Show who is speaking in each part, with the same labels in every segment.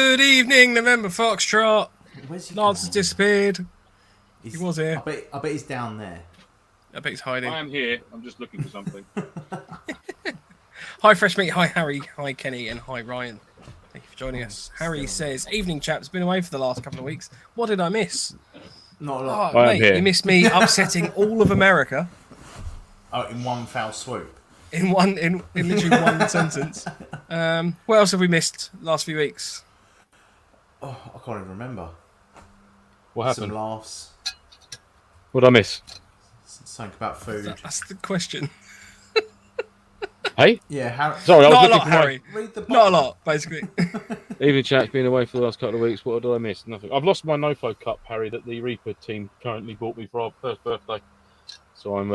Speaker 1: Good evening, November Foxtrot.
Speaker 2: Where's he
Speaker 1: Lance has
Speaker 2: gone?
Speaker 1: disappeared. He was here.
Speaker 2: I bet he's down there.
Speaker 1: I bet he's hiding.
Speaker 3: I am here. I'm just looking for something.
Speaker 1: Hi, Fresh Meat. Hi, Harry. Hi, Kenny. And hi, Ryan. Thank you for joining us. Harry says, evening, chaps. Been away for the last couple of weeks. What did I miss?
Speaker 2: Not a lot.
Speaker 1: Oh, mate, you missed me upsetting all of America.
Speaker 2: Oh, in one foul swoop.
Speaker 1: In literally one sentence. What else have we missed last few weeks?
Speaker 2: Oh, I can't even remember.
Speaker 3: What happened?
Speaker 2: Some laughs.
Speaker 3: What did I miss?
Speaker 2: Something about food.
Speaker 1: That's the question.
Speaker 3: Hey?
Speaker 2: Yeah, Harry.
Speaker 3: Sorry, I was
Speaker 1: Not a
Speaker 3: looking
Speaker 1: lot,
Speaker 3: for
Speaker 1: Harry.
Speaker 2: Read the
Speaker 1: Not a lot, basically.
Speaker 3: Evening chat's been away for the last couple of weeks. What did I miss? Nothing. I've lost my NoFo cup, Harry, that the Reaper team currently bought me for our first birthday. So I'm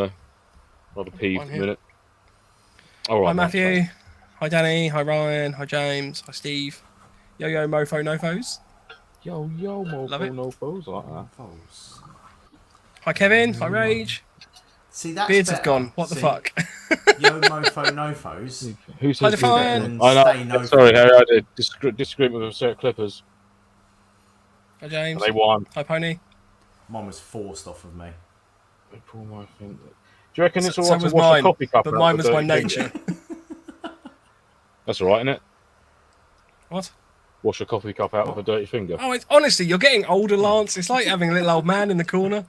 Speaker 3: rather peeved at the minute. All right,
Speaker 1: Hi, Matthew. Hi, Danny. Hi, Ryan. Hi, James. Hi, Steve. Yo, Mofo, Nofos.
Speaker 3: Yo, Mofo,
Speaker 1: Love it.
Speaker 3: Nofos, like that.
Speaker 2: False.
Speaker 1: Hi, Kevin. Hi, Rage.
Speaker 2: See, that's
Speaker 1: Beards
Speaker 2: better.
Speaker 1: have gone. What the fuck?
Speaker 2: Yo, mofo, nofos.
Speaker 3: Who
Speaker 1: Hi,
Speaker 3: says
Speaker 1: Define.
Speaker 3: I
Speaker 2: Stay
Speaker 3: know.
Speaker 2: nofo.
Speaker 3: Sorry, Harry, I did disagreement with certain Clippers.
Speaker 1: Hi, James.
Speaker 3: They won.
Speaker 1: Hi, Pony.
Speaker 2: Mine was forced off of me.
Speaker 3: They pull my thing. Do you reckon it's all
Speaker 1: So
Speaker 3: right to
Speaker 1: was
Speaker 3: wash
Speaker 1: mine,
Speaker 3: a coffee cup
Speaker 1: but
Speaker 3: out
Speaker 1: mine
Speaker 3: with
Speaker 1: was
Speaker 3: a
Speaker 1: my
Speaker 3: dirty
Speaker 1: nature.
Speaker 3: finger? That's all right, isn't it?
Speaker 1: What?
Speaker 3: Wash a coffee cup out with a dirty finger.
Speaker 1: Oh, honestly, you're getting older, Lance. It's like having a little old man in the corner.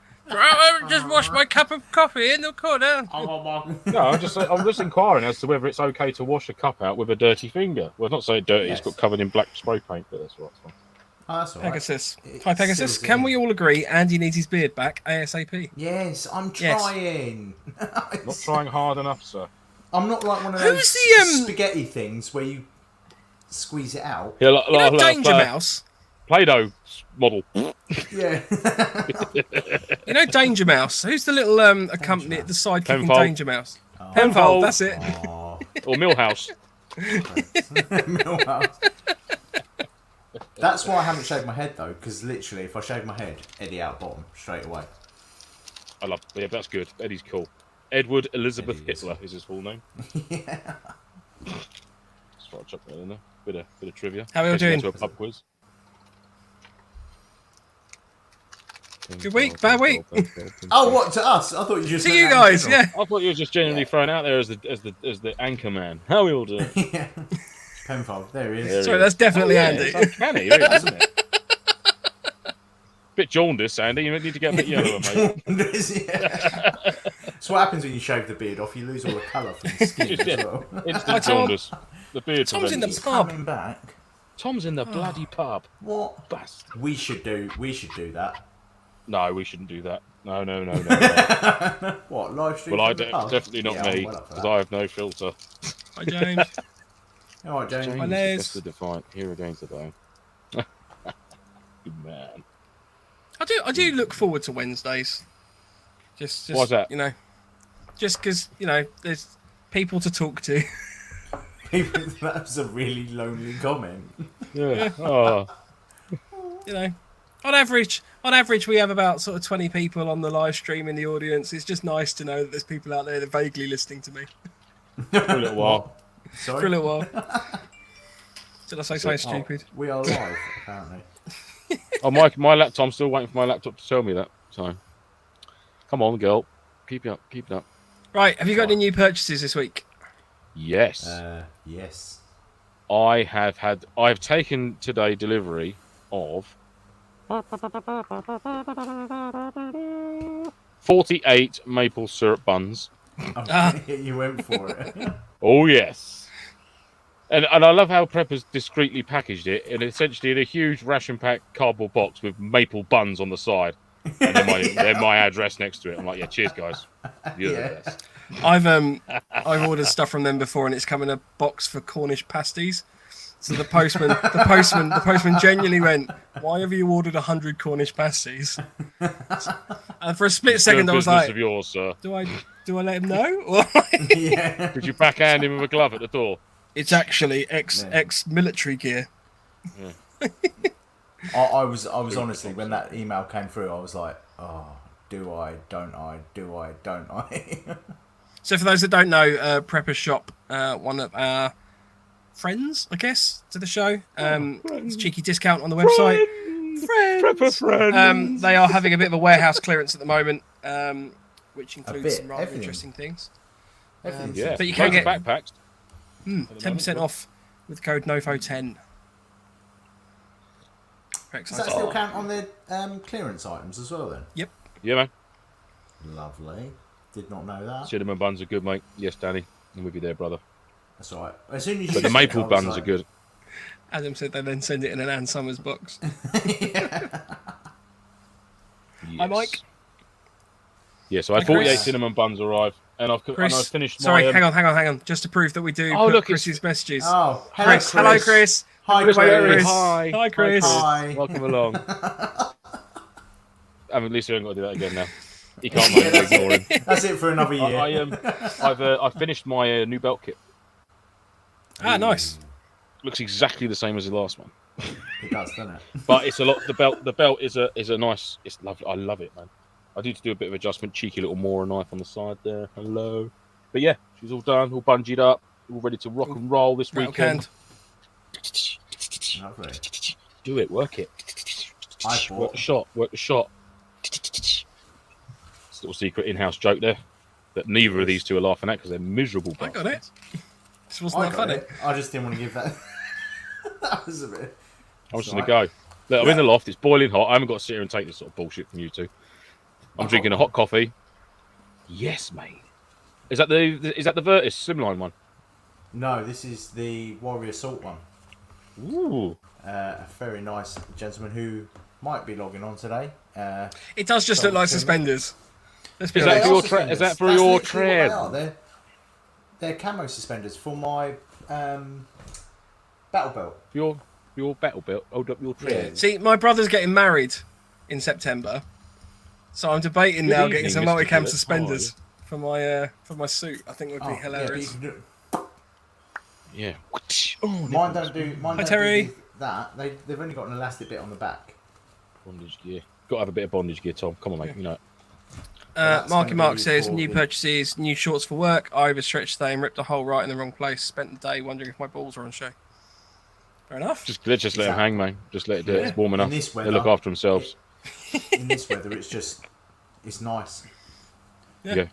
Speaker 1: Just wash my cup of coffee in the corner.
Speaker 3: No, I'm just inquiring as to whether it's okay to wash a cup out with a dirty finger. Well, not saying dirty;
Speaker 2: Yes.
Speaker 3: it's got covered in black spray paint, but that's right.
Speaker 2: Oh, that's all right.
Speaker 1: Pegasus.
Speaker 2: It
Speaker 1: Hi, Pegasus.
Speaker 2: seals it
Speaker 1: Can
Speaker 2: in.
Speaker 1: we all agree Andy needs his beard back ASAP?
Speaker 2: Yes, I'm
Speaker 1: Yes.
Speaker 2: trying.
Speaker 3: Not trying hard enough, sir.
Speaker 2: I'm not like one of
Speaker 1: Who's
Speaker 2: those
Speaker 1: the,
Speaker 2: spaghetti things where you squeeze it out.
Speaker 3: Yeah,
Speaker 1: You know Danger Mouse?
Speaker 3: Play-Doh model.
Speaker 2: Yeah.
Speaker 1: You know Danger Mouse? Who's the little accompaniment,
Speaker 2: Mouse.
Speaker 1: the sidekick in
Speaker 3: Penfold.
Speaker 1: Danger Mouse?
Speaker 2: Oh.
Speaker 1: Penfold, that's it.
Speaker 2: Oh.
Speaker 3: Or Millhouse.
Speaker 2: Millhouse. That's why I haven't shaved my head though, because literally, if I shave my head, Eddie out bottom straight away.
Speaker 3: I love. Yeah, that's good. Eddie's cool. Edward Elizabeth
Speaker 2: Eddie is.
Speaker 3: Hitler is his full name.
Speaker 2: Yeah.
Speaker 3: Just thought I'd chuck that in there. Bit of trivia.
Speaker 1: How are you
Speaker 3: In case
Speaker 1: doing?
Speaker 3: go to a pub quiz.
Speaker 1: Good week, bad week.
Speaker 2: Oh, what to us? I thought you just.
Speaker 1: To
Speaker 2: meant
Speaker 1: you
Speaker 2: that in
Speaker 1: guys,
Speaker 2: general.
Speaker 1: yeah.
Speaker 3: I thought you were just genuinely thrown out there as the anchor man. How are we all doing?
Speaker 2: Yeah. Penfold, there he is.
Speaker 3: There
Speaker 1: Sorry, that's definitely
Speaker 3: Oh, yeah,
Speaker 1: Andy.
Speaker 3: It's uncanny, really, isn't it? Bit jaundiced, Andy. You need to get a bit yellower, mate.
Speaker 2: Yeah. That's what happens when you shave the beard off. You lose all the colour from the skin as well.
Speaker 3: Instant
Speaker 1: Tom.
Speaker 3: jaundice. The beard
Speaker 1: Tom's in the
Speaker 3: preventers.
Speaker 1: pub.
Speaker 2: Coming back.
Speaker 3: Tom's in the bloody pub.
Speaker 2: What?
Speaker 3: Bastard.
Speaker 2: We should do that.
Speaker 3: No, we shouldn't do that. No.
Speaker 2: What, live stream?
Speaker 3: Well,
Speaker 2: from the pub?
Speaker 3: definitely not
Speaker 2: Yeah, I'm
Speaker 3: me,
Speaker 2: well up for
Speaker 3: because
Speaker 2: that.
Speaker 3: I have no filter.
Speaker 1: Hi, James.
Speaker 2: All right, James.
Speaker 1: Hi, Les.
Speaker 3: That's the Defiant here again today. Good man.
Speaker 1: I do look forward to Wednesdays. Just
Speaker 3: Why's that?
Speaker 1: You know, just because there's people to talk to.
Speaker 2: That was a really lonely comment.
Speaker 3: Yeah. Oh.
Speaker 1: On average, we have about sort of 20 people on the live stream in the audience. It's just nice to know that there's people out there that are vaguely listening to me
Speaker 3: For a little while.
Speaker 2: Sorry?
Speaker 1: for a little while. Did I say something stupid?
Speaker 2: We are live, apparently.
Speaker 3: Oh, my laptop. I'm still waiting for my laptop to tell me that. So, come on, girl. Keep it up. Keep it up.
Speaker 1: Right, have you got any new purchases this week?
Speaker 3: Yes.
Speaker 2: Yes.
Speaker 3: I've taken today delivery of 48 maple syrup buns.
Speaker 2: You went for it.
Speaker 3: Oh yes. And I love how Preppers discreetly packaged it, and essentially in a huge ration pack cardboard box with maple buns on the side, and then my address next to it. I'm like, yeah, cheers, guys. You're the best.
Speaker 1: I've ordered stuff from them before, and it's come in a box for Cornish pasties. So the postman genuinely went, "Why have you ordered 100 Cornish pasties?" And for a split second, I was
Speaker 3: Business
Speaker 1: like,
Speaker 3: of yours, sir.
Speaker 1: "Do I let him know?" Or
Speaker 2: Yeah.
Speaker 3: Could you backhand him with a glove at the door?
Speaker 1: it's actually ex-military gear.
Speaker 3: Yeah.
Speaker 2: I was honestly, when that email came through, I was like, oh, do I, don't I, do I, don't I?
Speaker 1: So for those that don't know, Prepper Shop, one of our friends, I guess, to the show. It's a cheeky discount on the website. Friends. They are having a bit of a warehouse clearance at the moment, which includes some rather interesting things.
Speaker 2: Yeah,
Speaker 1: but you can get
Speaker 3: backpacks.
Speaker 1: 10% off with code NoFo10.
Speaker 2: Does that still count on the clearance items as well then?
Speaker 1: Yep.
Speaker 3: Yeah, man.
Speaker 2: Lovely. Did not know that.
Speaker 3: Cinnamon buns are good, mate. Yes, Danny. I'm with you there, brother.
Speaker 2: That's all right. As soon as
Speaker 3: but the maple buns are good.
Speaker 1: Adam said they then send it in an Ann Summers box.
Speaker 3: Yes.
Speaker 1: Hi, Mike.
Speaker 3: Yeah, so I had 48 cinnamon buns arrive, and I've finished my...
Speaker 1: Sorry, hang on. Just to prove that we do put Chris's messages.
Speaker 2: Oh, hello,
Speaker 1: Chris. Hello, Chris.
Speaker 2: Hi, Chris.
Speaker 1: Hi, Chris.
Speaker 2: Hi.
Speaker 3: Welcome along. At least you haven't got to do that again now. You can't manage to ignore him.
Speaker 2: That's it for another year.
Speaker 3: I've finished my new belt kit.
Speaker 1: Ah, nice.
Speaker 3: Looks exactly the same as the last one.
Speaker 2: It does, doesn't it?
Speaker 3: But it's a lot. The belt is a nice. It's lovely. I love it, man. I need to do a bit of adjustment. Cheeky little Mora knife on the side there. Hello. But yeah, she's all done, all bungeed up, all ready to rock and roll this weekend.
Speaker 2: Lovely.
Speaker 3: Do it. Work it. Work the shot. Work the shot. It's a little secret in-house joke there that neither of these two are laughing at because they're miserable.
Speaker 1: I got it. This wasn't that funny.
Speaker 2: I just didn't want to give that. That was a bit.
Speaker 3: I'm just going to go. Look, I'm in the loft. It's boiling hot. I haven't got to sit here and take this sort of bullshit from you two. I'm drinking a hot coffee. Yes, mate. Is that the Virtus Slimline one?
Speaker 2: No, this is the Warrior Salt one.
Speaker 3: Ooh.
Speaker 2: A very nice gentleman who might be logging on today.
Speaker 1: It does just look like suspenders.
Speaker 3: Is that for your tread?
Speaker 2: They're camo suspenders for my battle belt.
Speaker 3: Your battle belt. Hold up your tread.
Speaker 2: Yeah.
Speaker 1: See, my brother's getting married in September, so I'm debating now getting some multicam suspenders for my suit. I think would be hilarious.
Speaker 2: Yeah.
Speaker 3: Oh,
Speaker 2: mine don't do. Mine
Speaker 1: Hi,
Speaker 2: don't
Speaker 1: Terry.
Speaker 2: do that. They've only got an elastic bit on the back.
Speaker 3: Bondage gear. Got to have a bit of bondage gear, Tom. Come on, mate. You know.
Speaker 1: Marky Mark says, new purchases, new shorts for work. I overstretched today and ripped a hole right in the wrong place. Spent the day wondering if my balls are on show. Fair enough.
Speaker 3: Just let them hang, man. Just let it do it. It's warm enough. They look after themselves.
Speaker 2: In this weather, it's nice.
Speaker 3: Yeah.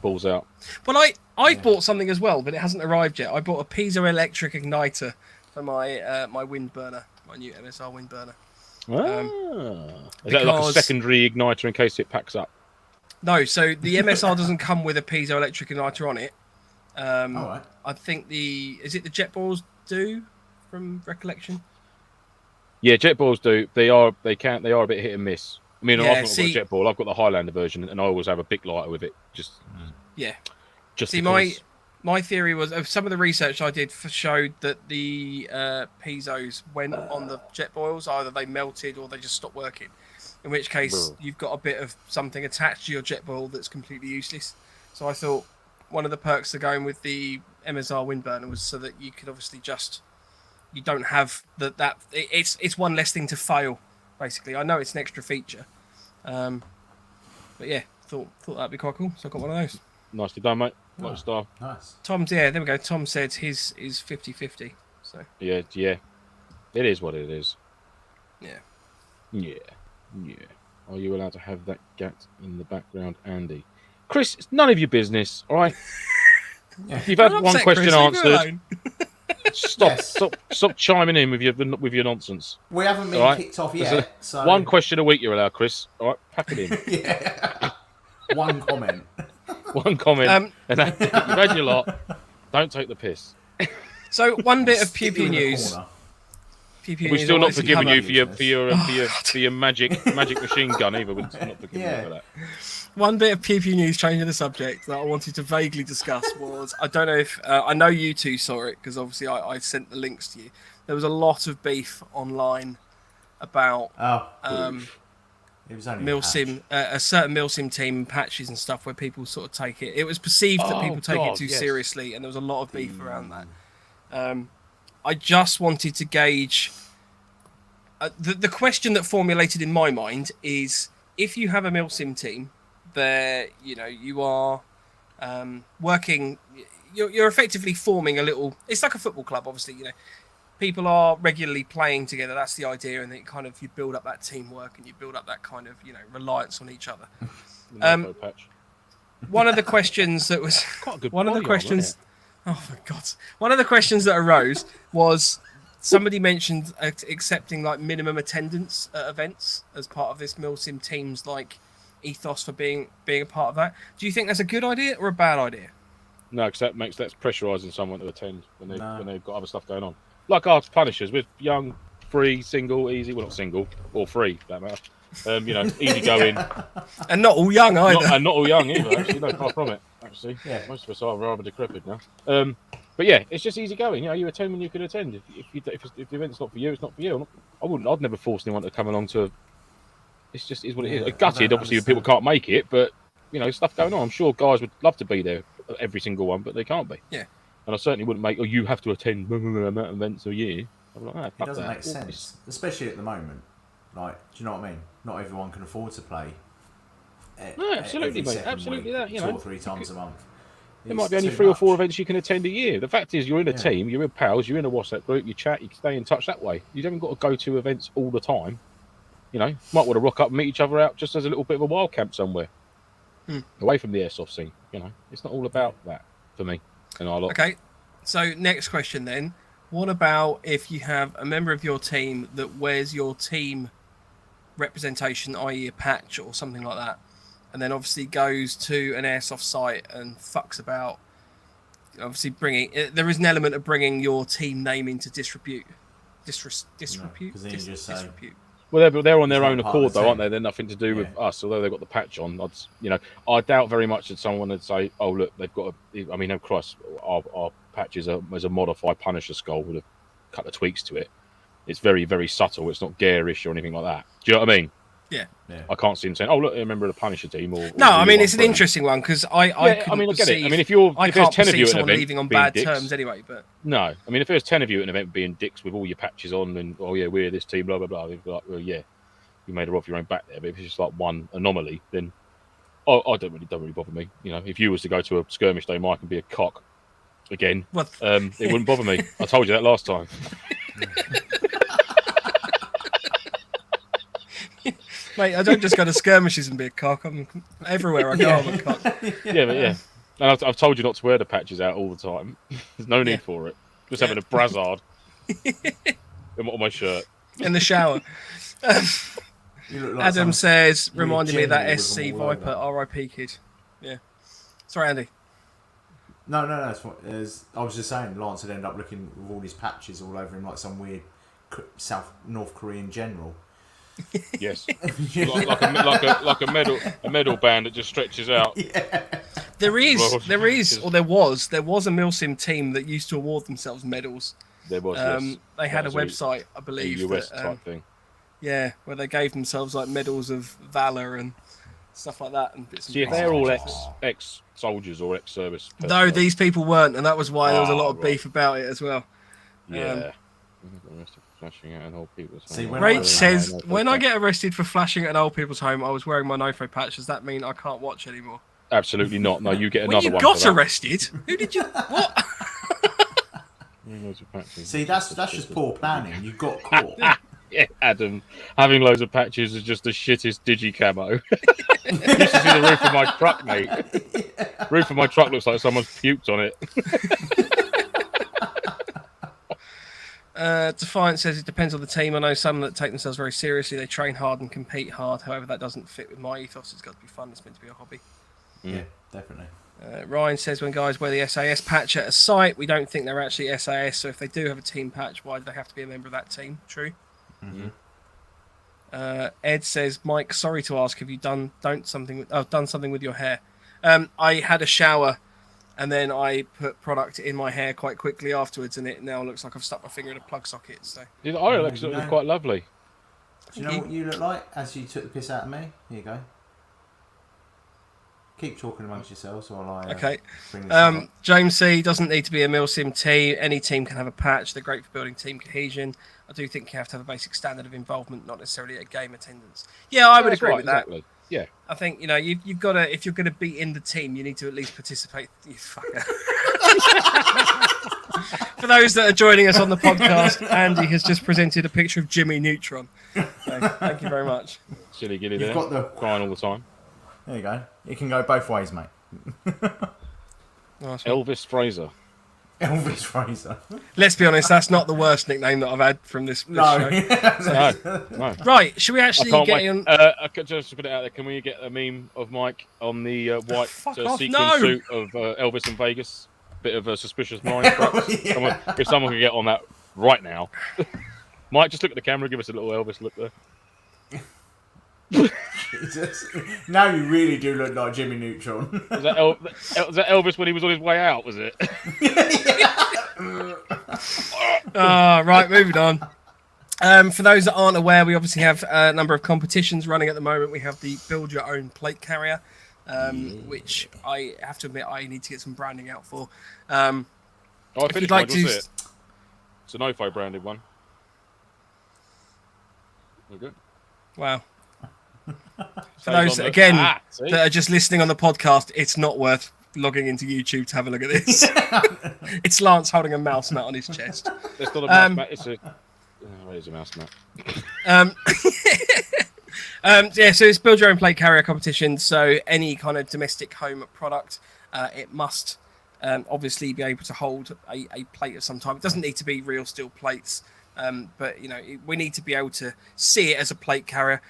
Speaker 3: Balls out.
Speaker 1: Well, I bought something as well, but it hasn't arrived yet. I bought a piezoelectric igniter for my my wind burner, my new MSR wind burner.
Speaker 3: Is that like a secondary igniter in case it packs up?
Speaker 1: No, so the MSR doesn't come with a piezoelectric igniter on it.
Speaker 2: All right.
Speaker 1: I think is it the jet balls do from recollection?
Speaker 3: Yeah, jet balls do. They are a bit hit and miss. I mean, I've not got a jet ball. I've got the Highlander version, and I always have a big lighter with it. Just because. My theory was some of the research I did showed that the piezos went on the jet boils. Either they melted or they just stopped working. In which case, you've got a bit of something attached to your jet boil that's completely useless. So I thought one of the perks of going with the MSR wind burner was so that you could obviously you don't have it's one less thing to fail. Basically, I know it's an extra feature, but yeah, thought that'd be quite cool. So I got one of those. Nicely done, mate. Nice style.
Speaker 2: Nice.
Speaker 1: There we go. Tom said his is 50-50. So
Speaker 3: yeah, it is what it is.
Speaker 1: Yeah.
Speaker 3: Are you allowed to have that gat in the background, Andy? Chris, it's none of your business, all right? You've had one question answered. Stop chiming in with your nonsense.
Speaker 2: We haven't been kicked off yet. So
Speaker 3: one question a week you're allowed, Chris. All right, pack it in.
Speaker 2: Yeah. One comment.
Speaker 3: One comment. And you've had your lot. Don't take the piss.
Speaker 1: So one bit of pew news.
Speaker 3: We're still not forgiving you for your magic machine gun either. We're not forgiving you for that.
Speaker 1: One bit of pew news, changing the subject, that I wanted to vaguely discuss was, I don't know if I know you two saw it because obviously I sent the links to you. There was a lot of beef online about
Speaker 2: it was only
Speaker 1: MilSim, a certain MilSim team patches and stuff where people sort of take it. It was perceived that people take it too seriously, and there was a lot of beef around that. I just wanted to gauge the question that formulated in my mind is, if you have a MilSim team, you are working, you're effectively forming a little. It's like a football club, obviously. You know, people are regularly playing together. That's the idea, and then kind of you build up that teamwork and you build up that kind of reliance on each other.
Speaker 3: NoFo patch.
Speaker 1: One of the questions that was
Speaker 3: Quite a good
Speaker 1: one of the
Speaker 3: body
Speaker 1: questions. Oh my god! One of the questions that arose was somebody mentioned accepting like minimum attendance at events as part of this MilSim team's like ethos for being a part of that. Do you think that's a good idea or a bad idea?
Speaker 3: No, because that's pressurising someone to attend when they've got other stuff going on. Like our Punishers, with young, free, single, easy. Well, not single or free, for that matter. Easy going.
Speaker 1: And not all young either.
Speaker 3: Not all young either. Actually, no, far from it. Actually,
Speaker 2: Yeah.
Speaker 3: Most of us are rather decrepit now. But yeah, it's just easy going. You attend when you can attend. If the event's not for you, it's not for you. I'd never force anyone to come along to. It's just is what it is. Gutted, obviously, if people can't make it, but stuff going on. I'm sure guys would love to be there at every single one, but they can't be.
Speaker 1: Yeah.
Speaker 3: And I certainly wouldn't make. You have to attend events a year. I'm like,
Speaker 2: it doesn't make sense, especially at the moment. Like, do you know what I mean? Not everyone can afford to play.
Speaker 3: No, absolutely, mate. Absolutely, that
Speaker 2: 2 or 3 times a month.
Speaker 3: There might be only 3 or 4 events you can attend a year. The fact is, you're in a team, you're in pals, you're in a WhatsApp group, you chat, you can stay in touch that way. You haven't got to go to events all the time. Might want to rock up and meet each other out just as a little bit of a wild camp somewhere, away from the airsoft scene. It's not all about that for me.
Speaker 1: Okay, so next question then. What about if you have a member of your team that wears your team representation, i.e. a patch or something like that, and then obviously goes to an airsoft site and fucks about, obviously there is an element of bringing your team name into disrepute.
Speaker 3: Well, they're on their own accord, though, aren't they? They're nothing to do with us, although they've got the patch on. I doubt very much that someone would say, "Oh, look, they've got a." I mean, of course, our patches as a modified Punisher skull with a couple of tweaks to it. It's very, very subtle. It's not garish or anything like that. Do you know what I mean?
Speaker 1: Yeah.
Speaker 3: I can't see him saying, "Oh, look, I remember the Punisher team."
Speaker 1: No, I mean it's an interesting one because I get it.
Speaker 3: I mean, if there's 10 of you at an event
Speaker 1: leaving on bad terms anyway, but
Speaker 3: no, I mean if there's 10 of you at an event being dicks with all your patches on and we're this team, blah blah blah. Like, well, yeah, you made her off your own back there. But if it's just like one anomaly, then I don't really bother me. If you was to go to a skirmish day, Mike, and be a cock again, it wouldn't bother me. I told you that last time.
Speaker 1: Mate, I don't just go to skirmishes and be a cock. I'm everywhere I go. I'm a cock.
Speaker 3: And I've told you not to wear the patches out all the time. There's no need for it. Just having a brassard on my shirt
Speaker 1: in the shower.
Speaker 2: Like
Speaker 1: Adam says, reminding me of that SC Viper RIP kid. Yeah. Sorry, Andy.
Speaker 2: No. I was just saying, Lance would end up looking with all his patches all over him like some weird North Korean general.
Speaker 3: Yes, like a medal band that just stretches out.
Speaker 2: Yeah.
Speaker 1: There was a MilSim team that used to award themselves medals.
Speaker 3: There was.
Speaker 1: They had a website, I believe,
Speaker 3: US type thing.
Speaker 1: Yeah, where they gave themselves like medals of valor and stuff like that. And bits and pieces.
Speaker 3: They're all ex-soldiers or ex-service.
Speaker 1: No, these people weren't, and that was why there was a lot of beef about it as well.
Speaker 3: Yeah. Flashing at an old people's home.
Speaker 1: Rach says, when I get arrested for flashing at an old people's home, I was wearing my NoFo patch. Does that mean I can't watch anymore?
Speaker 3: Absolutely not. No, you get another
Speaker 1: you
Speaker 3: one.
Speaker 1: You got arrested? Who did you... What?
Speaker 2: See, that's just poor planning. You got caught.
Speaker 3: Yeah, Adam. Having loads of patches is just the shittest digi camo. You should see the roof of my truck, mate. Yeah. Roof of my truck looks like someone's puked on it.
Speaker 1: Defiant says it depends on the team. I know some that take themselves very seriously. They train hard and compete hard. However, that doesn't fit with my ethos. It's got to be fun. It's meant to be a hobby.
Speaker 2: Yeah, definitely.
Speaker 1: Ryan says when guys wear the SAS patch at a site, we don't think they're actually SAS. So if they do have a team patch, why do they have to be a member of that team? True.
Speaker 2: Mm-hmm.
Speaker 1: Ed says, Mike, sorry to ask, have you done something with your hair? I had a shower. And then I put product in my hair quite quickly afterwards, and it now looks like I've stuck my finger in a plug socket. So
Speaker 3: I look it was quite lovely.
Speaker 2: Do you know what you look like as you took the piss out of me? Here you go. Keep talking amongst yourselves while I
Speaker 1: okay.
Speaker 2: Bring this up.
Speaker 1: James C doesn't need to be a MilSim team. Any team can have a patch. They're great for building team cohesion. I do think you have to have a basic standard of involvement, not necessarily a game attendance. Yeah, I would agree with that.
Speaker 3: Exactly. Yeah.
Speaker 1: I think, you've got to, if you're going to be in the team, you need to at least participate. You fucker. For those that are joining us on the podcast, Andy has just presented a picture of Jimmy Neutron. So, thank you very much.
Speaker 3: Silly gilly
Speaker 2: You've
Speaker 3: there.
Speaker 2: got the...
Speaker 3: Crying all the time.
Speaker 2: There you go. It can go both ways, mate.
Speaker 1: Nice one.
Speaker 3: Elvis Fraser.
Speaker 2: Elvis Fraser.
Speaker 1: Let's be honest, that's not the worst nickname that I've had from this show.
Speaker 3: No.
Speaker 1: Right, should we
Speaker 3: I
Speaker 1: actually
Speaker 3: can't
Speaker 1: get
Speaker 3: wait.
Speaker 1: in?
Speaker 3: I could just put it out there. Can we get a meme of Mike on the white
Speaker 1: Fuck off,
Speaker 3: sequin
Speaker 1: no.
Speaker 3: suit of Elvis in Vegas? Bit of a suspicious mind. Perhaps. If someone could get on that right now. Mike, just look at the camera. Give us a little Elvis look there.
Speaker 2: Now you really do look like Jimmy Neutron.
Speaker 3: Was that Elvis when he was on his way out? Was it?
Speaker 1: Right, moving on. For those that aren't aware, we obviously have a number of competitions running at the moment. We have the Build Your Own Plate Carrier, which I have to admit I need to get some branding out for.
Speaker 3: I
Speaker 1: if
Speaker 3: finished
Speaker 1: you'd like
Speaker 3: mine,
Speaker 1: to...
Speaker 3: was it? It's a NoFo branded one. We're good.
Speaker 1: Wow. For those, again, that are just listening on the podcast, it's not worth logging into YouTube to have a look at this. It's Lance holding a mouse mat on his chest.
Speaker 3: It's not a mouse mat, it's a... Oh, it is a mouse mat.
Speaker 1: Yeah, so it's Build Your Own Plate Carrier competition. So any kind of domestic home product, it must obviously be able to hold a plate of some type. It doesn't need to be real steel plates, but you know we need to be able to see it as a plate carrier.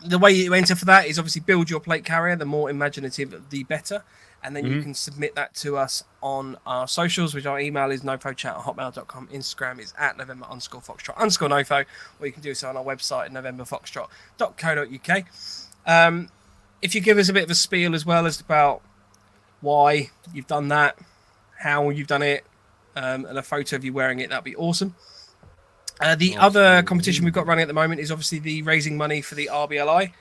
Speaker 1: The way you enter for that is obviously build your plate carrier. The more imaginative, the better. And then you can submit that to us on our socials, which our email is nofochat@hotmail.com. Instagram is @November_Foxtrot_NoFo. Or you can do so on our website at novemberfoxtrot.co.uk. If you give us a bit of a spiel as well as about why you've done that, how you've done it, and a photo of you wearing it, that'd be awesome. The other competition we've got running at the moment is obviously the raising money for the RBLI.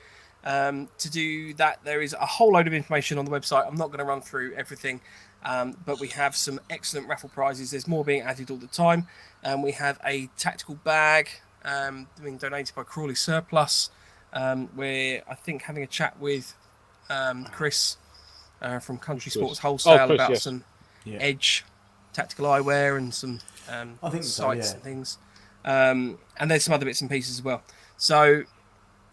Speaker 1: To do that, there is a whole load of information on the website. I'm not going to run through everything, but we have some excellent raffle prizes. There's more being added all the time. We have a tactical bag being donated by Crawley Surplus. We're, I think, having a chat with Chris from Country Sports Wholesale about some Edge tactical eyewear and some sights and things. And there's some other bits and pieces as well. So,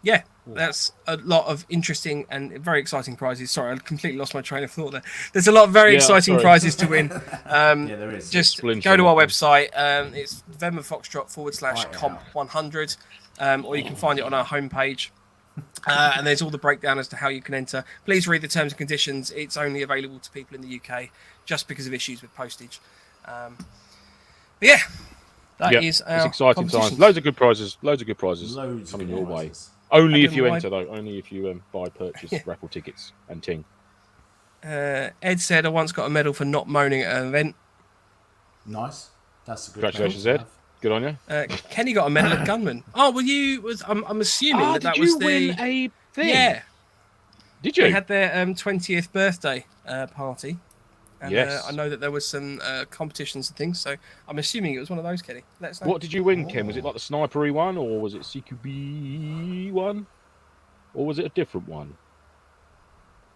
Speaker 1: yeah, that's a lot of interesting and very exciting prizes. Sorry, I completely lost my train of thought there. There's a lot of very exciting prizes to win.
Speaker 2: There is.
Speaker 1: Just go to our website. It's November Foxtrot /comp100, or you can find it on our homepage. And there's all the breakdown as to how you can enter. Please read the terms and conditions. It's only available to people in the UK just because of issues with postage. But yeah. That is our
Speaker 3: it's exciting times. Loads of good prizes. Loads coming your way. Only if you enter, though. Only if you purchase raffle tickets and ting.
Speaker 1: Ed said, I once got a medal for not moaning at an event.
Speaker 2: Nice. That's a good
Speaker 3: Congratulations, Ed. Good on you.
Speaker 1: Kenny got a medal at Gunman. Oh, well, I'm assuming that was the...
Speaker 3: Did you win a thing?
Speaker 1: Yeah.
Speaker 3: Did you?
Speaker 1: They had their 20th birthday party. And
Speaker 3: yes.
Speaker 1: I know that there was some competitions and things, so I'm assuming it was one of those, Kenny. Let us know.
Speaker 3: What did you win, Ken? Was it like the snipery one, or was it CQB one? Or was it a different one?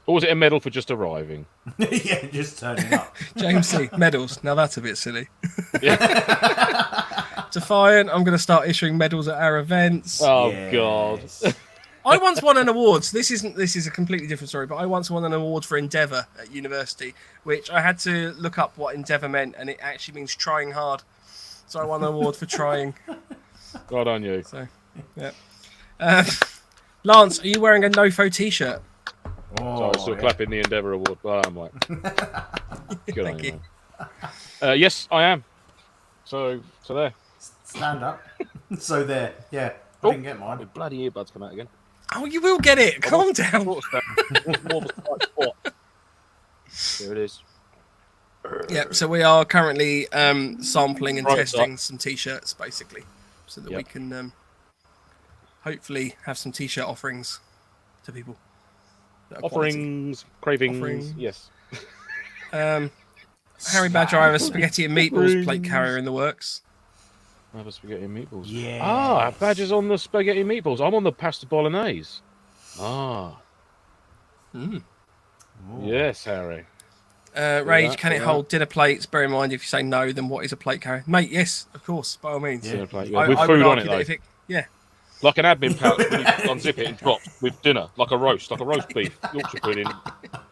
Speaker 3: Or was it a medal for just arriving?
Speaker 2: Yeah, just turning up.
Speaker 1: James C. Medals. Now that's a bit silly. Defiant, I'm going to start issuing medals at our events.
Speaker 3: Oh, God.
Speaker 1: I once won an award. So this is a completely different story, but I once won an award for endeavour at university, which I had to look up what endeavour meant, and it actually means trying hard. So I won an award for trying.
Speaker 3: God on you.
Speaker 1: So, yeah. Lance, are you wearing a NoFo t-shirt?
Speaker 3: Oh, so still clapping the Endeavour Award. Well, I'm like, good on you. Yes, I am. So there.
Speaker 2: Stand up. So there. Yeah, I didn't get mine.
Speaker 3: My bloody earbuds come out again.
Speaker 1: Oh, you will get it. Calm down.
Speaker 3: More of a tight spot. There it is.
Speaker 1: Yeah, so we are currently sampling and testing some t-shirts, basically, so that we can hopefully have some t-shirt offerings to people.
Speaker 3: Cravings, yes.
Speaker 1: Harry Badger, I have a spaghetti and meatballs plate carrier in the works.
Speaker 3: I have a spaghetti and meatballs.
Speaker 2: Yeah.
Speaker 3: Ah, Badger's on the spaghetti and meatballs. I'm on the pasta bolognese. Ah.
Speaker 1: Mm.
Speaker 3: Yes, Harry.
Speaker 1: Rage, can it hold dinner plates? Bear in mind, if you say no, then what is a plate carrier? Mate, yes, of course, by all means.
Speaker 3: Dinner plate,
Speaker 1: I
Speaker 3: with
Speaker 1: would
Speaker 3: food on
Speaker 1: argue
Speaker 3: it,
Speaker 1: that
Speaker 3: though.
Speaker 1: if it, yeah.
Speaker 3: Like an admin pouch, when you unzip it and drops with dinner, like a roast beef, Yorkshire pudding.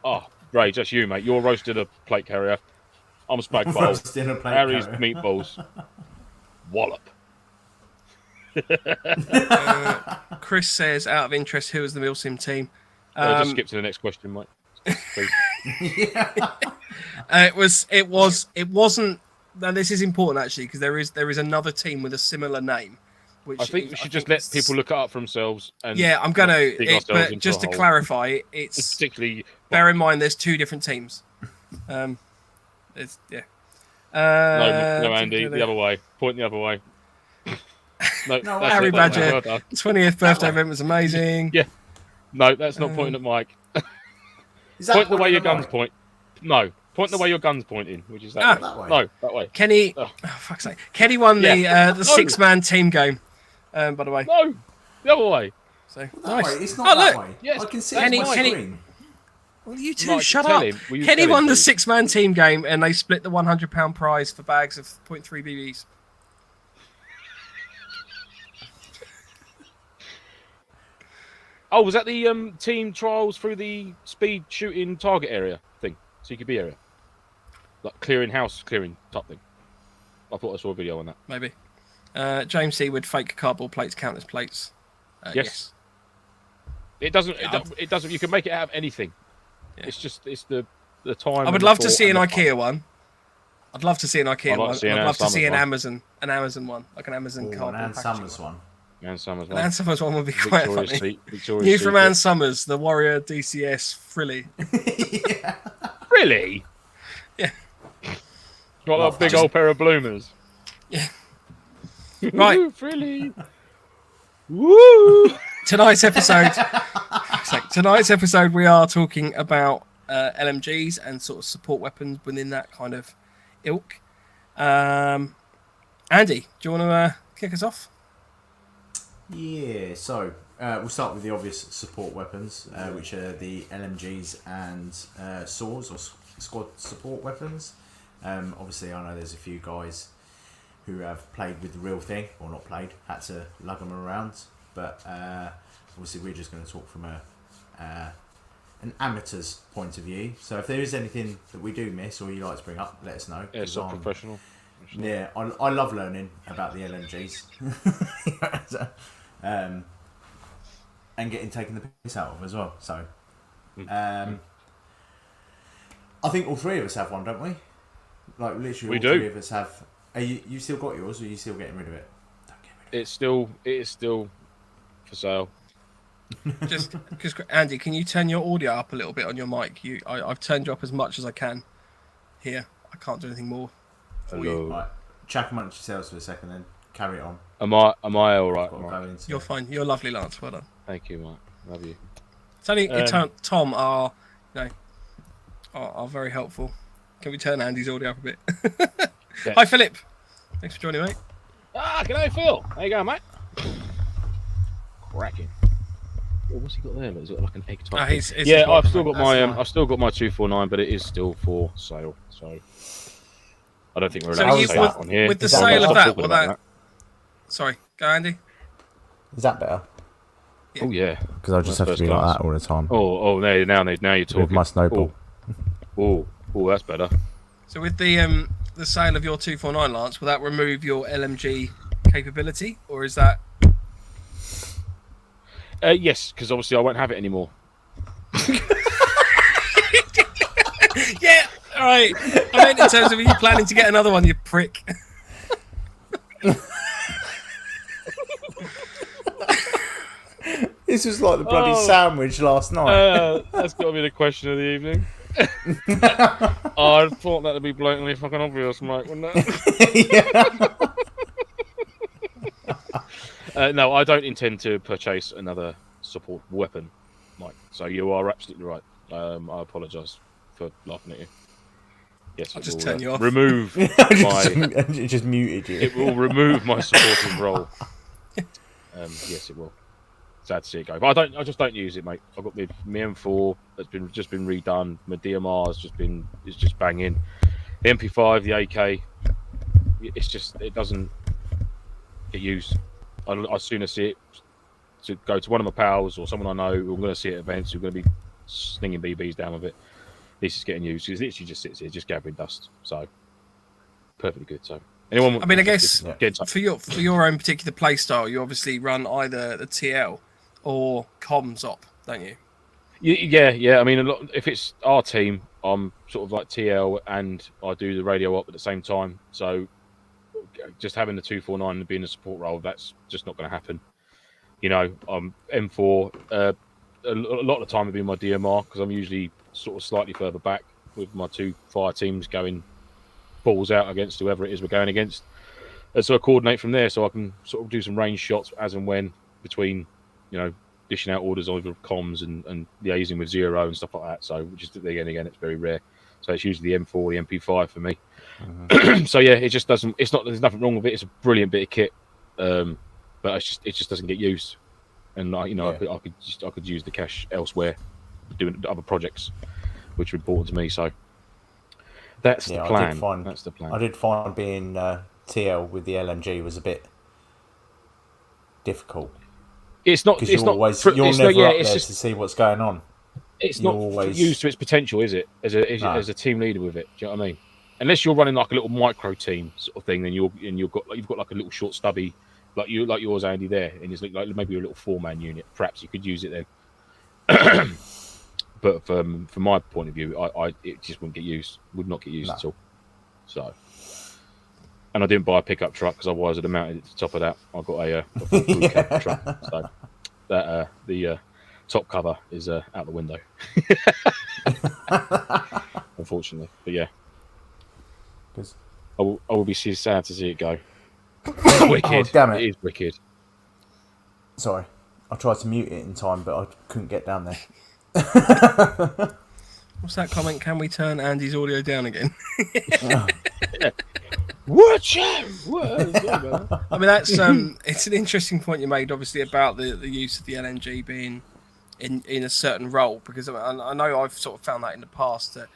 Speaker 3: Oh, Rage, that's you, mate. You're roasted a plate carrier. I'm a spag bowl.
Speaker 2: Roasting a plate
Speaker 3: Harry's
Speaker 2: carrier.
Speaker 3: meatballs. Wallop.
Speaker 1: Chris says, out of interest, who is the MilSim team?
Speaker 3: Just skip to the next question, Mike. Please.
Speaker 1: It wasn't. Now this is important actually because there is another team with a similar name. Which
Speaker 3: I think we should just let people look it up for themselves. And
Speaker 1: yeah, I'm gonna.
Speaker 3: dig ourselves
Speaker 1: But
Speaker 3: into
Speaker 1: just
Speaker 3: a
Speaker 1: to
Speaker 3: hole.
Speaker 1: clarify, it's
Speaker 3: Particularly.
Speaker 1: bear in mind there's two different teams. It's yeah.
Speaker 3: No, Andy, the other way. Point the other way. No,
Speaker 2: No,
Speaker 3: that's
Speaker 1: Harry
Speaker 3: it.
Speaker 1: Badger.
Speaker 3: Well done.
Speaker 1: 20th birthday event was amazing.
Speaker 3: Yeah. No, that's not pointing at Mike.
Speaker 2: Is that
Speaker 3: Point the way your
Speaker 2: pointing
Speaker 3: guns
Speaker 2: at
Speaker 3: point. No, point the way your gun's pointing, which is that
Speaker 1: Ah.
Speaker 3: way.
Speaker 2: That way?
Speaker 3: No, that way.
Speaker 1: Kenny,
Speaker 3: Oh.
Speaker 1: oh, fuck's sake. Kenny won the
Speaker 3: No.
Speaker 1: 6-man team game. By the way,
Speaker 3: No, the other way.
Speaker 1: so
Speaker 2: That
Speaker 1: nice.
Speaker 2: way? It's not
Speaker 1: Oh,
Speaker 2: that
Speaker 1: look.
Speaker 2: way.
Speaker 3: Yes,
Speaker 2: I can see
Speaker 1: Kenny-
Speaker 2: it on my
Speaker 1: Kenny-
Speaker 2: screen.
Speaker 1: Well, you two,
Speaker 3: Mike,
Speaker 1: shut
Speaker 3: tell
Speaker 1: up.
Speaker 3: him. Will you
Speaker 1: Kenny
Speaker 3: tell him,
Speaker 1: won the
Speaker 3: please?
Speaker 1: 6-man team game, and they split the £100 prize for bags of .3 BBs.
Speaker 3: Oh, was that the team trials through the speed shooting target area thing? CQB area? Like clearing type thing. I thought I saw a video on that.
Speaker 1: Maybe. James C. would fake cardboard plates count as plates.
Speaker 3: Yes. It doesn't.
Speaker 1: Yeah,
Speaker 3: It doesn't. You can make it out of anything.
Speaker 1: Yeah.
Speaker 3: It's just the time.
Speaker 1: I would
Speaker 3: and
Speaker 1: love
Speaker 3: the
Speaker 1: to
Speaker 3: thought
Speaker 1: see an
Speaker 3: and the fun.
Speaker 1: IKEA one. I'd love to see an IKEA
Speaker 3: I'd like
Speaker 1: one.
Speaker 3: to see an
Speaker 1: I'd love to see an
Speaker 3: Amazon
Speaker 1: Amazon one, like an Amazon
Speaker 2: Or an
Speaker 1: cardboard
Speaker 2: Ann
Speaker 1: packaging
Speaker 2: Summers one.
Speaker 3: And Summers
Speaker 1: An
Speaker 3: one.
Speaker 1: Ann Summers one would be quite
Speaker 3: Victoria's
Speaker 1: funny.
Speaker 3: Secret. Victoria's
Speaker 1: New from
Speaker 3: Secret.
Speaker 1: Ann Summers, the Warrior DCS Frilly.
Speaker 3: Really?
Speaker 1: Yeah.
Speaker 3: Got a big old pair of bloomers.
Speaker 1: Yeah. Right.
Speaker 3: Woo, Frilly. Woo!
Speaker 1: Tonight's episode we are talking about LMGs and sort of support weapons within that kind of ilk. Andy, do you want to kick us off?
Speaker 2: Yeah, so we'll start with the obvious support weapons, which are the LMGs and SWORds, or squad support weapons. Obviously, I know there's a few guys who have played with the real thing, or not played, had to lug them around, but obviously we're just going to talk from an amateur's point of view. So if there is anything that we do miss or you like to bring up, let us know.
Speaker 3: Yeah, it's not professional.
Speaker 2: Yeah, I love learning about the LMGs. And getting taken the piss out of as well. So, I think all three of us have one, don't we? Like literally,
Speaker 3: We
Speaker 2: all
Speaker 3: do.
Speaker 2: three of us have. Are you still got yours, or are you still getting rid of it? Don't get rid of
Speaker 3: It is still for sale.
Speaker 1: Just because Andy, can you turn your audio up a little bit on your mic? I've turned you up as much as I can. Here, I can't do anything more.
Speaker 3: Hello.
Speaker 2: it. Right, chat amongst yourselves for a second, then carry it on.
Speaker 3: Am I all right?
Speaker 2: Got to
Speaker 3: Mark?
Speaker 2: go into
Speaker 1: You're fine. You're lovely, Lance. Well done.
Speaker 3: Thank you, Mark. Love you.
Speaker 1: Tony, Tom are, are very helpful. Can we turn Andy's audio up a bit?
Speaker 3: Yeah.
Speaker 1: Hi, Philip. Thanks for joining, mate.
Speaker 3: G'day, Phil. How you going, mate? Cracking. Oh, what's he got there? Is it like an egg type?
Speaker 1: It's
Speaker 3: Yeah,
Speaker 1: a
Speaker 3: I've
Speaker 1: sniper,
Speaker 3: still
Speaker 1: mate.
Speaker 3: got my
Speaker 2: That's fine.
Speaker 3: I've still got my 249, but it is still for sale. So I don't think we're
Speaker 1: So
Speaker 3: allowed
Speaker 1: you-
Speaker 3: to say that on here.
Speaker 1: with the
Speaker 2: Is that
Speaker 1: sale
Speaker 2: better?
Speaker 1: of that,
Speaker 3: Talking
Speaker 1: will
Speaker 3: about
Speaker 1: that? Sorry, go Andy.
Speaker 2: Is that better?
Speaker 3: Oh yeah.
Speaker 2: Because I just
Speaker 3: have to be like that
Speaker 2: all the time.
Speaker 3: Oh, now you're talking.
Speaker 2: my snowball.
Speaker 3: Oh, that's better.
Speaker 1: So with the sale of your 249, Lance, will that remove your LMG capability, or is that?
Speaker 3: Yes, because obviously I won't have it anymore.
Speaker 1: Yeah, all right. I meant in terms of you planning to get another one, you prick.
Speaker 2: This was like the bloody sandwich last night.
Speaker 3: That's got to be the question of the evening. I thought that'd be blatantly fucking obvious, mate, wouldn't it? No, I don't intend to purchase another support weapon, Mike. So you are absolutely right. I apologise for laughing at you. Yes,
Speaker 1: I'll
Speaker 3: it
Speaker 1: just
Speaker 3: will,
Speaker 1: turn you off.
Speaker 3: remove my.
Speaker 2: It just muted you.
Speaker 3: It will remove my supporting role. Yes, it will. sad to see it go. But I just don't use it, mate. I've got my M4 that's just been redone. My DMR is just banging. The MP5, the AK, it doesn't get used. I'd sooner see it to go to one of my pals or someone I know who I'm going to see at events who are going to be slinging BBs down with it. This is getting used. It literally just sits here, just gathering dust. So perfectly good. So anyone?
Speaker 1: I mean, I guess
Speaker 3: get
Speaker 1: for your own particular play style, you obviously run either the TL or comms op, don't you?
Speaker 3: Yeah. I mean, if it's our team, I'm sort of like TL and I do the radio op at the same time. So just having the 249 and being a support role, that's just not going to happen. You know, I'm M4. A lot of the time, it'll be my DMR because I'm usually sort of slightly further back with my 2 fire teams going balls out against whoever it is we're going against. And so I coordinate from there, so I can sort of do some range shots as and when between, you know, dishing out orders over comms and liaising with zero and stuff like that. So just again, it's very rare. So it's usually the M4, the MP5 for me. So yeah, it just doesn't. It's not. There's nothing wrong with it. It's a brilliant bit of kit, but it just doesn't get used. And I could use the cash elsewhere, doing other projects, which are important to me. So that's the plan. That's the plan.
Speaker 4: I did find being TL with the LMG was a bit difficult.
Speaker 3: It's not.
Speaker 4: Because
Speaker 3: It's not.
Speaker 4: You're never up there to see what's going on.
Speaker 3: It's not used to its potential, is it? As a team leader with it, do you know what I mean? Unless you're running like a little micro team sort of thing, then you've got like a little short stubby, like yours, Andy, there, and it's like maybe a little 4-man unit. Perhaps you could use it then. But from my point of view, it just wouldn't get used. Would not get used at all. So, and I didn't buy a pickup truck because otherwise I'd have mounted it to the top of that. I've got a crew cab truck, so that the top cover is out the window, unfortunately. But yeah, I will be sad to see it go. It's wicked.
Speaker 4: Oh, damn it.
Speaker 3: It is wicked.
Speaker 4: Sorry, I tried to mute it in time, but I couldn't get down there.
Speaker 1: What's that comment? Can we turn Andy's audio down again?
Speaker 3: Watch out!
Speaker 1: I mean, that's it's an interesting point you made, obviously, about the use of the LMG being in a certain role, because I know I've sort of found that in the past that,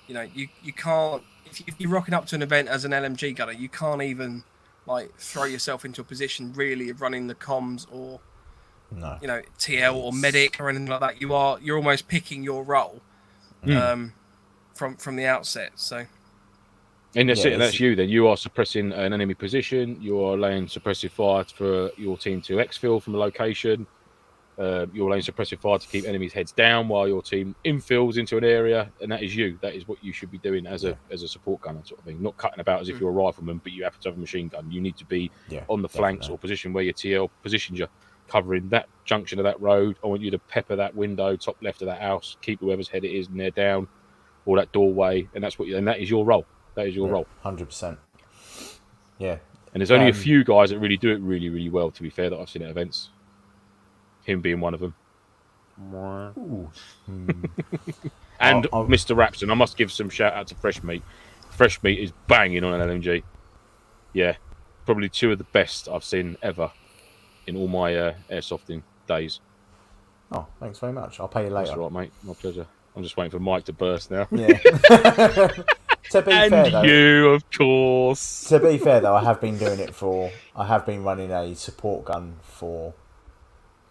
Speaker 1: you know, you can't, if you're rocking up to an event as an LMG gunner, you can't even like throw yourself into a position really of running the comms or you know, TL or medic or anything like that. You're almost picking your role from the outset. So.
Speaker 3: And that's you then. You are suppressing an enemy position. You are laying suppressive fire for your team to exfil from a location. You're laying suppressive fire to keep enemies' heads down while your team infills into an area. And that is you. That is what you should be doing as a support gunner sort of thing. Not cutting about as if you're a rifleman, but you happen to have a machine gun. You need to be on the flanks or position where your TL positions you, covering that junction of that road. I want you to pepper that window, top left of that house, keep whoever's head it is and they're down, or that doorway. And that's and that is your role. That is your role.
Speaker 4: 100%. Yeah.
Speaker 3: And there's only a few guys that really do it really, really well, to be fair, that I've seen at events. Him being one of them. And Mr. Rapson. I must give some shout out to Fresh Meat. Fresh Meat is banging on an LMG. Yeah. Probably 2 of the best I've seen ever in all my airsofting days.
Speaker 4: Oh, thanks very much. I'll pay you later.
Speaker 3: That's all right, mate. My pleasure. I'm just waiting for Mike to burst now.
Speaker 4: Yeah. To be fair, though,
Speaker 3: you, of course.
Speaker 4: To be fair, though, I have been running a support gun for...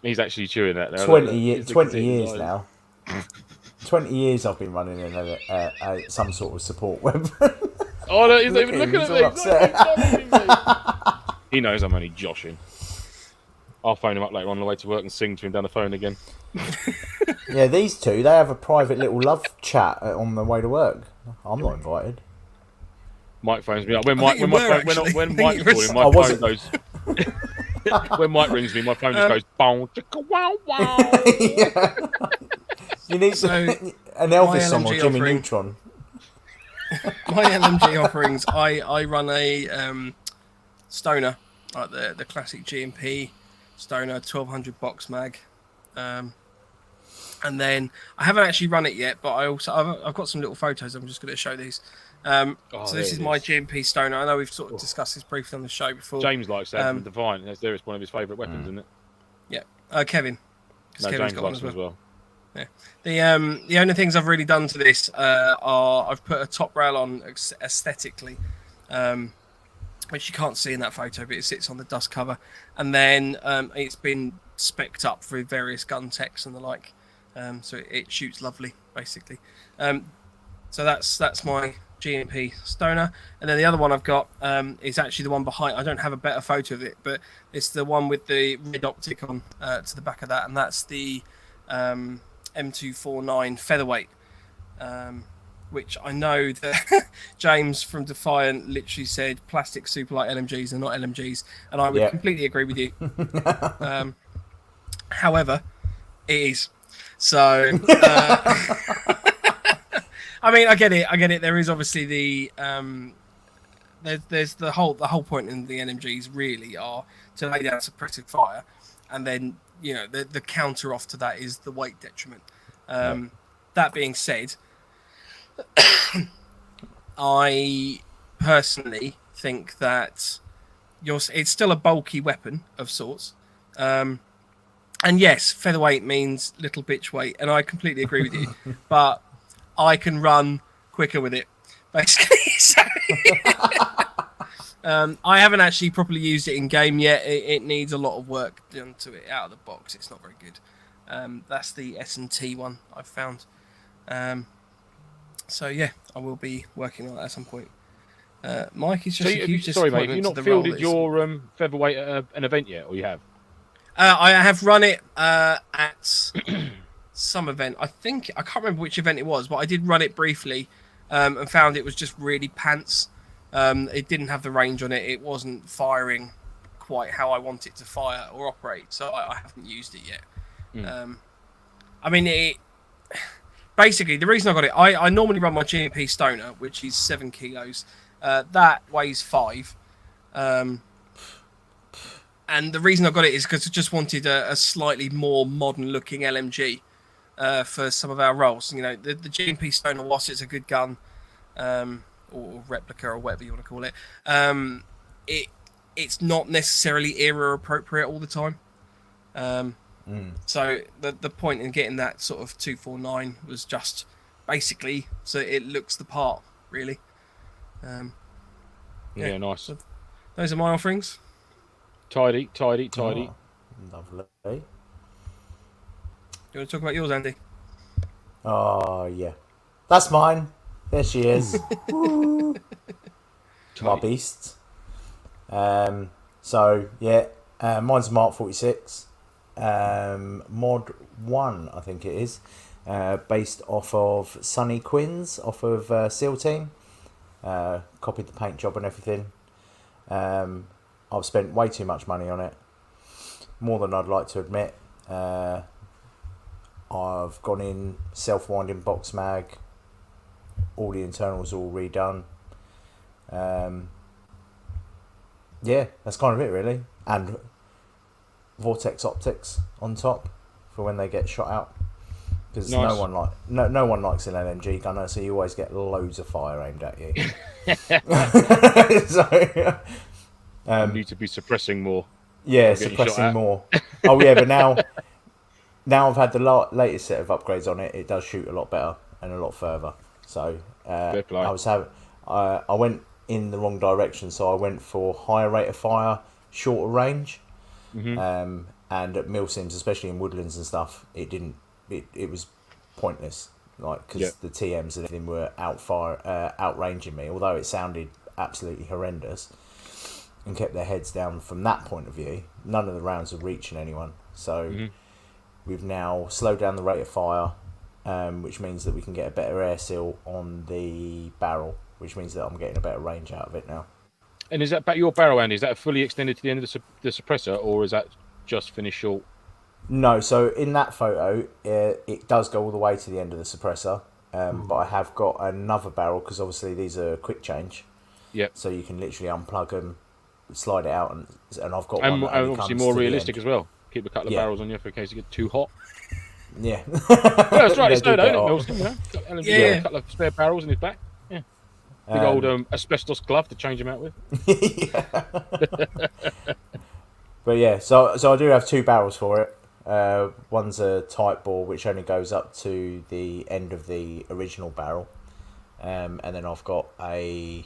Speaker 3: He's actually chewing that now.
Speaker 4: 20 years now. 20 years I've been running some sort of support weapon.
Speaker 3: Oh, no, he's not even looking at me. He knows I'm only joshing. I'll phone him up later on the way to work and sing to him down the phone again.
Speaker 4: Yeah, these two, they have a private little love chat on the way to work. I'm not invited.
Speaker 3: Mike phones me up. When Mike calling, my phone goes... When Mike rings me, my phone just goes... Bow, chicka, wow, wow.
Speaker 4: Yeah. You need an Elvis song or Jimmy Neutron.
Speaker 1: My LMG offerings, I run a Stoner, like the classic G&P Stoner 1200 box mag. And then I haven't actually run it yet, but I've got some little photos. I'm just going to show these. So this is my G&P Stoner. I know we've sort of discussed this briefly on the show before.
Speaker 3: James likes that. Divine. It's one of his favourite weapons, isn't it?
Speaker 1: Yeah. Kevin. Because
Speaker 3: No,
Speaker 1: Kevin's
Speaker 3: James
Speaker 1: got one
Speaker 3: likes
Speaker 1: as
Speaker 3: them
Speaker 1: well.
Speaker 3: as well.
Speaker 1: The only things I've really done to this are I've put a top rail on aesthetically, which you can't see in that photo, but it sits on the dust cover, and then it's been spec'd up through various gun techs and the like, so it shoots lovely, basically. So that's my GMP Stoner, and then the other one I've got is actually the one behind. I don't have a better photo of it, but it's the one with the red optic on to the back of that, and that's the M249 Featherweight, which I know that James from Defiant literally said plastic superlight LMGs are not LMGs, and I would completely agree with you. However, it is. So, I mean, I get it. There is obviously the there's the whole point in the NMGs really are to lay down suppressive fire, and then the counter off to that is the weight detriment. That being said, I personally think that it's still a bulky weapon of sorts. And yes, featherweight means little bitch weight, and I completely agree with you. But I can run quicker with it, basically. So, I haven't actually properly used it in game yet. It needs a lot of work done to it out of the box. It's not very good. That's the S&T one I've found. So yeah, I will be working on that at some point. Mike is just a huge
Speaker 3: sorry, mate.
Speaker 1: disappointment
Speaker 3: Have you
Speaker 1: to
Speaker 3: not
Speaker 1: the
Speaker 3: fielded
Speaker 1: role
Speaker 3: your featherweight at an event yet, or you have?
Speaker 1: I have run it at some event. I can't remember which event it was, but I did run it briefly and found it was just really pants. It didn't have the range on it. It wasn't firing quite how I want it to fire or operate, so I haven't used it yet. I mean, basically, the reason I got it, I normally run my GMP Stoner, which is 7 kilos. That weighs 5. And the reason I got it is because I just wanted a slightly more modern-looking LMG for some of our roles. The GMP Stoner, whilst it's a good gun, or replica, or whatever you want to call it, it's not necessarily era appropriate all the time. So the point in getting that sort of 249 was just basically so it looks the part, really.
Speaker 3: Yeah, nice.
Speaker 1: So those are my offerings.
Speaker 3: Tidy.
Speaker 4: Oh, lovely.
Speaker 1: Do you want to talk about yours, Andy?
Speaker 4: Oh, yeah. That's mine. There she is. Woo. My beasts. So, yeah. Mine's Mark 46. Mod 1, I think it is. Based off of Sonny Quinn's, off of SEAL Team. Copied the paint job and everything. I've spent way too much money on it. More than I'd like to admit. I've gone in self-winding box mag. All the internals all redone. Yeah, that's kind of it really. And vortex optics on top for when they get shot out. Because
Speaker 3: nice.
Speaker 4: no one likes an LMG gunner, so you always get loads of fire aimed at you. So,
Speaker 3: you need to be suppressing more.
Speaker 4: Yeah, suppressing more. Oh yeah, but now I've had the latest set of upgrades on it. It does shoot a lot better and a lot further. So I went in the wrong direction, so I went for higher rate of fire, shorter range, and at MilSims, especially in woodlands and stuff, it was pointless. Like because the TMs and everything were outranging me, although it sounded absolutely horrendous. And kept their heads down from that point of view. None of the rounds were reaching anyone. So we've now slowed down the rate of fire, which means that we can get a better air seal on the barrel, which means that I'm getting a better range out of it now.
Speaker 3: And is that your barrel, Andy? Is that fully extended to the end of the suppressor, or is that just finished short?
Speaker 4: No, so in that photo, it does go all the way to the end of the suppressor, but I have got another barrel, because obviously these are quick change.
Speaker 3: Yep.
Speaker 4: So you can literally unplug them, slide it out, and I've got
Speaker 3: and
Speaker 4: one that only
Speaker 3: obviously
Speaker 4: comes
Speaker 3: more
Speaker 4: to the
Speaker 3: realistic
Speaker 4: end.
Speaker 3: as well. Keep a couple of barrels on you for in case you get too hot.
Speaker 4: Yeah.
Speaker 3: Yeah, that's right. It's
Speaker 4: They do
Speaker 3: no,
Speaker 4: get
Speaker 3: no.
Speaker 4: hot.
Speaker 3: A couple of spare barrels in his back. Yeah. Big old asbestos glove to change him out with.
Speaker 4: But yeah, so I do have 2 barrels for it. One's a tight bore, which only goes up to the end of the original barrel. And then I've got a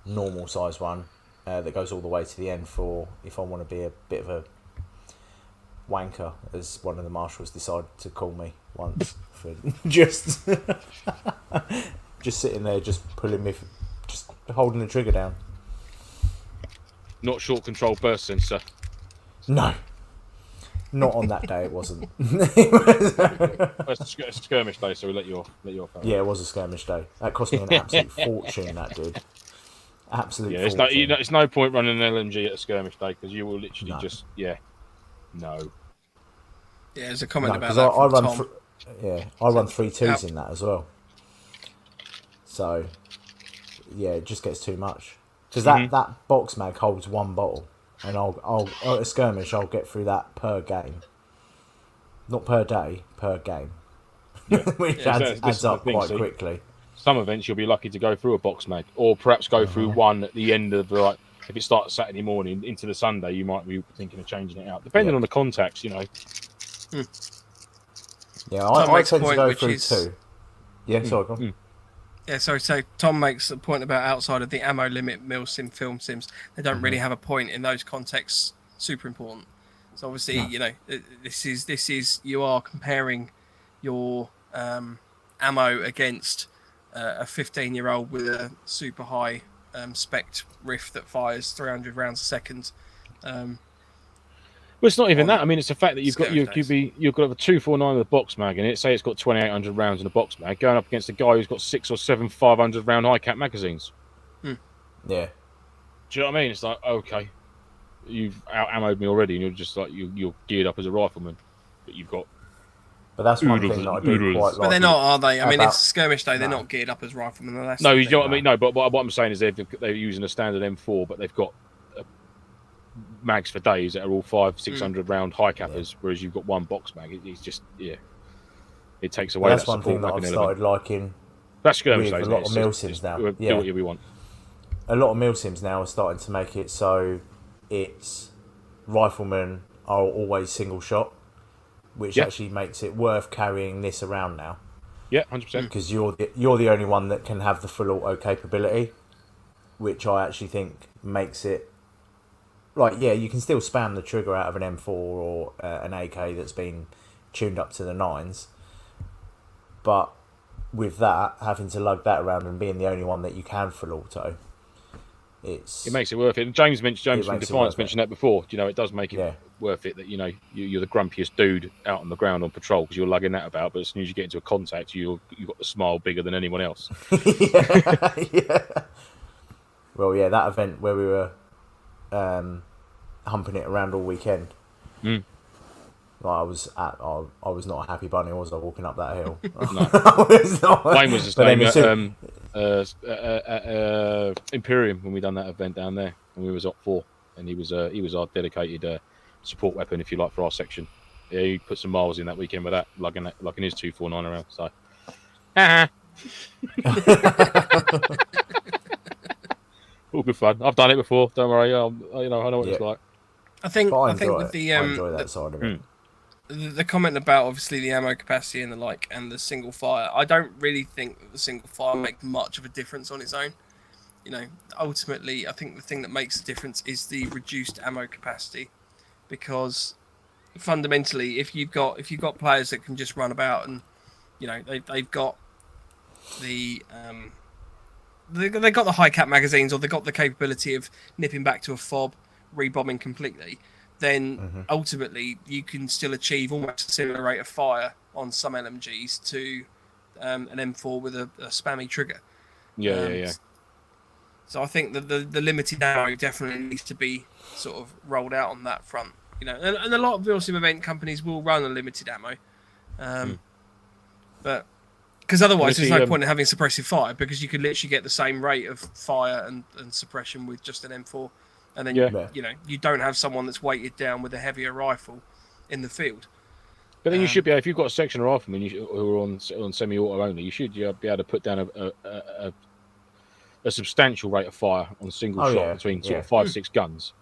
Speaker 4: normal size one that goes all the way to the end for if I want to be a bit of a wanker, as one of the marshals decided to call me once for just sitting there, just pulling me, just holding the trigger down.
Speaker 3: Not short control burst sensor.
Speaker 4: No, not on that day. It wasn't.
Speaker 3: It's a skirmish day, so we let you off.
Speaker 4: Yeah, it was a skirmish day. That cost me an absolute fortune. That did. Absolute fortune.
Speaker 3: It's no point running an LMG at a skirmish day because you will literally no.
Speaker 1: Yeah, there's a comment about
Speaker 4: that.
Speaker 1: I run Tom.
Speaker 4: I run 3.2s in that as well. So, yeah, it just gets too much because that box mag holds one bottle, and I'll at a skirmish I'll get through that per game, not per day, per game, which adds up quite quickly.
Speaker 3: Some events you'll be lucky to go through a box mag, or perhaps go through one at the end of the if it starts Saturday morning into the Sunday, you might be thinking of changing it out, depending on the contacts, you know.
Speaker 4: Yeah, I tend to go through two. Yeah, sorry, go on.
Speaker 1: Yeah, sorry. So Tom makes a point about outside of the ammo limit, MilSim, film sims, they don't really have a point in those contexts. Super important. So obviously, you know, this is you are comparing your ammo against a 15-year-old with a super high spec riff that fires 300 rounds a second.
Speaker 3: Well, it's not even that. I mean, it's the fact that you've got a 249 with a box mag in it. Say it's got 2,800 rounds in a box mag, going up against a guy who's got 6 or 7 500 round high cap magazines.
Speaker 4: Yeah.
Speaker 3: Do you know what I mean? It's like, okay, you've out ammoed me already, and you're just like you're geared up as a rifleman, but you've got.
Speaker 4: But that's one thing that I do quite like.
Speaker 1: But they're not, are they? I mean, it's skirmish day. They're not geared up as riflemen.
Speaker 3: No, you know what I mean. No, but what I'm saying is they're using a standard M4, but they've got mags for days that are all 500-600 round high cappers, whereas you've got one box mag. It's just it takes away.
Speaker 4: That's one thing that I've started liking.
Speaker 3: That's skirmish
Speaker 4: days. A lot of MilSims now.
Speaker 3: Do what we want.
Speaker 4: A lot of MilSims now are starting to make it so it's riflemen are always single shot, which actually makes it worth carrying this around now.
Speaker 3: Yeah, 100%.
Speaker 4: Because you're the only one that can have the full auto capability, which I actually think makes it. Like, yeah, you can still spam the trigger out of an M4 or an AK that's been tuned up to the 9s. But with that, having to lug that around and being the only one that you can full auto, it
Speaker 3: makes it worth it. And James from Defiance mentioned that before. You know, it does make it worth it that, you know, you're the grumpiest dude out on the ground on patrol because you're lugging that about. But as soon as you get into a contact, you've got the smile bigger than anyone else.
Speaker 4: yeah. Well, yeah, that event where we were humping it around all weekend. Like I was not a happy bunny, was I, walking up that hill?
Speaker 3: No.
Speaker 4: I was not.
Speaker 3: Wayne was the same at Imperium when we done that event down there, and we was up 4, and he was our dedicated support weapon, if you like, for our section. Yeah, he put some miles in that weekend with that, lugging his 249 around. So, all good fun. I've done it before. Don't worry. I know what it's like.
Speaker 1: I think with the
Speaker 4: I enjoy that side of it.
Speaker 1: The comment about obviously the ammo capacity and the like and the single fire, I don't really think that the single fire makes much of a difference on its own. You know, ultimately, I think the thing that makes the difference is the reduced ammo capacity, because fundamentally, if you've got players that can just run about and, you know, they've got the they've got the high cap magazines, or they've got the capability of nipping back to a fob, rebombing completely, then ultimately you can still achieve almost a similar rate of fire on some LMGs to an M4 with a spammy trigger.
Speaker 3: Yeah.
Speaker 1: So I think that the limited ammo definitely needs to be sort of rolled out on that front. You know, and a lot of MilSim event companies will run a limited ammo, but because otherwise there's no point in having suppressive fire, because you could literally get the same rate of fire and suppression with just an M4. And then you don't have someone that's weighted down with a heavier rifle in the field.
Speaker 3: But then you should be able, if you've got a section of riflemen who are on semi-auto only, you should be able to put down a substantial rate of fire on single shot between sort of 5-6 guns.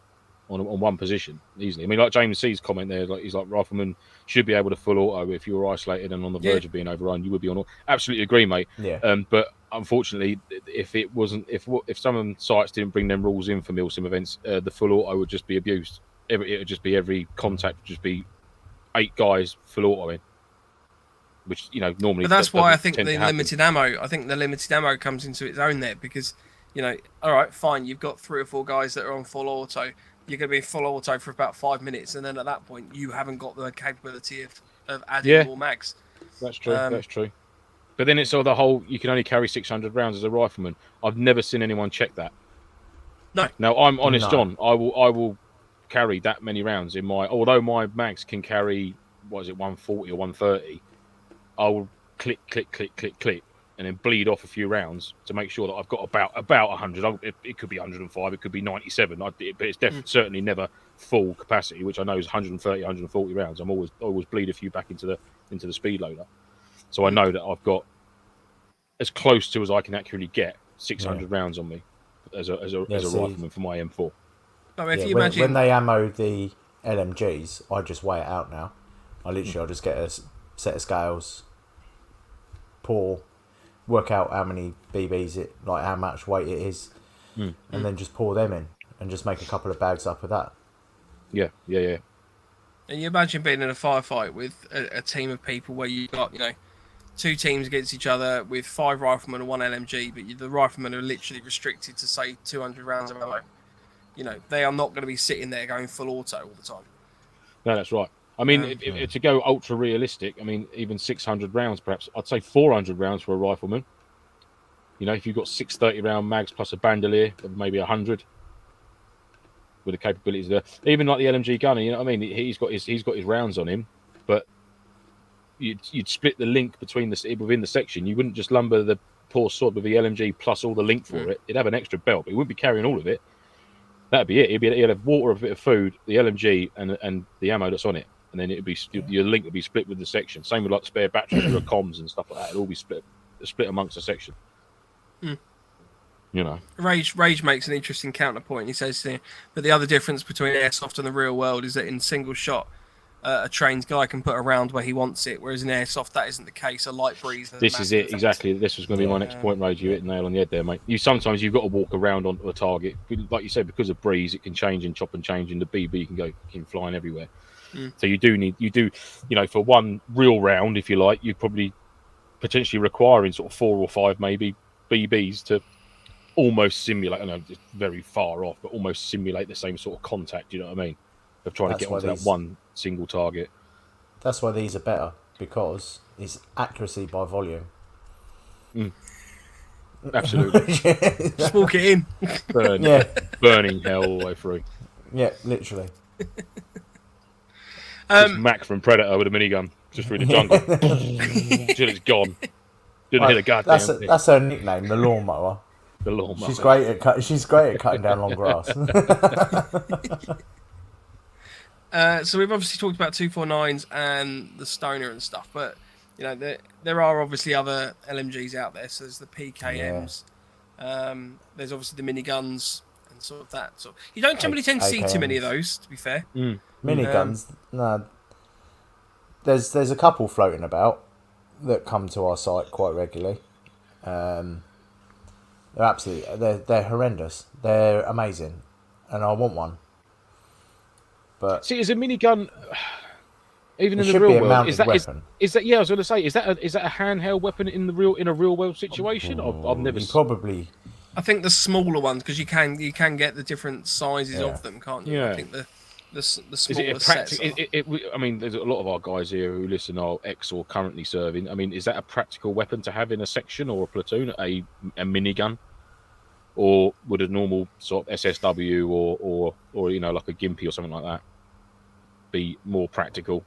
Speaker 3: on one position easily. I mean, like James C's comment there, like he's like rifleman should be able to full auto if you were isolated and on the verge of being overrun. You would be on auto. Absolutely agree, mate.
Speaker 4: Yeah.
Speaker 3: But unfortunately, if it wasn't, if some of the sites didn't bring them rules in for MilSim events, the full auto would just be abused. It would just be every contact would just be 8 guys full autoing, which normally.
Speaker 1: But that's why I think the limited ammo. I think the limited ammo comes into its own there because, all right, fine, you've got 3 or 4 guys that are on full auto. You're going to be full auto for about 5 minutes, and then at that point, you haven't got the capability of adding more mags.
Speaker 3: That's true. That's true. But then it's all the whole, you can only carry 600 rounds as a rifleman. I've never seen anyone check that.
Speaker 1: No.
Speaker 3: Now, I'm honest, John. I will carry that many rounds in my, although my mags can carry, 140 or 130, I will click, and then bleed off a few rounds to make sure that I've got about 100. It could be 105, it could be 97, but it's certainly never full capacity, which I know is 130, 140 rounds. I'm always bleed a few back into the speed loader. So I know that I've got as close to as I can accurately get 600 rounds on me as a rifleman for my M4.
Speaker 1: I mean, if you imagine
Speaker 4: when they ammo the LMGs, I just weigh it out now. I'll just get a set of scales, work out how many BBs how much weight it is, and then just pour them in and just make a couple of bags up of that. Yeah.
Speaker 1: And you imagine being in a firefight with a team of people where you've got, 2 teams against each other with 5 riflemen and 1 LMG, but the riflemen are literally restricted to, say, 200 rounds of ammo. They are not going to be sitting there going full auto all the time.
Speaker 3: No, that's right. I mean, to go ultra realistic, I mean, even 600 rounds, perhaps, I'd say 400 rounds for a rifleman. If you've got 630 round mags plus a bandolier of maybe 100 with the capabilities there, even like the LMG gunner, you know what I mean? He's got his rounds on him, but you'd split the link within the section. You wouldn't just lumber the poor sod with the LMG plus all the link for it. It'd have an extra belt, but he wouldn't be carrying all of it. That'd be it. He'd have water, a bit of food, the LMG, and the ammo that's on it. And then it'd be your link would be split with the section. Same with like spare batteries or comms and stuff like that. It'd all be split amongst the section.
Speaker 1: Rage makes an interesting counterpoint. He says, but the other difference between airsoft and the real world is that in single shot, a trained guy can put a round where he wants it, whereas in airsoft that isn't the case. A light breeze.
Speaker 3: This is it exactly. This was going to be my next point, Rage. You hit the nail on the head there, mate. Sometimes you've got to walk around onto a target, like you said, because of breeze. It can change and chop and change, and the BB can flying everywhere. So you do for one real round, if you like, you're probably potentially requiring sort of 4 or 5 maybe BBs to almost simulate. I know it's very far off, but almost simulate the same sort of contact. You know what I mean? Of trying to get onto that one single target.
Speaker 4: That's why these are better, because it's accuracy by volume.
Speaker 3: Absolutely.
Speaker 1: Just walk it in.
Speaker 3: Burning hell all the way through.
Speaker 4: Yeah, literally.
Speaker 3: Just Mac from Predator with a minigun just through the jungle until it's gone. Didn't hit a goddamn thing.
Speaker 4: That's her nickname, the lawnmower.
Speaker 3: The lawnmower.
Speaker 4: She's great at cutting down long grass.
Speaker 1: So we've obviously talked about 249s and the Stoner and stuff, but there are obviously other LMGs out there. So there's the PKMs. There's obviously the miniguns and sort of that. So you don't generally tend to see too many of those, to be fair.
Speaker 4: Miniguns, no. There's a couple floating about that come to our site quite regularly. They're horrendous. They're amazing, and I want one. But
Speaker 3: see, is a minigun even in the real world? Is that
Speaker 4: weapon.
Speaker 3: Is that? Yeah, I was going to say, is that a handheld weapon in a real world situation? I've never
Speaker 4: probably.
Speaker 1: I think the smaller ones, because you can get the different sizes of them, can't you?
Speaker 3: Yeah.
Speaker 1: I think the smaller
Speaker 3: is it
Speaker 1: sets.
Speaker 3: I mean, there's a lot of our guys here who listen are ex or currently serving. I mean, is that a practical weapon to have in a section or a platoon? A minigun, or would a normal sort of SSW or like a Gimpy or something like that be more practical?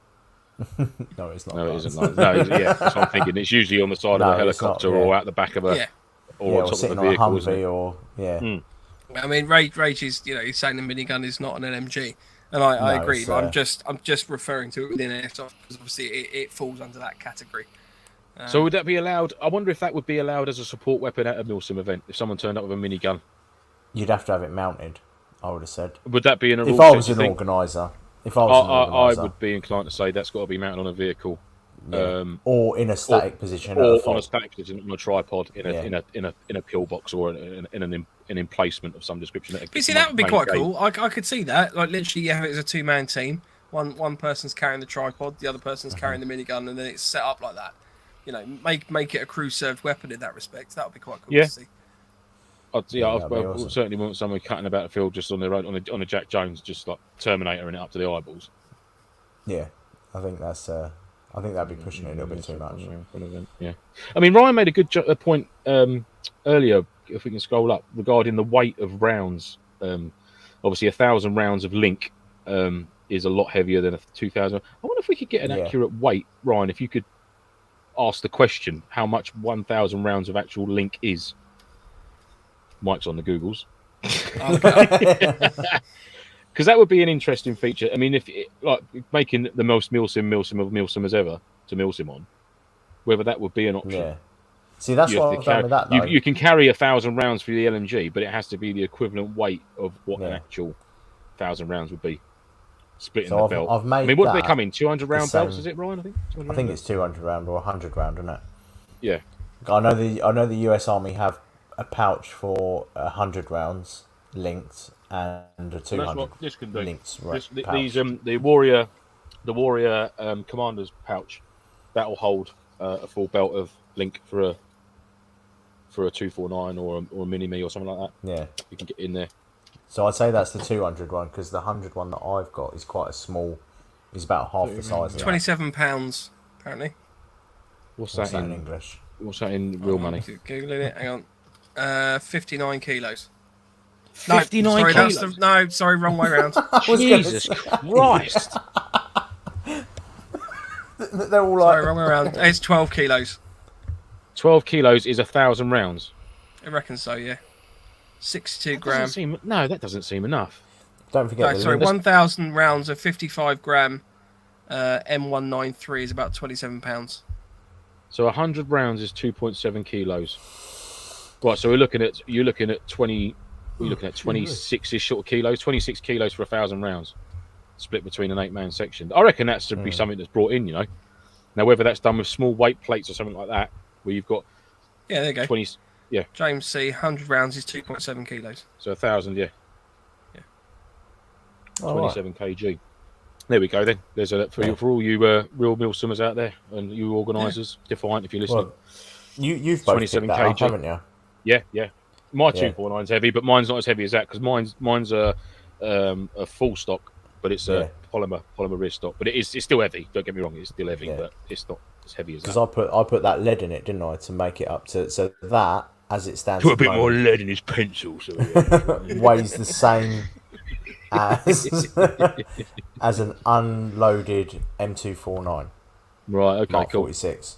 Speaker 4: No, it's not.
Speaker 3: No, it isn't. That's what I'm thinking. It's usually on the side of a helicopter or out the back of a or on top of a vehicle,
Speaker 4: on a Humvee
Speaker 1: I mean, Rage is he's saying the minigun is not an LMG, and I agree. But I'm just referring to it within airsoft because obviously it falls under that category.
Speaker 3: So would that be allowed? I wonder if that would be allowed as a support weapon at a MilSim event if someone turned up with a minigun.
Speaker 4: You'd have to have it mounted. I would have said.
Speaker 3: Would that be in a rule
Speaker 4: If I
Speaker 3: set,
Speaker 4: was
Speaker 3: do you
Speaker 4: an
Speaker 3: think?
Speaker 4: organizer,
Speaker 3: I would be inclined to say that's got to be mounted on a vehicle,
Speaker 4: yeah. Or in a static position, at a
Speaker 3: or on a
Speaker 4: fob.
Speaker 3: static position on a tripod in a
Speaker 4: Yeah.
Speaker 3: in a pillbox or in an emplacement of some description.
Speaker 1: But you see, that would be quite cool. I could see that. Like, literally, you have it as a two-man team. One person's carrying the tripod, the other person's carrying the minigun, and then it's set up like that. You know, make it a crew-served weapon in that respect. That would be quite cool to see.
Speaker 3: I'd
Speaker 4: that'd be awesome.
Speaker 3: certainly want someone cutting about the field just on their own on a Jack Jones, just like Terminator-ing it up to the eyeballs.
Speaker 4: Yeah, I think that's. I think that'd be pushing it a little bit too much.
Speaker 3: Yeah, I mean, Ryan made a good point earlier. If we can scroll up, regarding the weight of rounds. Obviously, 1,000 rounds of link is a lot heavier than a 2,000. I wonder if we could get an accurate weight, Ryan. If you could ask the question, how much 1,000 rounds of actual link is? Mike's on the Googles. Because that would be an interesting feature. I mean, if like making the most MilSim of MilSim ever to MilSim on, whether that would be an option.
Speaker 4: Yeah. See, that's what I've done with that, though.
Speaker 3: You can carry 1,000 rounds for the LMG, but it has to be the equivalent weight of what an actual 1,000 rounds would be. Splitting the belt.
Speaker 4: I've made
Speaker 3: I mean, what do they come in? 200 round belts, is it, Ryan?
Speaker 4: I think it's 200 round or 100 round, isn't it?
Speaker 3: Yeah.
Speaker 4: I know the US Army have a pouch for 100 rounds linked and a 200
Speaker 3: this can do.
Speaker 4: links.
Speaker 3: These the warrior commander's pouch that'll hold a full belt of link for a 249 or a mini me or something like that.
Speaker 4: Yeah,
Speaker 3: you can get in there.
Speaker 4: So I'd say that's the 200 one, because the 100 one that I've got is quite a small. Is about half the size. Of
Speaker 1: 27 pounds apparently.
Speaker 3: What's that in
Speaker 4: English?
Speaker 3: What's that in real money?
Speaker 1: Googling it. Hang on. 59 kilos.
Speaker 3: 59
Speaker 1: kilos. Sorry, wrong way around.
Speaker 3: Jesus Christ!
Speaker 4: They're all like.
Speaker 1: Sorry, wrong way around. It's 12 kilos.
Speaker 3: 12 kilos is 1,000 rounds.
Speaker 1: I reckon so. Yeah. 62 grams.
Speaker 3: That doesn't seem enough.
Speaker 4: Don't forget.
Speaker 1: No, sorry, 1,000 rounds of 55 gram M193 is about 27 pounds.
Speaker 3: So 100 rounds is 2.7 kilos. Right, so you're looking at 20. You're looking at 26-ish sort of kilos. 26 kilos for 1,000 rounds, split between an 8-man section. I reckon that should be something that's brought in. You know, now whether that's done with small weight plates or something like that, where you've got
Speaker 1: there you go.
Speaker 3: 20. Yeah.
Speaker 1: James C. 100 rounds is 2.7 kilos.
Speaker 3: So 1,000, yeah. 27
Speaker 4: right.
Speaker 3: kg. There we go then. There's a for all you real MilSimmers out there and you organisers, Defiant if you're listening.
Speaker 4: Well, you've both 27 kg, up, haven't you?
Speaker 3: Yeah. My 249's heavy, but mine's not as heavy as that because mine's a full stock, but it's a polymer rear stock. But it's still heavy. Don't get me wrong, it's still heavy, but it's not as heavy as that.
Speaker 4: Because I put that lead in it, didn't I, to make it up to so that as it stands.
Speaker 3: Put a bit more lead in his pencil, so
Speaker 4: weighs the same as an unloaded M249.
Speaker 3: Right. Okay.
Speaker 4: Mark
Speaker 3: cool.
Speaker 4: 46.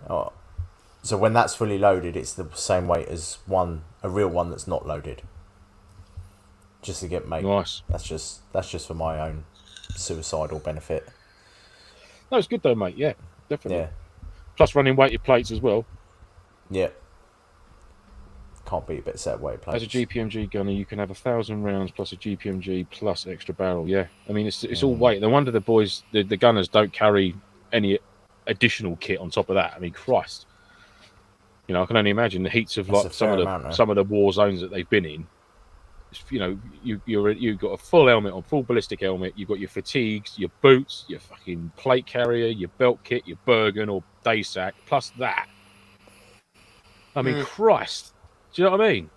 Speaker 4: Oh, so when that's fully loaded, it's the same weight as a real one that's not loaded. Just to get made.
Speaker 3: Nice.
Speaker 4: That's just for my own suicidal benefit.
Speaker 3: No, it's good though, mate. Yeah, definitely.
Speaker 4: Yeah.
Speaker 3: Plus running weighted plates as well.
Speaker 4: Yeah. Can't beat a bit of set weight plates.
Speaker 3: As a GPMG gunner, you can have 1,000 rounds plus a GPMG plus extra barrel. Yeah, I mean it's all weight. No wonder the boys, the gunners, don't carry any additional kit on top of that. I mean, Christ. You know, I can only imagine the heats of like some of the war zones that they've been in. You know, you've got a full helmet on, full ballistic helmet. You've got your fatigues, your boots, your fucking plate carrier, your belt kit, your Bergen or day sack, plus that. I mean, Christ. Do you know what I mean?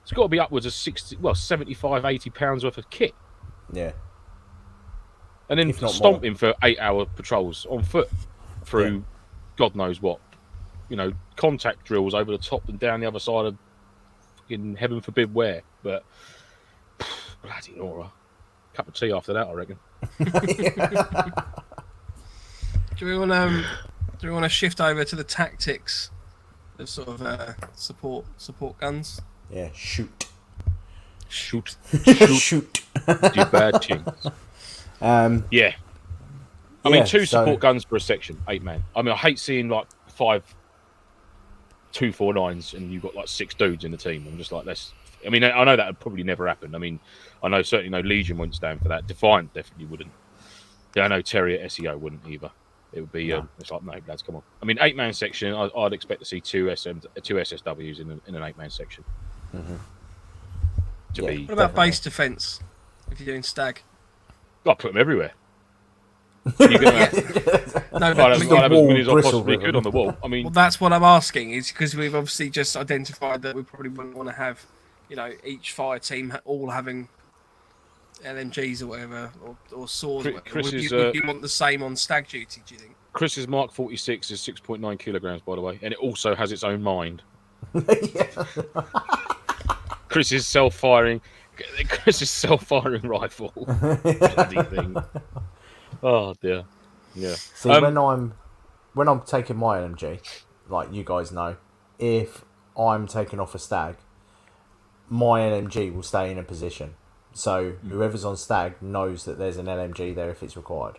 Speaker 3: It's got to be upwards of 75, 80 pounds worth of kit.
Speaker 4: Yeah.
Speaker 3: And then stomping for 8-hour patrols on foot through God knows what. You know, contact drills over the top and down the other side of fucking heaven forbid where. But, bloody Nora. Cup of tea after that, I reckon.
Speaker 1: Do we want to shift over to the tactics of sort of support guns?
Speaker 4: Yeah, shoot.
Speaker 3: Shoot.
Speaker 4: Do
Speaker 3: bad things. Yeah. I mean, 2 support guns per section, 8-man. I mean, I hate seeing like 5 249s and you've got like 6 dudes in the team. I'm just like, let's I mean, I know that would probably never happen. I mean, I know certainly no Legion wouldn't stand for that. Defiant definitely wouldn't. Yeah, I know Terrier SEO wouldn't either. It would be it's like, no, lads, come on. I mean, 8-man section. I'd expect to see two SSWs in an 8-man section. To be.
Speaker 1: What about base defense? If you're doing stag,
Speaker 3: I'll put them everywhere. You're gonna have,
Speaker 1: no,
Speaker 3: I'll
Speaker 1: but
Speaker 3: have as many as I
Speaker 4: bristle
Speaker 3: possibly
Speaker 4: with
Speaker 3: could
Speaker 4: them.
Speaker 3: on the wall. I mean,
Speaker 1: well, that's what I'm asking. Is because we've obviously just identified that we probably wouldn't want to have, you know, each fire team all having LMGs or whatever, or swords. Or whatever. Would you want the same on stag duty? Do you think?
Speaker 3: Chris's Mark 46 is 6.9 kilograms, by the way, and it also has its own mind. Chris's self-firing rifle. Bloody thing. Oh dear. Yeah.
Speaker 4: See, when I'm taking my LMG, like you guys know, if I'm taking off a stag, my LMG will stay in a position. So whoever's on stag knows that there's an LMG there if it's required.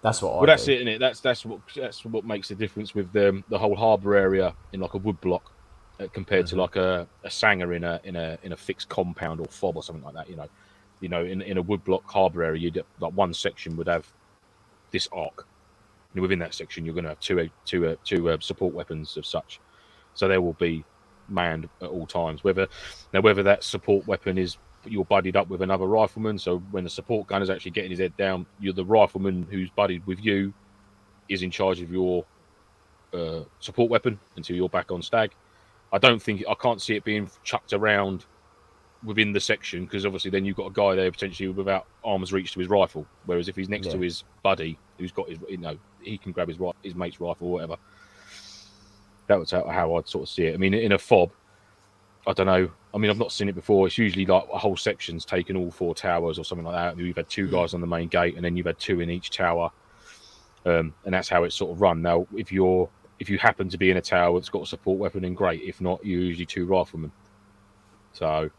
Speaker 4: That's what I do.
Speaker 3: That's it, isn't it? That's what makes the difference with the whole harbour area in like a wood block compared to like a Sanger in a fixed compound or fob or something like that. You know, in a wood block harbour area, you'd like one section would have this arc. And within that section, you're going to have two support weapons of such. So they will be manned at all times. Whether that support weapon is you're buddied up with another rifleman, so when the support gunner is actually getting his head down, you're the rifleman who's buddied with you is in charge of your support weapon until you're back on stag. I can't see it being chucked around within the section, because obviously then you've got a guy there potentially without arm's reach to his rifle. Whereas if he's next to his buddy who's got his, he can grab his mate's rifle or whatever. That was how I'd sort of see it. I mean, in a fob, I don't know. I mean, I've not seen it before. It's usually like a whole section's taken all 4 towers or something like that. You've had 2 guys on the main gate, and then you've had 2 in each tower, and that's how it's sort of run. Now, if you happen to be in a tower that's got a support weapon, then great. If not, you're usually 2 riflemen. So,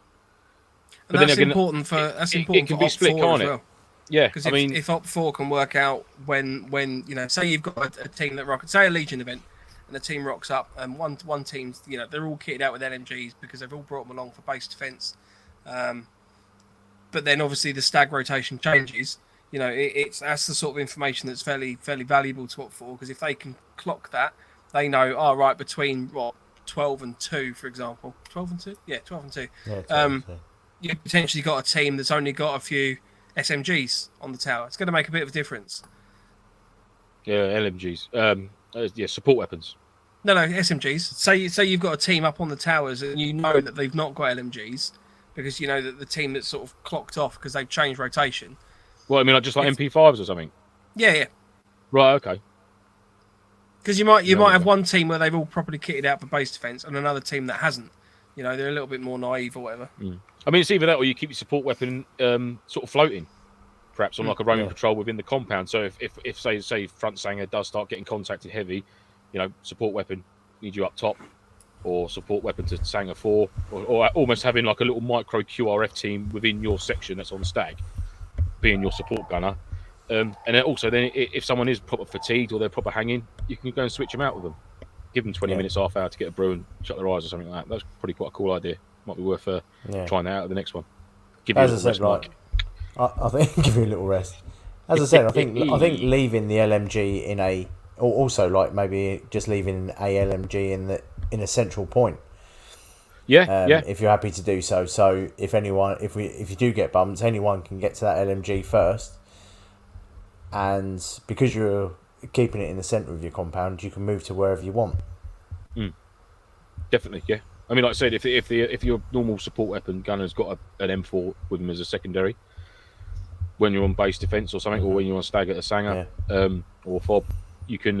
Speaker 1: and that's important for
Speaker 3: it can be split, can't it?
Speaker 1: Well.
Speaker 3: Yeah,
Speaker 1: because if Op 4 can work out when you know, say you've got a team that rockets, say a Legion event, and the team rocks up, and one team's, you know, they're all kitted out with LMGs because they've all brought them along for base defense. But then obviously the stag rotation changes. You know, that's the sort of information that's fairly valuable to Op 4, because if they can clock that, they know, oh, right, between 12 and 2, for example, 12 and 2, yeah, 12 and 2. Yeah, 12 and 2. You've potentially got a team that's only got a few SMGs on the tower. It's going to make a bit of a difference.
Speaker 3: Yeah, LMGs. Yeah, support weapons.
Speaker 1: No, SMGs. Say you've got a team up on the towers and you know that they've not got LMGs because you know that the team that's sort of clocked off because they've changed rotation.
Speaker 3: Well, I mean, like just like MP5s or something.
Speaker 1: Yeah.
Speaker 3: Right. Okay.
Speaker 1: Because you might have one team where they've all properly kitted out for base defense and another team that hasn't. You know, they're a little bit more naive or whatever.
Speaker 3: I mean, it's either that or you keep your support weapon sort of floating, perhaps on like a roaming patrol within the compound. So if say front Sanger does start getting contacted heavy, you know, support weapon needs you up top, or support weapon to Sanger 4, or almost having like a little micro QRF team within your section that's on stag, being your support gunner. And then also, if someone is proper fatigued or they're proper hanging, you can go and switch them out with them. Give them 20 minutes, half hour to get a brew and shut their eyes or something like that. That's probably quite a cool idea. Might be worth trying that out at the next one. Give you
Speaker 4: As I said, right, I think give you a little rest. As I said, I think leaving the LMG in a, or also like maybe just leaving a LMG in a central point. If you're happy to do so. So if you do get bumped, anyone can get to that LMG first. And because you're keeping it in the centre of your compound, you can move to wherever you want.
Speaker 3: Definitely, yeah. I mean, like I said, if your normal support weapon gunner's got an M4 with him as a secondary, when you're on base defence or something, or when you're on stag at a Sanger or fob, you can,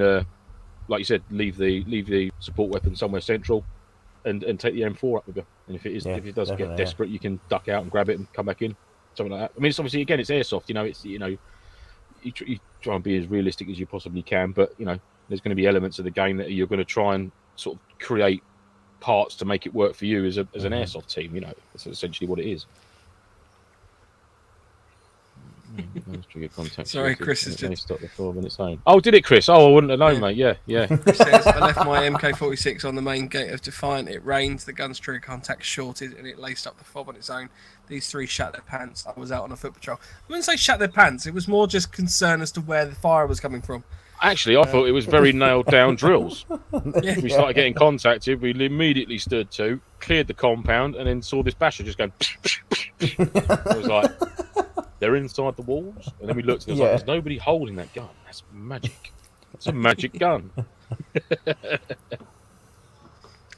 Speaker 3: like you said, leave the support weapon somewhere central, and take the M4 up with you. And if it does get desperate, you can duck out and grab it and come back in, something like that. I mean, it's obviously, again, it's airsoft. You know, you try and be as realistic as you possibly can, but you know, there's going to be elements of the game that you're going to try and sort of create parts to make it work for you as an airsoft team. You know, that's essentially what it is. Trigger contact.
Speaker 1: Sorry, Chris has
Speaker 3: It may
Speaker 1: just.
Speaker 3: stop the fob on its own. Oh, did it, Chris? Oh, I wouldn't have known,
Speaker 1: Yeah.
Speaker 3: mate. Yeah.
Speaker 1: Chris says, I left my MK46 on the main gate of Defiant. It rained, the gun's trigger contact shorted, and it laced up the fob on its own. These three shat their pants. I was out on a foot patrol. I wouldn't say shat their pants. It was more just concern as to where the fire was coming from.
Speaker 3: Actually, I thought it was very nailed down drills.
Speaker 1: Yeah.
Speaker 3: We started getting contacted. We immediately stood to, cleared the compound, and then saw this basher just going. I was like, they're inside the walls. And then we looked and it was like, there's nobody holding that gun. That's magic. It's a magic gun.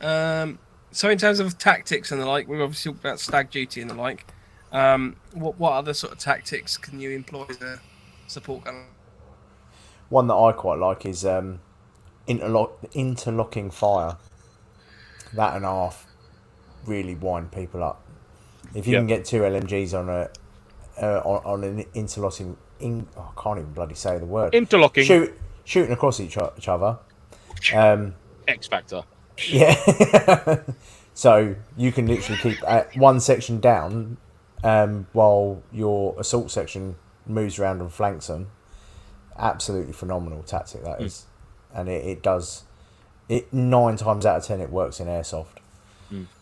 Speaker 1: So in terms of tactics and the like, we've obviously talked about stag duty and the like. What other sort of tactics can you employ as a support gunner?
Speaker 4: One that I quite like is interlocking fire. That and a half really wind people up. If you can get two LMGs on an interlocking, I can't even bloody say the word.
Speaker 3: Interlocking.
Speaker 4: Shooting across each other.
Speaker 3: X Factor.
Speaker 4: Yeah. So you can literally keep one section down while your assault section moves around and flanks them. Absolutely phenomenal tactic that is. And it does. 9 times out of 10 it works in airsoft.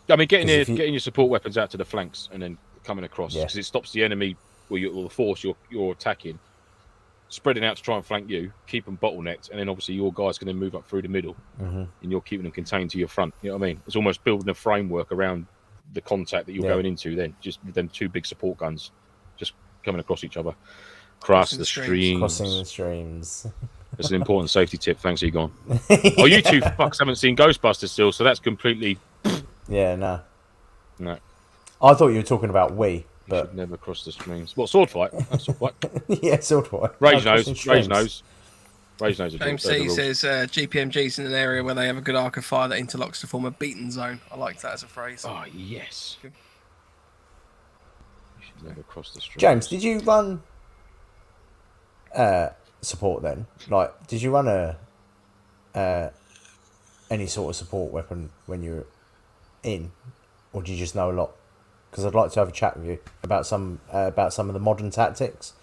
Speaker 3: I mean, getting your support weapons out to the flanks and then coming across because it stops the enemy or the force you're attacking spreading out to try and flank you, keep them bottlenecked, and then obviously your guys can then move up through the middle, and you're keeping them contained to your front. You know what I mean? It's almost building a framework around the contact that you're going into. Then just with them two big support guns, just coming across each other, crossing the streams. It's an important safety tip. Thanks, Egon. Oh, you two fucks haven't seen Ghostbusters still, so that's completely.
Speaker 4: Yeah, no.
Speaker 3: I
Speaker 4: thought you were talking about we.
Speaker 3: You should never cross the streams. What, sword fight? That's sword fight.
Speaker 4: Yeah, sword fight.
Speaker 3: Rage nose.
Speaker 1: James C says GPMG's in an area where they have a good arc of fire that interlocks to form a beaten zone. I like that as a phrase.
Speaker 3: Oh, yes. You should never cross the streams.
Speaker 4: James, did you run support then? Like, did you run any sort of support weapon when you were in, or do you just know a lot? Because I'd like to have a chat with you about some of the modern tactics.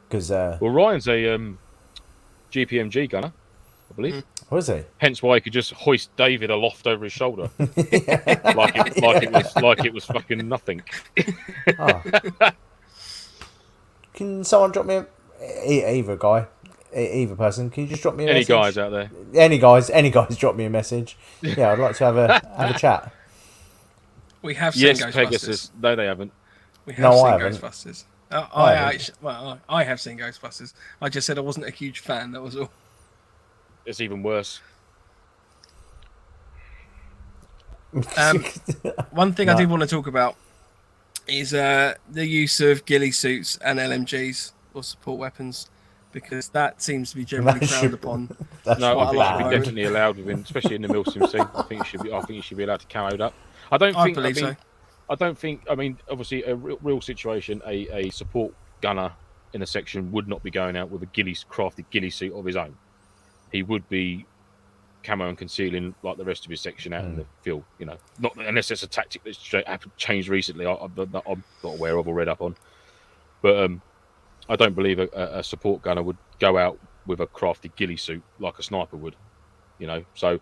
Speaker 4: Because
Speaker 3: well, Ryan's a GPMG gunner, I believe.
Speaker 4: Was he?
Speaker 3: Hence why he could just hoist David aloft over his shoulder, like it was fucking nothing.
Speaker 4: Can someone drop me either person? Can you just drop me a message?
Speaker 3: Any guys out there?
Speaker 4: Any guys, drop me a message. Yeah, I'd like to have a chat.
Speaker 1: We have seen Ghostbusters.
Speaker 3: Pegasus. No, they haven't.
Speaker 1: We have seen
Speaker 4: haven't.
Speaker 1: Ghostbusters. I have seen Ghostbusters. I just said I wasn't a huge fan. That was all.
Speaker 3: It's even worse.
Speaker 1: One thing I did want to talk about is the use of ghillie suits and LMGs or support weapons, because that seems to be generally frowned upon.
Speaker 3: No, I think it should be definitely allowed within, especially in the MilSim scene. I think it should be allowed to camo up. I don't think. I mean, obviously, a real situation, a support gunner in a section would not be going out with a crafted ghillie suit of his own. He would be camo and concealing like the rest of his section out in the field. You know, not unless it's a tactic that's changed recently. I'm not aware of or read up on. But I don't believe a support gunner would go out with a crafted ghillie suit like a sniper would. You know, so.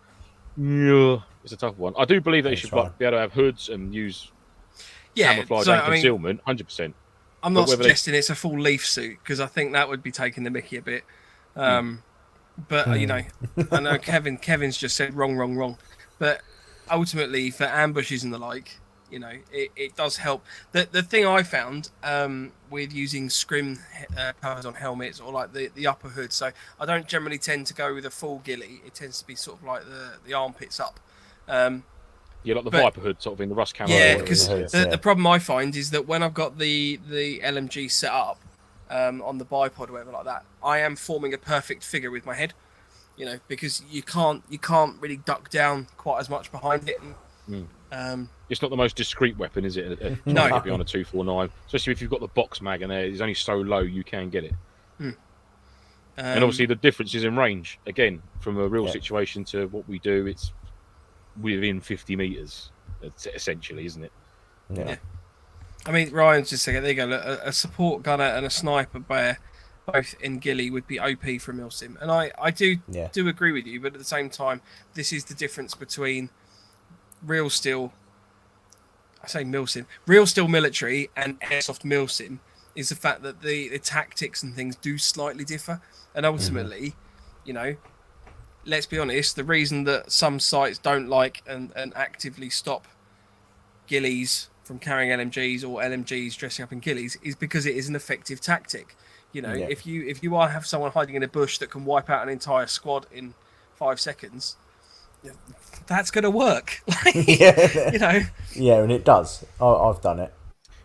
Speaker 3: Yeah, it's a tough one. I do believe that you should be able to have hoods and use camouflage and concealment, 100%.
Speaker 1: I'm not suggesting it's a full leaf suit, because I think that would be taking the mickey a bit. But you know, I know Kevin's just said wrong. But ultimately, for ambushes and the like, you know, it does help. The thing I found with using scrim covers on helmets or like the upper hood, so I don't generally tend to go with a full ghillie. It tends to be sort of like the armpits up.
Speaker 3: Like the Viper hood, sort of in the rust camo.
Speaker 1: Yeah, because the problem I find is that when I've got the LMG set up on the bipod or whatever like that, I am forming a perfect figure with my head. You know, because you can't really duck down quite as much behind it.
Speaker 3: It's not the most discreet weapon, is it?
Speaker 1: No.
Speaker 3: On a 249, especially if you've got the box mag and it's only so low you can get it. And obviously the difference is in range. Again, from a real situation to what we do, it's within 50 meters, essentially, isn't it?
Speaker 4: Yeah.
Speaker 1: I mean, Ryan's just saying, there you go, look, a support gunner and a sniper bear, both in ghillie, would be OP for MilSim. And I do agree with you, but at the same time, this is the difference between real steel, I say MilSim, real steel military and Airsoft MilSim, is the fact that the tactics and things do slightly differ. And ultimately, you know, let's be honest, the reason that some sites don't like and actively stop ghillies from carrying LMGs or LMGs dressing up in ghillies is because it is an effective tactic. You know, if you have someone hiding in a bush that can wipe out an entire squad in 5 seconds, that's going to work. You know.
Speaker 4: Yeah, and it does. I've done it.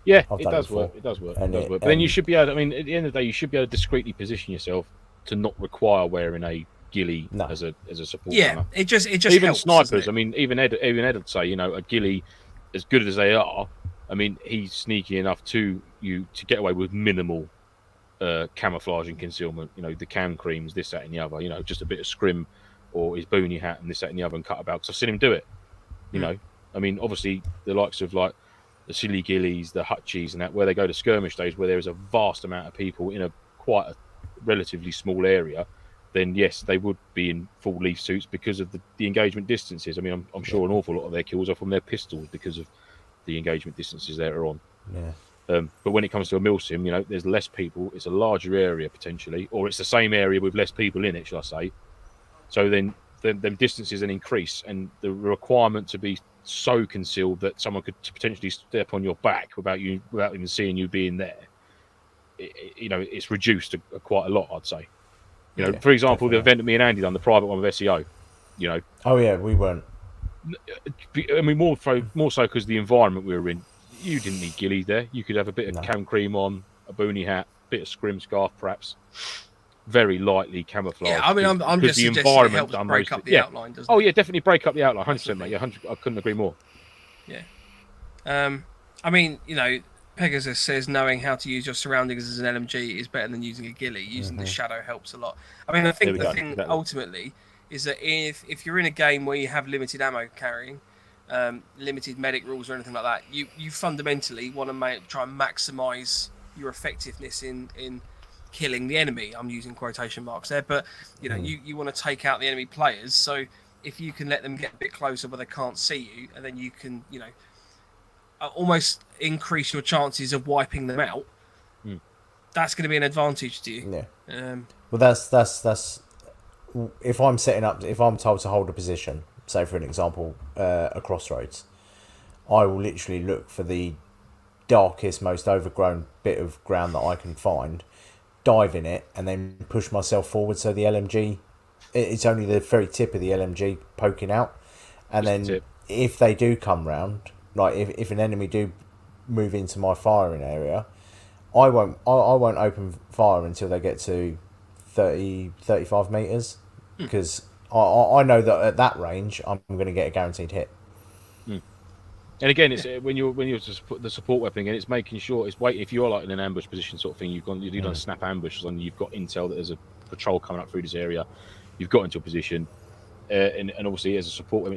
Speaker 3: Yeah, it does work. It does work.
Speaker 4: But
Speaker 3: then you should be able. I mean, at the end of the day, you should be able to discreetly position yourself to not require wearing a ghillie as a support.
Speaker 1: Yeah, it just
Speaker 3: even
Speaker 1: helps,
Speaker 3: snipers. I mean, even Ed would say, you know, a ghillie, as good as they are, I mean, he's sneaky enough to get away with minimal camouflage and concealment. You know, the cam creams, this, that, and the other. You know, just a bit of scrim or his boonie hat and this, that, and the other, and cut about. Because I've seen him do it. You know, I mean, obviously the likes of like the silly ghillies, the hutchies, and that, where they go to skirmish days, where there is a vast amount of people in quite a relatively small area, then yes, they would be in full leaf suits because of the engagement distances. I mean, I'm sure an awful lot of their kills are from their pistols because of the engagement distances they're on.
Speaker 4: Yeah.
Speaker 3: But when it comes to a MilSim, you know, there's less people, it's a larger area potentially, or it's the same area with less people in it, shall I say. So then them distances then increase, and the requirement to be so concealed that someone could potentially step on your back without even seeing you being there, you know, it's reduced quite a lot, I'd say. You know, for example, definitely. The event that me and Andy done, the private one with SEO, you know.
Speaker 4: Oh yeah, we weren't.
Speaker 3: I mean, more so because the environment we were in, you didn't need ghillies there. You could have a bit of cam cream on, a boonie hat, bit of scrim scarf, perhaps. Very lightly camouflaged.
Speaker 1: Yeah, I mean, I'm just
Speaker 3: the
Speaker 1: suggesting it helps break up the outline, doesn't it?
Speaker 3: Oh yeah, definitely break up the outline, 100%, mate. Yeah, I couldn't agree more.
Speaker 1: Yeah. I mean, you know, Pegasus says knowing how to use your surroundings as an LMG is better than using a ghillie. Using the shadow helps a lot. I mean, I think the thing ultimately is that if you're in a game where you have limited ammo carrying, limited medic rules or anything like that, you fundamentally want to try and maximise your effectiveness in killing the enemy. I'm using quotation marks there, but you know, you want to take out the enemy players. So if you can let them get a bit closer where they can't see you, and then you can, you know, almost increase your chances of wiping them out, that's going to be an advantage to you.
Speaker 4: Yeah. Well, that's if I'm setting up, if I'm told to hold a position, say for an example, a crossroads, I will literally look for the darkest, most overgrown bit of ground that I can find, dive in it, and then push myself forward so the LMG, it's only the very tip of the LMG poking out, and then if they do come round, like if an enemy do move into my firing area, I won't open fire until they get to 35 meters, because I know that at that range I'm going to get a guaranteed hit.
Speaker 3: And again, it's when you're just put the support weapon again, it's making sure it's wait if you're like in an ambush position sort of thing, you've done a snap ambush, and you've got intel that there's a patrol coming up through this area, you've got into a position, and obviously as a support weapon,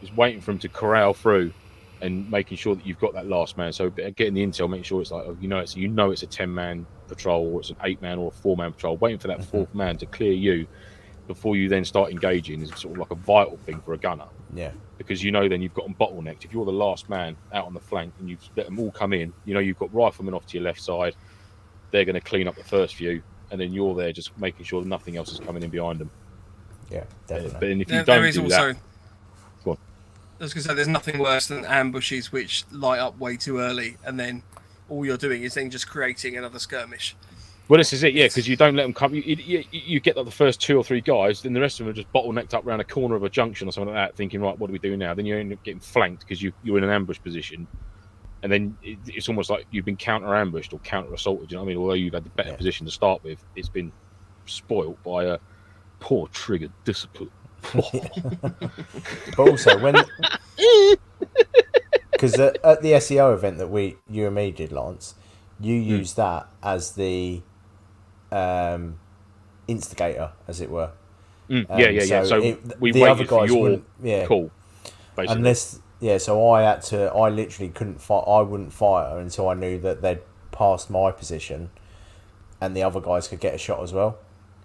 Speaker 3: it's waiting for them to corral through and making sure that you've got that last man. So getting the intel, making sure it's like it's a 10-man patrol, or it's an 8-man or a 4-man patrol, waiting for that 4th man to clear you before you then start engaging is sort of like a vital thing for a gunner.
Speaker 4: Yeah.
Speaker 3: Because then you've got them bottlenecked. If you're the last man out on the flank and you've let them all come in, you've got riflemen off to your left side, they're going to clean up the first few, and then you're there just making sure that nothing else is coming in behind them.
Speaker 4: Yeah, definitely.
Speaker 3: But if you don't do that... Go on.
Speaker 1: I was going to say, there's nothing worse than ambushes which light up way too early, and then all you're doing is then just creating another skirmish.
Speaker 3: Well, this is it, yeah, because you don't let them come. You get like the first 2 or 3 guys, then the rest of them are just bottlenecked up around a corner of a junction or something like that, thinking, right, what do we do now? Then you end up getting flanked because you're in an ambush position, and then it's almost like you've been counter-ambushed or counter-assaulted. You know what I mean? Although you've had the better position to start with, it's been spoilt by a poor trigger discipline.
Speaker 4: But also because at the SEO event that you and me did, Lance, you used that as the instigator, as it were.
Speaker 3: Yeah. So we
Speaker 4: the other
Speaker 3: waited for
Speaker 4: guys
Speaker 3: your call, basically.
Speaker 4: Yeah, so I literally couldn't fire. I wouldn't fire until I knew that they'd passed my position, and the other guys could get a shot as well.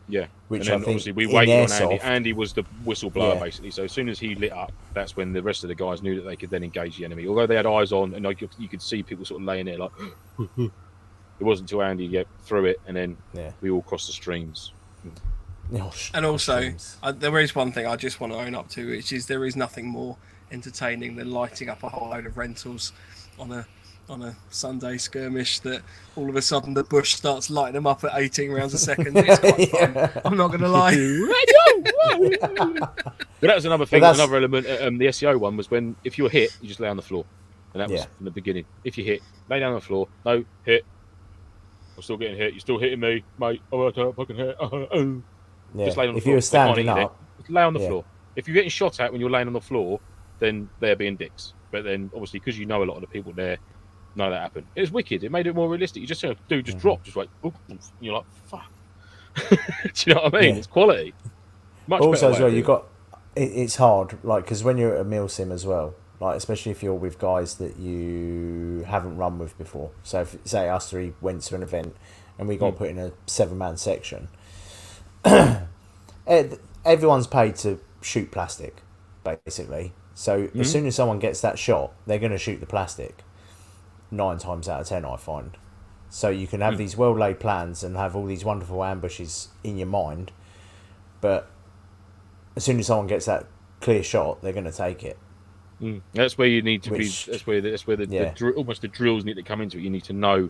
Speaker 3: Yeah,
Speaker 4: Which
Speaker 3: and then
Speaker 4: I think
Speaker 3: obviously we
Speaker 4: in
Speaker 3: waited on Andy.
Speaker 4: Airsoft-
Speaker 3: Andy was the whistleblower
Speaker 4: Yeah.
Speaker 3: basically. So as soon as he lit up, that's when the rest of the guys knew that they could then engage the enemy. Although they had eyes on, and like you could see people sort of laying there like. It wasn't until Andy threw it, and then we all crossed the streams.
Speaker 1: And also, there is one thing I just want to own up to, which is there is nothing more entertaining than lighting up a whole load of rentals on a Sunday skirmish that all of a sudden the bush starts lighting them up at 18 rounds a second. It's quite fun. I'm not going to lie.
Speaker 3: But that was another thing, another element. The SEO one was when if you were hit, you just lay on the floor, and that was from the beginning. If you hit, lay down on the floor. No hit. I'm still getting hit. You're still hitting me, mate. Oh, I don't fucking hit. Just lay on the floor.
Speaker 4: If you were standing up,
Speaker 3: lay on the floor. If you're getting shot at when you're laying on the floor, then they're being dicks. But then, obviously, because you know a lot of the people there, none of that happened. It was wicked. It made it more realistic. You just say, dude, just drop, just like, oof, oof. And you're like, fuck. Do you know what I mean?
Speaker 4: Yeah.
Speaker 3: It's quality. Much
Speaker 4: also
Speaker 3: better
Speaker 4: as well,
Speaker 3: way
Speaker 4: you got it's hard, like because when you're at a MilSim as well, like especially if you're with guys that you haven't run with before. So if, say us three went to an event and we got put in a 7-man section, everyone's paid to shoot plastic, basically. So as soon as someone gets that shot, they're going to shoot the plastic. 9 times out of 10, I find. So you can have these well-laid plans and have all these wonderful ambushes in your mind, but as soon as someone gets that clear shot, they're going to take it.
Speaker 3: That's where you need to be. That's where the almost the drills need to come into it. You need to know,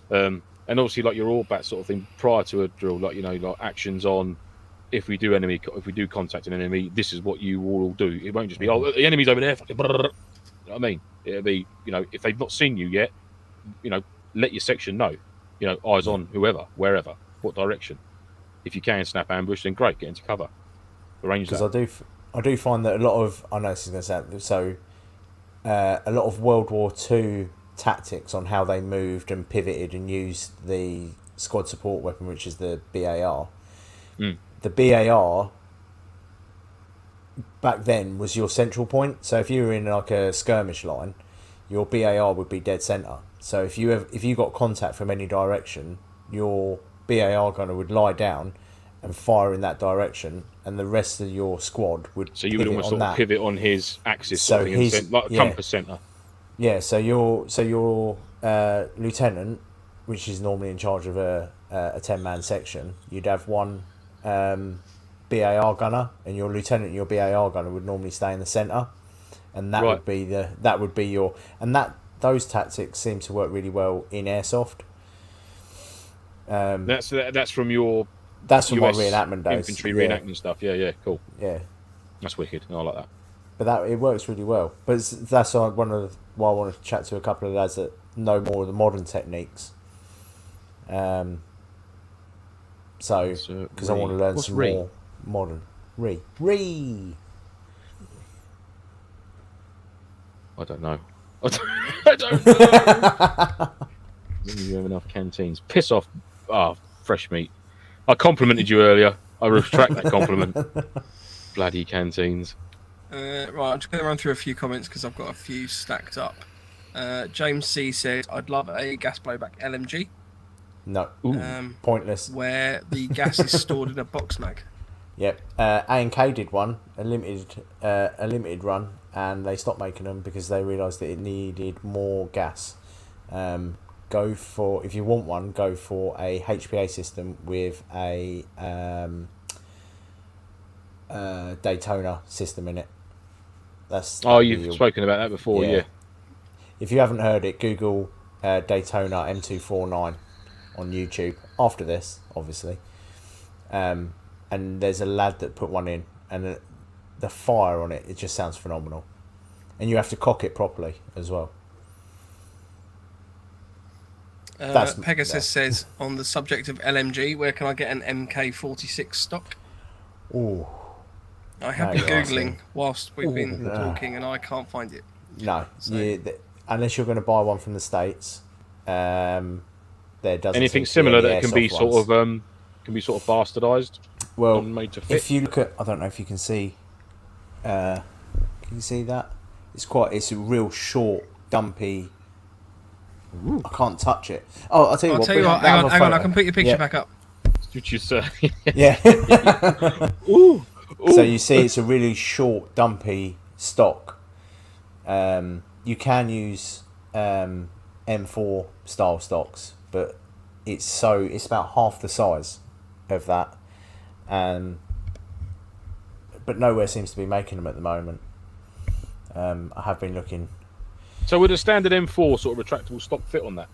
Speaker 3: and obviously like your all bat sort of thing prior to a drill, like like actions on. If we do contact an enemy, this is what you all do. It won't just be the enemy's over there. Fucking, you know what I mean? It'll be if they've not seen you yet, let your section know. Eyes on whoever, wherever, what direction. If you can snap ambush, then great, get into cover. Arrange that.
Speaker 4: Because I do find that a lot of I know this is going to sound so. A lot of World War II tactics on how they moved and pivoted and used the squad support weapon, which is the BAR. The BAR back then was your central point. So if you were in like a skirmish line, your BAR would be dead center. So if you got contact from any direction, your BAR gunner would lie down and fire in that direction, and the rest of your squad would.
Speaker 3: So you would almost sort of pivot on his axis,
Speaker 4: so
Speaker 3: his, like a compass center.
Speaker 4: Yeah. So your lieutenant, which is normally in charge of a 10-man section, you'd have one BAR gunner, and your lieutenant and your BAR gunner would normally stay in the center, and that would be your those tactics seem to work really well in Airsoft.
Speaker 3: That's from your.
Speaker 4: That's from my
Speaker 3: US
Speaker 4: reenactment days.
Speaker 3: Infantry reenactment stuff. Yeah, cool.
Speaker 4: Yeah,
Speaker 3: that's wicked. I like that.
Speaker 4: But it works really well. But that's one of why I want to chat to a couple of lads that know more of the modern techniques. So because I want to learn some more modern Rbli.
Speaker 3: I don't know. I don't know. You have enough canteens. Piss off. Fresh meat. I complimented you earlier. I retract that compliment. Bloody canteens.
Speaker 1: Right, I'm just going to run through a few comments because I've got a few stacked up. James C said, I'd love a gas blowback LMG.
Speaker 4: No. Pointless.
Speaker 1: Where the gas is stored in a box mag.
Speaker 4: Yep. A&K did one, a limited run, and they stopped making them because they realised that it needed more gas. If you want one, go for a HPA system with a Daytona system in it.
Speaker 3: You've spoken about that before, yeah.
Speaker 4: If you haven't heard it, Google Daytona M249 on YouTube after this, obviously. And there's a lad that put one in, and the fire on it just sounds phenomenal. And you have to cock it properly as well.
Speaker 1: Pegasus says, on the subject of LMG, where can I get an MK46 stock?
Speaker 4: Ooh.
Speaker 1: I have been Googling whilst we've been talking, and I can't find it.
Speaker 4: No, unless you're going to buy one from the States, there doesn't
Speaker 3: anything similar that can be sort of bastardized.
Speaker 4: Well,
Speaker 3: made to fit.
Speaker 4: If you look at, I don't know if you can see. Can you see that? It's a real short, dumpy. I can't touch it. Oh, I'll tell you
Speaker 1: I'll
Speaker 4: what.
Speaker 1: tell you what. Hang on. I can put your picture back up.
Speaker 3: Did you say?
Speaker 4: Yeah.
Speaker 3: Ooh.
Speaker 4: So you see, it's a really short, dumpy stock. You can use M4 style stocks, but it's about half the size of that, but nowhere seems to be making them at the moment. I have been looking.
Speaker 3: So would a standard M4 sort of retractable stock fit on that?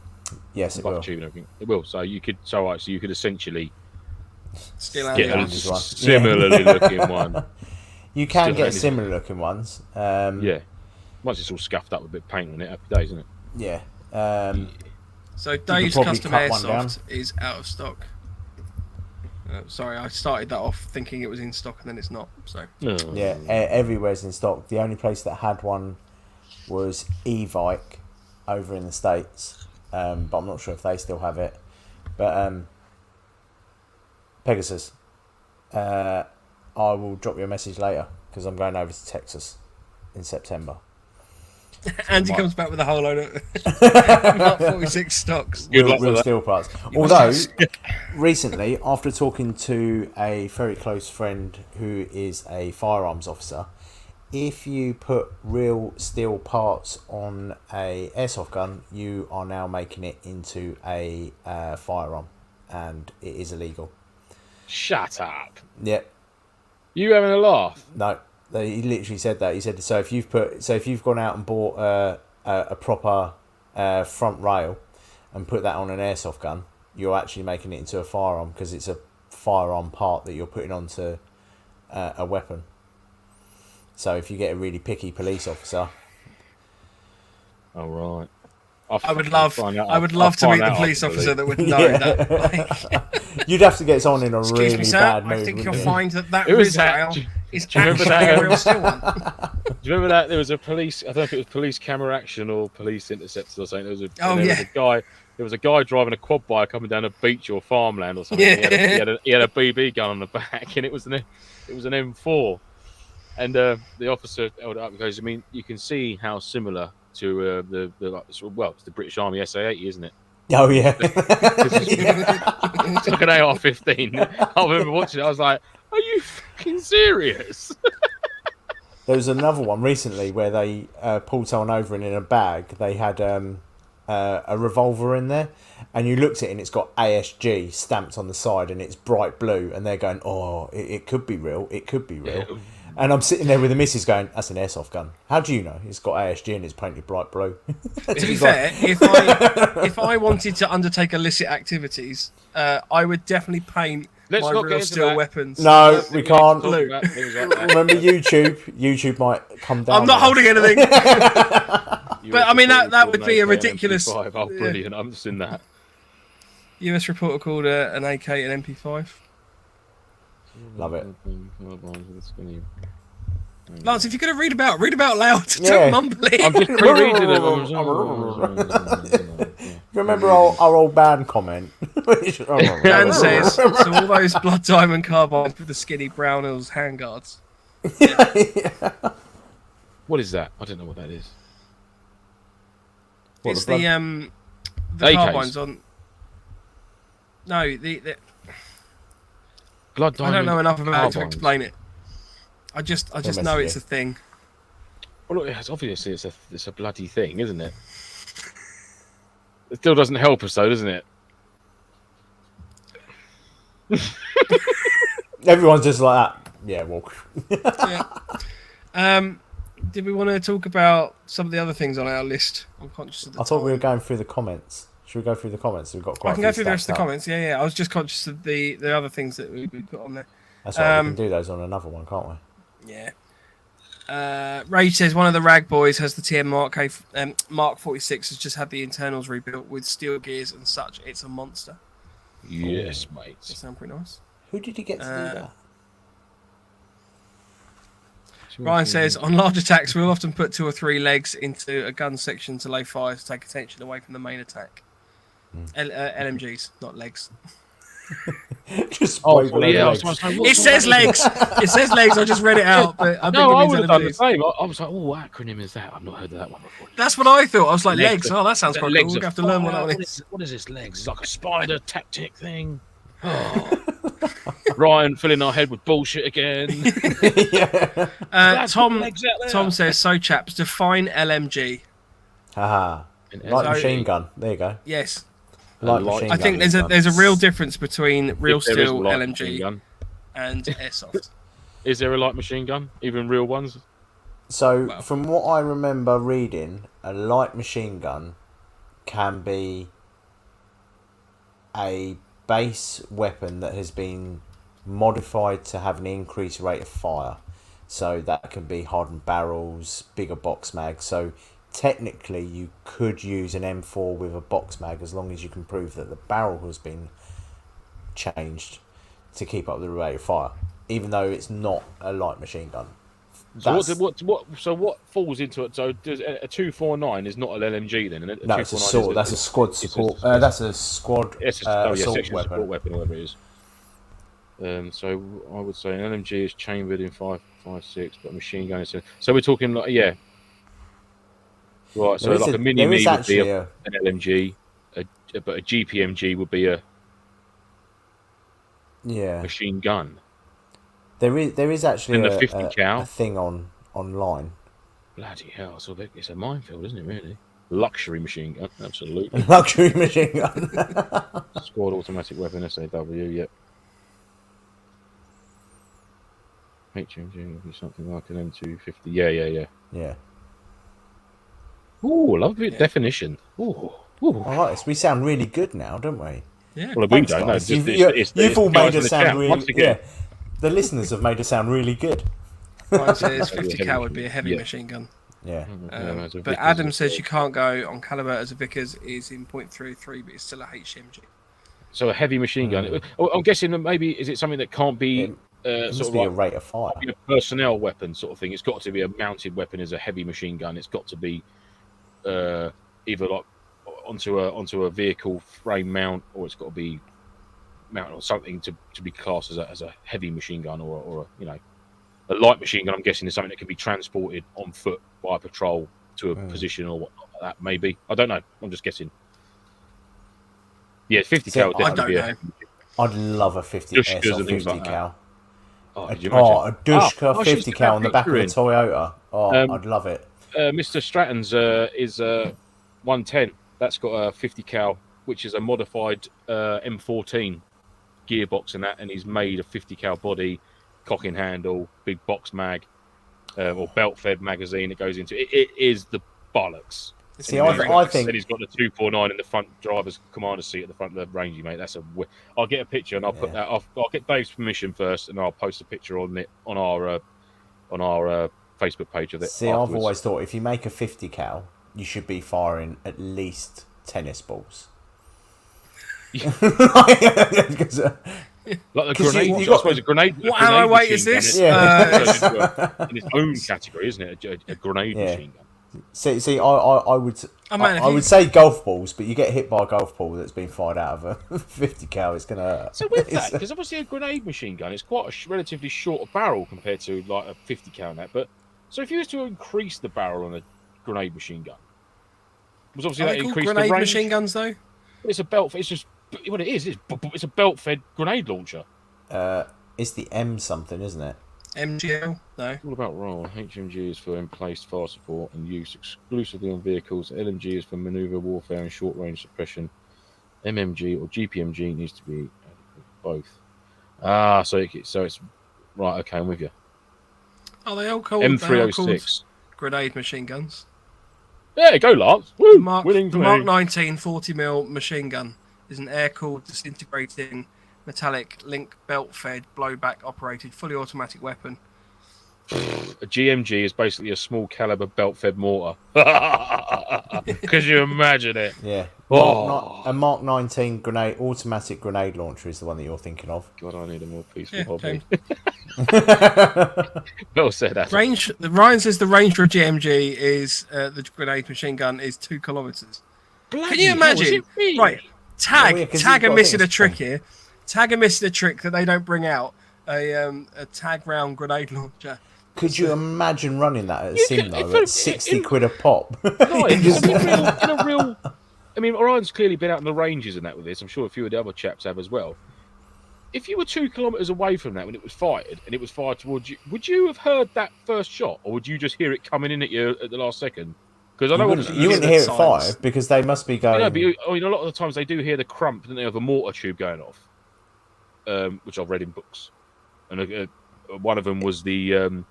Speaker 4: Yes, it will.
Speaker 3: Tube and everything? It will. So you could. So you could essentially
Speaker 1: Still
Speaker 3: get a
Speaker 1: handy.
Speaker 3: similarly looking one.
Speaker 4: You can
Speaker 3: Still
Speaker 4: get
Speaker 3: handy.
Speaker 4: similar looking ones.
Speaker 3: Yeah. Once it's all scuffed up with a bit of paint on it, happy days, isn't it?
Speaker 4: Yeah.
Speaker 1: So Dave's
Speaker 4: probably
Speaker 1: custom
Speaker 4: cut one
Speaker 1: airsoft is out of stock. Sorry, I started that off thinking it was in stock and then it's not. So
Speaker 4: Yeah, everywhere's in stock. The only place that had one was Evike over in the States, but I'm not sure if they still have it. But Pegasus, I will drop you a message later because I'm going over to Texas in September.
Speaker 1: Andy comes back with a whole load of Mark 46 stocks.
Speaker 3: Good luck
Speaker 4: Real
Speaker 3: with that.
Speaker 4: steel parts. Although, recently, after talking to a very close friend who is a firearms officer, if you put real steel parts on a airsoft gun, you are now making it into a firearm, and it is illegal.
Speaker 3: Shut up.
Speaker 4: Yep.
Speaker 3: You having a laugh?
Speaker 4: No. He literally said that. He said, so if you've gone out and bought a proper front rail and put that on an airsoft gun, you're actually making it into a firearm because it's a firearm part that you're putting onto a weapon. So if you get a really picky police officer,
Speaker 3: All right.
Speaker 1: I would love to meet the police officer that would know that. Like,
Speaker 4: you'd have to get someone in a
Speaker 1: excuse
Speaker 4: really
Speaker 1: me, sir.
Speaker 4: bad mood.
Speaker 1: I think you'll
Speaker 4: wouldn't you?
Speaker 1: find that
Speaker 3: Who is
Speaker 1: Riz
Speaker 3: that?
Speaker 1: rail
Speaker 3: Do
Speaker 1: is
Speaker 3: you remember
Speaker 1: actually
Speaker 3: that?
Speaker 1: a real steel one.
Speaker 3: Do you remember that there was a police? I don't know if it was police camera action or police interceptors or something. There was a guy driving a quad bike coming down a beach or farmland or something.
Speaker 1: Yeah.
Speaker 3: He had a BB gun on the back, and it was an M4. And the officer held it up and goes, "I mean, you can see how similar to it's the British Army SA-80, isn't it?
Speaker 4: Oh yeah.
Speaker 3: It's like an AR-15." I remember watching it. I was like, "Are you fucking serious?"
Speaker 4: There was another one recently where they pulled someone over and in a bag they had a revolver in there, and you looked at it and it's got ASG stamped on the side and it's bright blue, and they're going, "Oh, it could be real. It could be real."
Speaker 3: Yeah.
Speaker 4: And I'm sitting there with the missus going, "That's an airsoft gun. How do you know? It's got ASG and it's painted bright blue."
Speaker 1: To be fair, if I wanted to undertake illicit activities, I would definitely paint
Speaker 3: Let's
Speaker 1: my
Speaker 3: not get
Speaker 1: real
Speaker 3: into
Speaker 1: steel
Speaker 3: that.
Speaker 1: weapons.
Speaker 4: No, we can't.
Speaker 1: Blue.
Speaker 4: Remember YouTube? YouTube might come down.
Speaker 1: I'm not
Speaker 4: on us.
Speaker 1: holding anything. But, I mean, that would be a ridiculous-
Speaker 3: MP5. Oh, brilliant! I'm just in that.
Speaker 1: US reporter called an AK an MP5.
Speaker 4: Love it.
Speaker 1: Lance, if you're going to read about loud,
Speaker 4: Yeah.
Speaker 1: don't mumble it.
Speaker 3: I'm just pre-reading it.
Speaker 4: Remember our old band comment?
Speaker 1: Dan says, so all those blood diamond carbines with the skinny Brownells handguards.
Speaker 3: What is that? I don't know what that is.
Speaker 4: What,
Speaker 1: It's
Speaker 4: the
Speaker 1: the
Speaker 3: AKs?
Speaker 1: carbines on. No, the
Speaker 3: Blood
Speaker 1: I
Speaker 3: diamond
Speaker 1: don't know enough about it to
Speaker 3: carbines.
Speaker 1: explain it. I just know it's a thing.
Speaker 3: Well, look, obviously it's a bloody thing, isn't it? It still doesn't help us though, doesn't it?
Speaker 4: Everyone's just like that. Yeah, well.
Speaker 1: Yeah. Did we want to talk about some of the other things on our list? I'm conscious of the
Speaker 4: I thought we were
Speaker 1: time.
Speaker 4: going through the comments. Should we go through the comments? We've got quite
Speaker 1: I can
Speaker 4: a few
Speaker 1: go through the rest of the
Speaker 4: stats up.
Speaker 1: comments. Yeah. I was just conscious of the other things that we put on there.
Speaker 4: That's right. We can do those on another one, can't we?
Speaker 1: Yeah. Rage says one of the rag boys has the TM Mark 46 has just had the internals rebuilt with steel gears and such. It's a monster.
Speaker 3: Yes,
Speaker 1: They
Speaker 3: mate.
Speaker 1: sound pretty nice.
Speaker 4: Who did you get to do that?
Speaker 1: Ryan says on large attacks we'll often put 2 or 3 legs into a gun section to lay fire to take attention away from the main attack. LMGs, not legs.
Speaker 4: Just
Speaker 3: Oh,
Speaker 4: wave
Speaker 3: yeah.
Speaker 4: legs.
Speaker 1: It says legs. It says legs. I just read it out, but I think
Speaker 3: No,
Speaker 1: it
Speaker 3: I
Speaker 1: means
Speaker 3: would have done the
Speaker 1: LMGs.
Speaker 3: same. I was like, oh, what acronym is that? I've not heard of that one before.
Speaker 1: That's what I thought. I was like, legs.
Speaker 3: Legs
Speaker 1: Oh, that sounds quite cool.
Speaker 3: Legs
Speaker 1: We're
Speaker 3: of
Speaker 1: going to have to learn what that
Speaker 3: fire.
Speaker 1: one is.
Speaker 3: What is this legs? It's like a spider tactic thing. Oh. Ryan filling our head with bullshit again.
Speaker 1: Tom says, so chaps, define LMG.
Speaker 4: Haha. Light
Speaker 1: So-
Speaker 4: machine gun. There you go.
Speaker 1: Yes.
Speaker 4: Light
Speaker 3: light-
Speaker 4: machine
Speaker 1: I
Speaker 4: gun.
Speaker 1: think there's a real difference between real
Speaker 3: If there is a
Speaker 1: steel
Speaker 3: light machine
Speaker 1: LMG
Speaker 3: gun.
Speaker 1: and airsoft.
Speaker 3: Is there a light machine gun? Even real ones?
Speaker 4: So,
Speaker 1: Well.
Speaker 4: from what I remember reading, a light machine gun can be a base weapon that has been modified to have an increased rate of fire. So that can be hardened barrels, bigger box mag. So technically you could use an M4 with a box mag as long as you can prove that the barrel has been changed to keep up the rate of fire, even though it's not a light machine gun.
Speaker 3: So what falls into it? So does a 249 is not an LMG then? And
Speaker 4: No, it's a sword. That's a squad support. That's a squad assault
Speaker 3: section
Speaker 4: weapon.
Speaker 3: support weapon, whatever it is. So I would say an LMG is chambered in 5.56, but a machine gun is. So we're talking like right. So like a mini me would be an LMG, but a GPMG would be a machine gun.
Speaker 4: There is actually
Speaker 3: a 50 cal
Speaker 4: a thing online.
Speaker 3: Bloody hell! So it's a minefield, isn't it? Really, luxury machine gun, absolutely.
Speaker 4: Luxury machine gun.
Speaker 3: Squad automatic weapon, SAW. Yep. HMG would be something like an M250. Yeah.
Speaker 4: Yeah.
Speaker 3: Ooh, love the definition. Ooh.
Speaker 4: I like this. We sound really good now, don't we?
Speaker 1: Yeah.
Speaker 3: Well, we
Speaker 4: Thanks,
Speaker 3: don't know.
Speaker 4: guys. You've all made us sound really.
Speaker 3: Once again,
Speaker 4: the listeners have made us sound really good.
Speaker 1: Mine says 50 cal would be a heavy machine gun.
Speaker 4: Yeah.
Speaker 1: But Adam says you can't go on caliber as a Vickers is in .33, but it's still a HMG.
Speaker 3: So a heavy machine gun. I'm guessing that maybe is it something that can't be
Speaker 4: It
Speaker 3: sort
Speaker 4: must
Speaker 3: of
Speaker 4: be
Speaker 3: like
Speaker 4: a rate of fire.
Speaker 3: a personnel weapon sort of thing. It's got to be a mounted weapon as a heavy machine gun. It's got to be either like onto a vehicle frame mount, or it's got to be mounted or something to be classed as a heavy machine gun or a light machine gun. I'm guessing is something that can be transported on foot by a patrol to a position or whatnot like that. Maybe I don't know. I'm just guessing. Yeah, 50 cal would definitely be.
Speaker 4: I'd love a 50 airsoft 50 cal.
Speaker 3: A
Speaker 4: Dushka 50 cal on the back of a Toyota. I'd love it.
Speaker 3: Mr. Stratton's is 110. That's got a 50 cal, which is a modified M14 gearbox and he's made a 50 cal body, cocking handle, big box mag, or belt fed magazine that goes into it. It is the bollocks.
Speaker 4: See, I think
Speaker 3: and he's got the 249 in the front driver's commander seat at the front of the Rangy, mate. I'll get a picture and I'll put that. I'll get Dave's permission first, and I'll post a picture on it on our Facebook page of it.
Speaker 4: See, afterwards. I've always thought if you make a 50 cal, you should be firing at least tennis balls.
Speaker 3: Like a grenade. I suppose a grenade.
Speaker 1: What ammo weight is this?
Speaker 3: In its own category, isn't it? A grenade machine gun.
Speaker 4: See, I would say golf balls, but you get hit by a golf ball that's been fired out of a 50 cal, it's gonna.
Speaker 3: So with that, because obviously a grenade machine gun is quite a relatively short barrel compared to like a 50 cal and that. But so if you was to increase the barrel on a grenade machine gun, was obviously that increase the range.
Speaker 1: Grenade machine guns though?
Speaker 3: It's a belt. It's just what it is. It's a belt-fed grenade launcher.
Speaker 4: It's the M something, isn't it?
Speaker 1: MGL? No.
Speaker 3: It's all about roll. HMG is for in-place fire support and use exclusively on vehicles. LMG is for manoeuvre, warfare, and short-range suppression. MMG or GPMG needs to be both. So it's right. Okay, I'm with you.
Speaker 1: Are they all called
Speaker 3: M306
Speaker 1: grenade machine guns?
Speaker 3: Yeah, go Lance. Woo!
Speaker 1: The Mark 19 40mm machine gun is an air-cooled, disintegrating, metallic, link belt-fed, blowback operated, fully automatic weapon.
Speaker 3: A GMG is basically a small caliber belt-fed mortar. Could you imagine it?
Speaker 4: Yeah. A Mark 19 automatic grenade launcher is the one that you're thinking of.
Speaker 3: God, I need a more peaceful hobby. Well said, Adam.
Speaker 1: Ryan says the range for a GMG is the grenade machine gun is 2 kilometers. Can you imagine? Right, tag are missing a trick here. Tag are missing a trick that they don't bring out. A tag round grenade launcher.
Speaker 4: Could you imagine running that at a sim
Speaker 3: could-
Speaker 4: though
Speaker 3: if
Speaker 4: at
Speaker 3: it-
Speaker 4: 60
Speaker 3: in-
Speaker 4: quid a pop?
Speaker 3: I mean, Orion's clearly been out in the ranges and that with this. I'm sure a few of the other chaps have as well. If you were 2 kilometres away from that when it was fired and it was fired towards you, would you have heard that first shot, or would you just hear it coming in at you at the last second? Because I know
Speaker 4: You wouldn't hear it fire because they must be going.
Speaker 3: No, but I mean, a lot of the times they do hear the crump, don't they, of a mortar tube going off, which I've read in books, and one of them was the.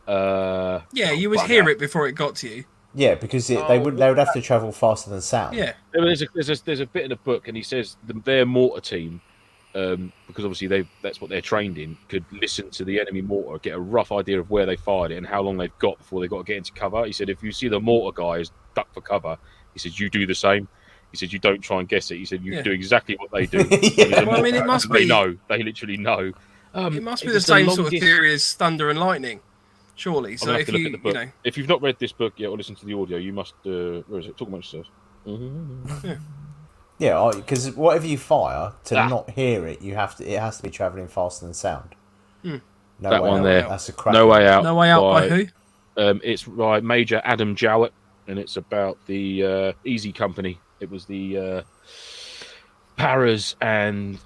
Speaker 1: Yeah, you would hear it before it got to you.
Speaker 4: Yeah, because they would have to travel faster than sound.
Speaker 1: Yeah.
Speaker 3: There's a bit in the book, and he says their mortar team, because obviously that's what they're trained in, could listen to the enemy mortar, get a rough idea of where they fired it and how long they've got before they've got to get into cover. He said if you see the mortar guys duck for cover, he said you do the same. He said you don't try and guess it. He said you do exactly what they do.
Speaker 1: Well, I mean, it must be.
Speaker 3: They know. They literally know.
Speaker 1: It must be the same sort of theory as thunder and lightning, surely. So
Speaker 3: I'll have
Speaker 1: if
Speaker 3: to look
Speaker 1: you,
Speaker 3: at the book.
Speaker 1: you know,
Speaker 3: If you've not read this book yet or listened to the audio, you must. Where is it? Talk amongst yourselves.
Speaker 4: Yeah, because whatever you fire to not hear it, it has to be travelling faster than sound. No
Speaker 3: That
Speaker 4: way
Speaker 3: one
Speaker 4: out.
Speaker 3: there.
Speaker 4: That's a crap.
Speaker 3: No Way Out.
Speaker 1: No Way Out by who?
Speaker 3: It's by Major Adam Jowett, and it's about the Easy Company. It was the Paras and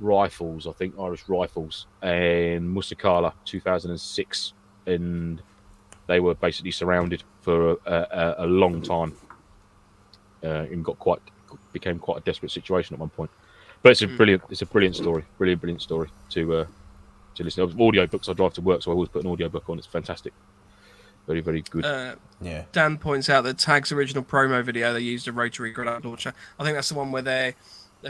Speaker 3: rifles, I think, Irish rifles, and Musakala 2006, and they were basically surrounded for a long time, and became quite a desperate situation at one point. But it's a brilliant story, brilliant story to listen to. Audio books I drive to work, so I always put an audio book on. It's fantastic, very very good.
Speaker 4: Yeah.
Speaker 1: Dan points out that Tag's original promo video, they used a rotary grenade launcher. I think that's the one where they're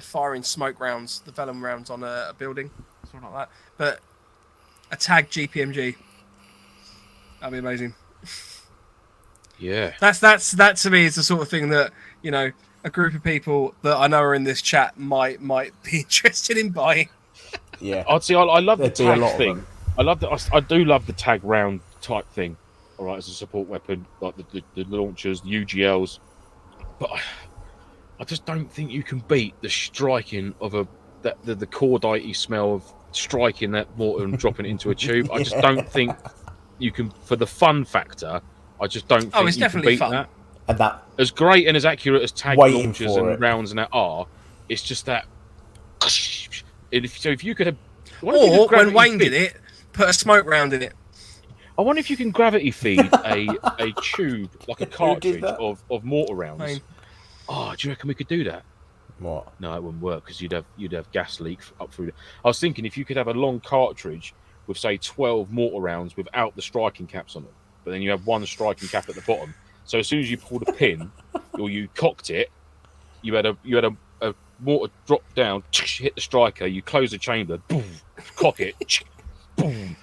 Speaker 1: firing smoke rounds, the vellum rounds on a building, something like that. But a Tag GPMG, that'd be amazing.
Speaker 3: Yeah,
Speaker 1: That to me is the sort of thing that, you know, a group of people that I know are in this chat might be interested in buying.
Speaker 4: Yeah.
Speaker 3: I'd say I love the
Speaker 4: There'd be a lot
Speaker 3: tag
Speaker 4: of
Speaker 3: thing.
Speaker 4: them.
Speaker 3: I love that. I do love the tag round type thing. All right, as a support weapon, like the launchers, the UGLs, but I just don't think you can beat the striking of the cordite smell of striking that mortar and dropping it into a tube. I just don't think you can, for the fun factor. I just don't think
Speaker 1: it's
Speaker 3: you can
Speaker 1: definitely
Speaker 3: beat
Speaker 1: fun.
Speaker 3: that.
Speaker 4: And that
Speaker 3: As great and as accurate as tag
Speaker 4: Waiting
Speaker 3: launchers
Speaker 4: for
Speaker 3: and
Speaker 4: it.
Speaker 3: rounds and that are, it's just that. If you could have,
Speaker 1: Or when Wayne did it, put a smoke round in it.
Speaker 3: I wonder if you can gravity feed a tube, like a cartridge
Speaker 4: that?
Speaker 3: of mortar rounds.
Speaker 1: Wayne.
Speaker 3: Oh, do you reckon we could do that?
Speaker 4: what?
Speaker 3: No, it wouldn't work because you'd have gas leak up through. I was thinking if you could have a long cartridge with say 12 mortar rounds without the striking caps on them, but then you have one striking cap at the bottom. So as soon as you pulled a pin or you cocked it, you had a mortar drop down, hit the striker, you close the chamber, boom, cock it, boom.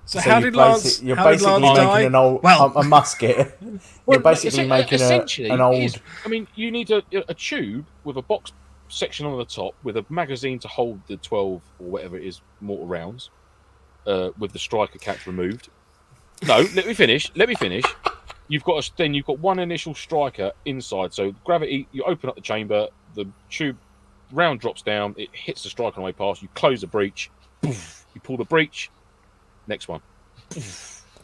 Speaker 1: So how did Lance?
Speaker 4: You're
Speaker 1: How did
Speaker 4: basically
Speaker 1: Lance
Speaker 4: making
Speaker 1: die?
Speaker 4: an old a musket. You're basically making an old.
Speaker 3: I mean, you need a tube with a box section on the top with a magazine to hold the 12 or whatever it is mortar rounds, with the striker caps removed. No, let me finish. You've got one initial striker inside. So gravity, you open up the chamber, the tube round drops down, it hits the striker on the way past. You close the breech, poof, you pull the breech. Next one.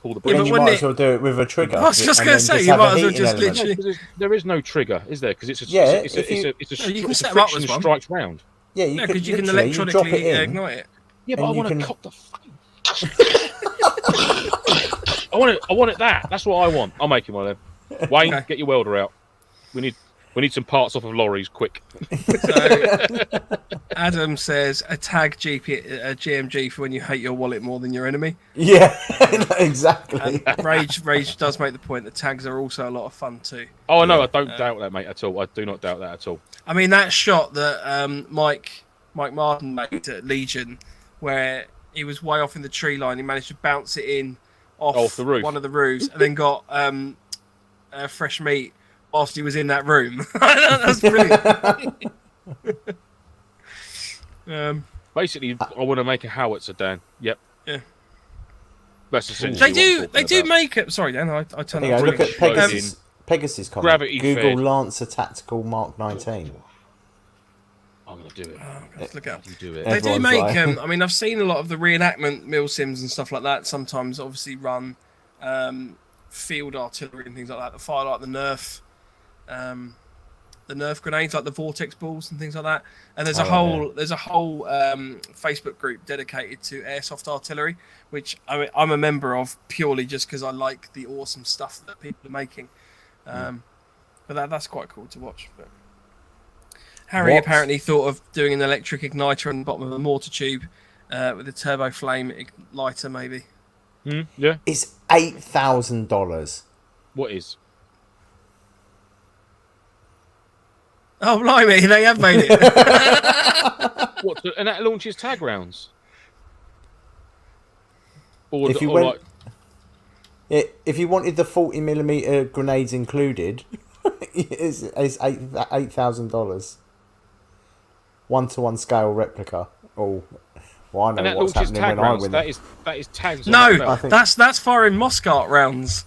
Speaker 3: Pull the breech.
Speaker 1: Yeah,
Speaker 4: Then you
Speaker 1: wouldn't
Speaker 4: might
Speaker 1: it-
Speaker 4: as well do it with a trigger.
Speaker 1: I was just
Speaker 4: and
Speaker 1: going
Speaker 4: then
Speaker 1: to say, you
Speaker 4: have
Speaker 1: might
Speaker 4: a
Speaker 1: as well
Speaker 4: heating
Speaker 1: just
Speaker 4: element.
Speaker 1: literally.
Speaker 3: There is no trigger, is there? Because it's a
Speaker 4: Yeah,
Speaker 3: it's
Speaker 4: if you-
Speaker 3: a
Speaker 1: you can
Speaker 3: it's a
Speaker 1: set them up
Speaker 3: friction
Speaker 1: as one.
Speaker 3: strikes round.
Speaker 4: Yeah,
Speaker 1: No, because you can
Speaker 4: literally, drop
Speaker 1: electronically
Speaker 4: it in.
Speaker 1: ignite it.
Speaker 3: Yeah, but
Speaker 4: And
Speaker 3: I
Speaker 4: you
Speaker 3: want to
Speaker 4: can-
Speaker 3: cock the fucking. I want it that. That's what I want. I'll make him one of them. Wayne,
Speaker 1: Okay.
Speaker 3: get your welder out. We need some parts off of lorries, quick.
Speaker 1: So, Adam says a Tag GMG for when you hate your wallet more than your enemy.
Speaker 4: Yeah, exactly.
Speaker 1: Rage does make the point that tags are also a lot of fun too.
Speaker 3: Oh, no, I don't doubt that, mate, at all. I do not doubt that at all.
Speaker 1: I mean, that shot that Mike Martin made at Legion, where he was way off in the tree line, he managed to bounce it in off
Speaker 3: the roof.
Speaker 1: one of the roofs, and then got fresh meat whilst he was in that room. That's brilliant.
Speaker 3: Basically, I want to make a howitzer, Dan. Yep.
Speaker 1: Yeah.
Speaker 3: That's essentially
Speaker 1: They do make it. Sorry, Dan, I turned
Speaker 4: There you
Speaker 1: off.
Speaker 4: go, look at
Speaker 3: Brilliant.
Speaker 4: Pegasus.
Speaker 3: In.
Speaker 4: Pegasus comment.
Speaker 3: Gravity
Speaker 4: Google
Speaker 3: fed.
Speaker 4: Lancer Tactical Mark 19.
Speaker 3: I'm gonna do it.
Speaker 1: Let's look out.
Speaker 3: You do it.
Speaker 1: They do
Speaker 4: Everyone's
Speaker 1: make.
Speaker 4: like-
Speaker 1: I mean, I've seen a lot of the reenactment MilSims and stuff like that. Sometimes, obviously, run field artillery and things like that. The fire like the Nerf grenades, like the vortex balls and things like that. And there's a whole Facebook group dedicated to airsoft artillery, which I'm a member of purely just because I like the awesome stuff that people are making. But that's quite cool to watch. But Harry apparently thought of doing an electric igniter on the bottom of a mortar tube with a turbo flame igniter, maybe.
Speaker 3: Yeah.
Speaker 4: It's $8,000.
Speaker 3: What is?
Speaker 1: Oh, blimey, they have made it.
Speaker 3: What? And that launches tag rounds. Or,
Speaker 4: If you went, if you wanted the 40mm grenades included, it's $8,000. 1-to-1 scale replica. Oh, well, I
Speaker 3: and
Speaker 4: know
Speaker 3: that
Speaker 4: what's
Speaker 3: launches
Speaker 4: happening
Speaker 3: tag
Speaker 4: when I
Speaker 3: rounds.
Speaker 4: win.
Speaker 3: That is tags.
Speaker 1: No,
Speaker 3: on that belt.
Speaker 1: that's firing Moscow rounds,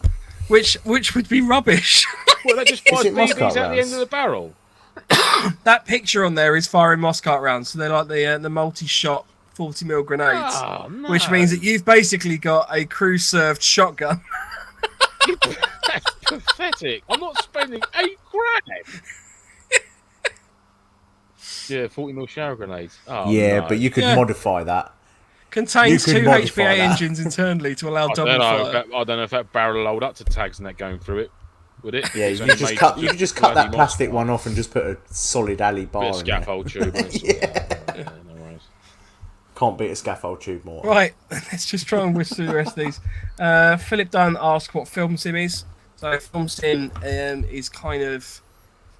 Speaker 1: which would be rubbish.
Speaker 3: Well, that just fires
Speaker 4: it Moscow
Speaker 3: BBs out the end
Speaker 4: rounds?
Speaker 3: of the barrel.
Speaker 1: That picture on there is firing Moscow rounds, so they're like the multi-shot 40mm grenades,
Speaker 3: Oh, no.
Speaker 1: which means that you've basically got a crew-served shotgun.
Speaker 3: That's pathetic. I'm not spending £8 grand. Yeah, 40mm shower grenades. Oh,
Speaker 4: Yeah,
Speaker 3: no.
Speaker 4: but you could modify that.
Speaker 1: Contains
Speaker 4: You could
Speaker 1: 2
Speaker 4: modify
Speaker 1: HPA
Speaker 4: that.
Speaker 1: engines internally to allow
Speaker 3: I
Speaker 1: double
Speaker 3: don't know.
Speaker 1: fire.
Speaker 3: I don't know if that barrel load up to tags and that going through it. Would it?
Speaker 4: Yeah,
Speaker 3: It's
Speaker 4: you
Speaker 3: only
Speaker 4: could just
Speaker 3: made
Speaker 4: cut.
Speaker 3: to
Speaker 4: You could just cut that
Speaker 3: bloody
Speaker 4: plastic
Speaker 3: Moscow.
Speaker 4: one off and just put a solid alley bar
Speaker 3: Bit of
Speaker 4: in there.
Speaker 3: scaffold tube. Yeah, no worries.
Speaker 4: Can't beat a scaffold tube more.
Speaker 1: Right, let's just try and whiz through the rest of these. Philip Dunn asked what film sim is. So film sim is kind of,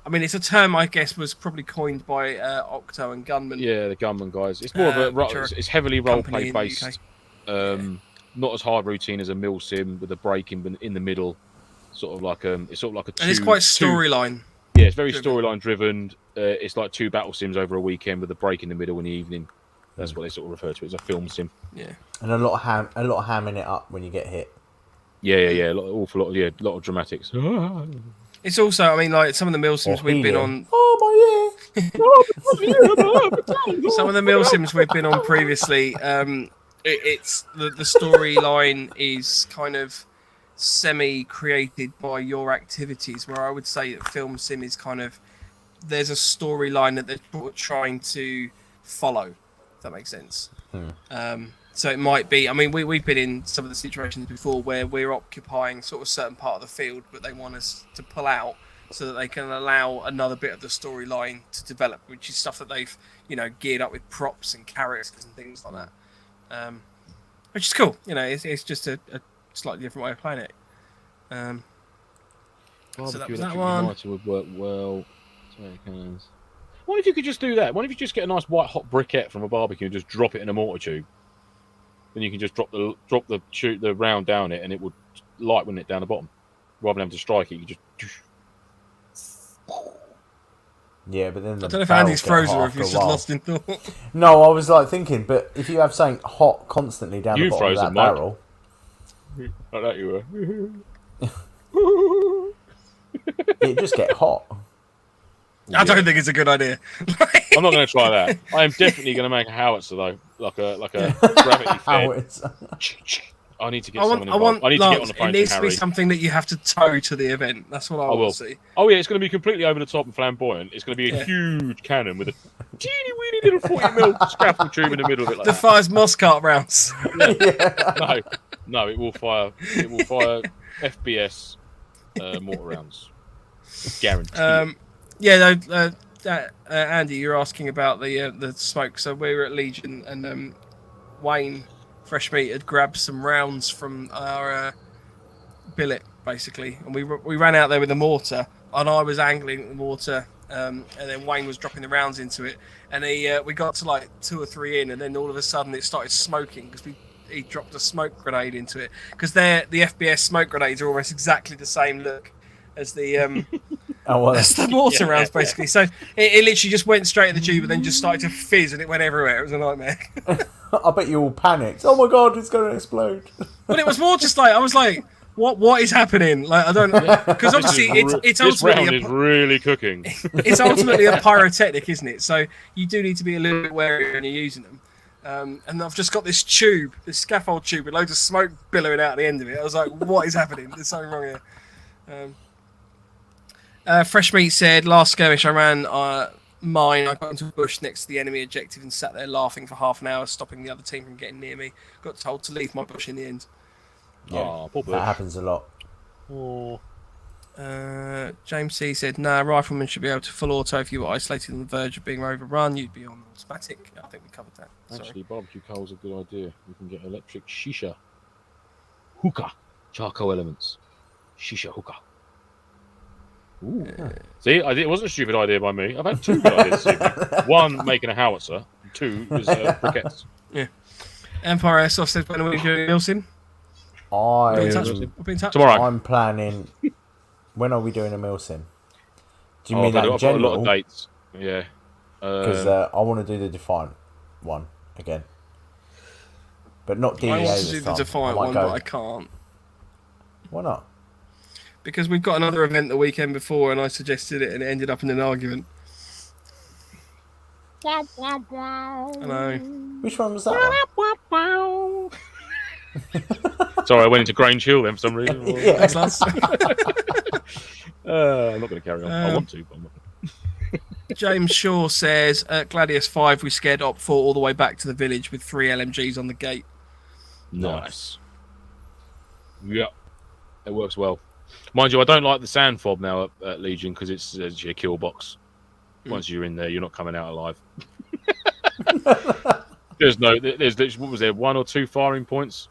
Speaker 1: I mean, it's a term I guess was probably coined by Octo and Gunman.
Speaker 3: Yeah, the gunman guys. It's more of
Speaker 1: which
Speaker 3: a.
Speaker 1: are
Speaker 3: It's heavily role
Speaker 1: company
Speaker 3: play
Speaker 1: in the
Speaker 3: based. Not as hard routine as a MilSim with a break in the middle. Sort of like it's sort of like a.
Speaker 1: And it's quite storyline.
Speaker 3: Yeah, it's very
Speaker 1: driven.
Speaker 3: storyline driven. It's like 2 battle sims over a weekend with a break in the middle in the evening. That's what they sort of refer to it as a film sim.
Speaker 1: Yeah.
Speaker 4: And a lot of hamming it up when you get hit.
Speaker 3: Yeah. A lot of dramatics.
Speaker 1: It's also, I mean, like some of the MilSims we've been on.
Speaker 4: Oh my
Speaker 1: Some of the MilSims we've been on previously. It's the storyline is kind of semi-created by your activities, where I would say that film sim is kind of there's a storyline that they're sort of trying to follow. If that makes sense. So it might be. I mean, we've been in some of the situations before where we're occupying sort of a certain part of the field, but they want us to pull out so that they can allow another bit of the storyline to develop, which is stuff that they've geared up with props and characters and things like that. Which is cool. It's just a slightly different way of playing it. So that was that one.
Speaker 3: Would work well. What if you could just do that? What if you just get a nice white hot briquette from a barbecue and just drop it in a mortar tube? Then you can just drop the round down it, and it would light, wouldn't it, down the bottom? Rather than having to strike it, you just.
Speaker 4: Yeah, but then
Speaker 1: I don't know if Andy's frozen or if he's just lost in thought.
Speaker 4: No, I was like thinking, but if you have something hot constantly down the
Speaker 3: You
Speaker 4: bottom of
Speaker 3: frozen,
Speaker 4: that
Speaker 3: Mike.
Speaker 4: barrel,
Speaker 3: Like that you were.
Speaker 4: it just get hot.
Speaker 1: I don't think it's a good idea.
Speaker 3: I'm not going to try that. I am definitely going to make a howitzer though, like a gravity
Speaker 4: How
Speaker 3: fed.
Speaker 4: it's
Speaker 3: I need to get
Speaker 1: I
Speaker 3: someone
Speaker 1: want
Speaker 3: involved. I need to get on the
Speaker 1: Lance,
Speaker 3: phone
Speaker 1: it needs
Speaker 3: to
Speaker 1: to be
Speaker 3: Harry.
Speaker 1: something that you have to tow to the event. That's what I
Speaker 3: will.
Speaker 1: want to see.
Speaker 3: Oh yeah, it's going to be completely over the top and flamboyant. It's going to be a huge cannon with a teeny weeny little 40mm scaffold tube in the middle of it. Like
Speaker 1: The
Speaker 3: that.
Speaker 1: fires Moscow rounds.
Speaker 3: No, it will fire. It will fire FBS mortar rounds. Guaranteed.
Speaker 1: Andy, you're asking about the smoke. So we were at Legion, and Wayne Fresh Meat had grabbed some rounds from our billet, basically, and we ran out there with a mortar, and I was angling the mortar, and then Wayne was dropping the rounds into it, and we got to like 2 or 3 in, and then all of a sudden it started smoking because he dropped a smoke grenade into it, because the FBS smoke grenades are almost exactly the same look as the that's the mortar rounds, basically. So it literally just went straight at the tube and then just started to fizz, and it went everywhere. It was a nightmare.
Speaker 4: I bet you all panicked. Oh my god, it's going to explode.
Speaker 1: But it was more just like, I was like, what is happening? Like I don't because obviously it's
Speaker 3: this round
Speaker 1: ultimately
Speaker 3: is really cooking.
Speaker 1: it's ultimately a pyrotechnic, isn't it? So you do need to be a little bit wary when you're using them. And I've just got this tube, this scaffold tube with loads of smoke billowing out at the end of it. I was like, what is happening? There's something wrong here. Fresh Meat said, last skirmish I ran mine, I got into a bush next to the enemy objective and sat there laughing for half an hour, stopping the other team from getting near me. Got told to leave my bush in the end.
Speaker 4: Yeah,
Speaker 3: Poor
Speaker 4: that happens a lot.
Speaker 3: Oh.
Speaker 1: James C said, nah, riflemen should be able to full auto. If you were isolated on the verge of being overrun, you'd be on automatic. I think we covered that. Sorry.
Speaker 3: Actually, barbecue coal's a good idea. You can get electric shisha. Hookah. Charcoal elements. Shisha hookah. Ooh. See, it wasn't a stupid idea by me. I've had two good ideas this evening. One, making a howitzer. Two was briquettes.
Speaker 1: Yeah. Empire Airsoft said, when are we doing MilSim?
Speaker 4: I'll
Speaker 1: Be in touch. We'll be in touch.
Speaker 3: Tomorrow.
Speaker 4: I'm planning. When are we doing a MilSim? Do you mean
Speaker 3: I've
Speaker 4: that in
Speaker 3: got a lot
Speaker 4: general?
Speaker 3: of dates. Yeah.
Speaker 4: Because I want to do the Defiant one again, but not DEA
Speaker 1: I want
Speaker 4: this
Speaker 1: to do the
Speaker 4: time.
Speaker 1: Defiant
Speaker 4: I might
Speaker 1: one,
Speaker 4: go-
Speaker 1: but I can't.
Speaker 4: Why not?
Speaker 1: Because we've got another event the weekend before, and I suggested it, and it ended up in an argument. I know.
Speaker 4: Which one was that?
Speaker 3: Sorry, I went into Grange Hill then for some reason.
Speaker 4: Yeah.
Speaker 1: Thanks, lads.
Speaker 3: I'm not going to carry on. I want to, but I'm not.
Speaker 1: James Shaw says, at Gladius 5, we scared Op 4 all the way back to the village with 3 LMGs on the gate.
Speaker 3: Nice. Yeah, it works well. Mind you, I don't like the sand fob now at Legion because it's a kill box. Once you're in there, you're not coming out alive. There's what was there, 1 or 2 firing points?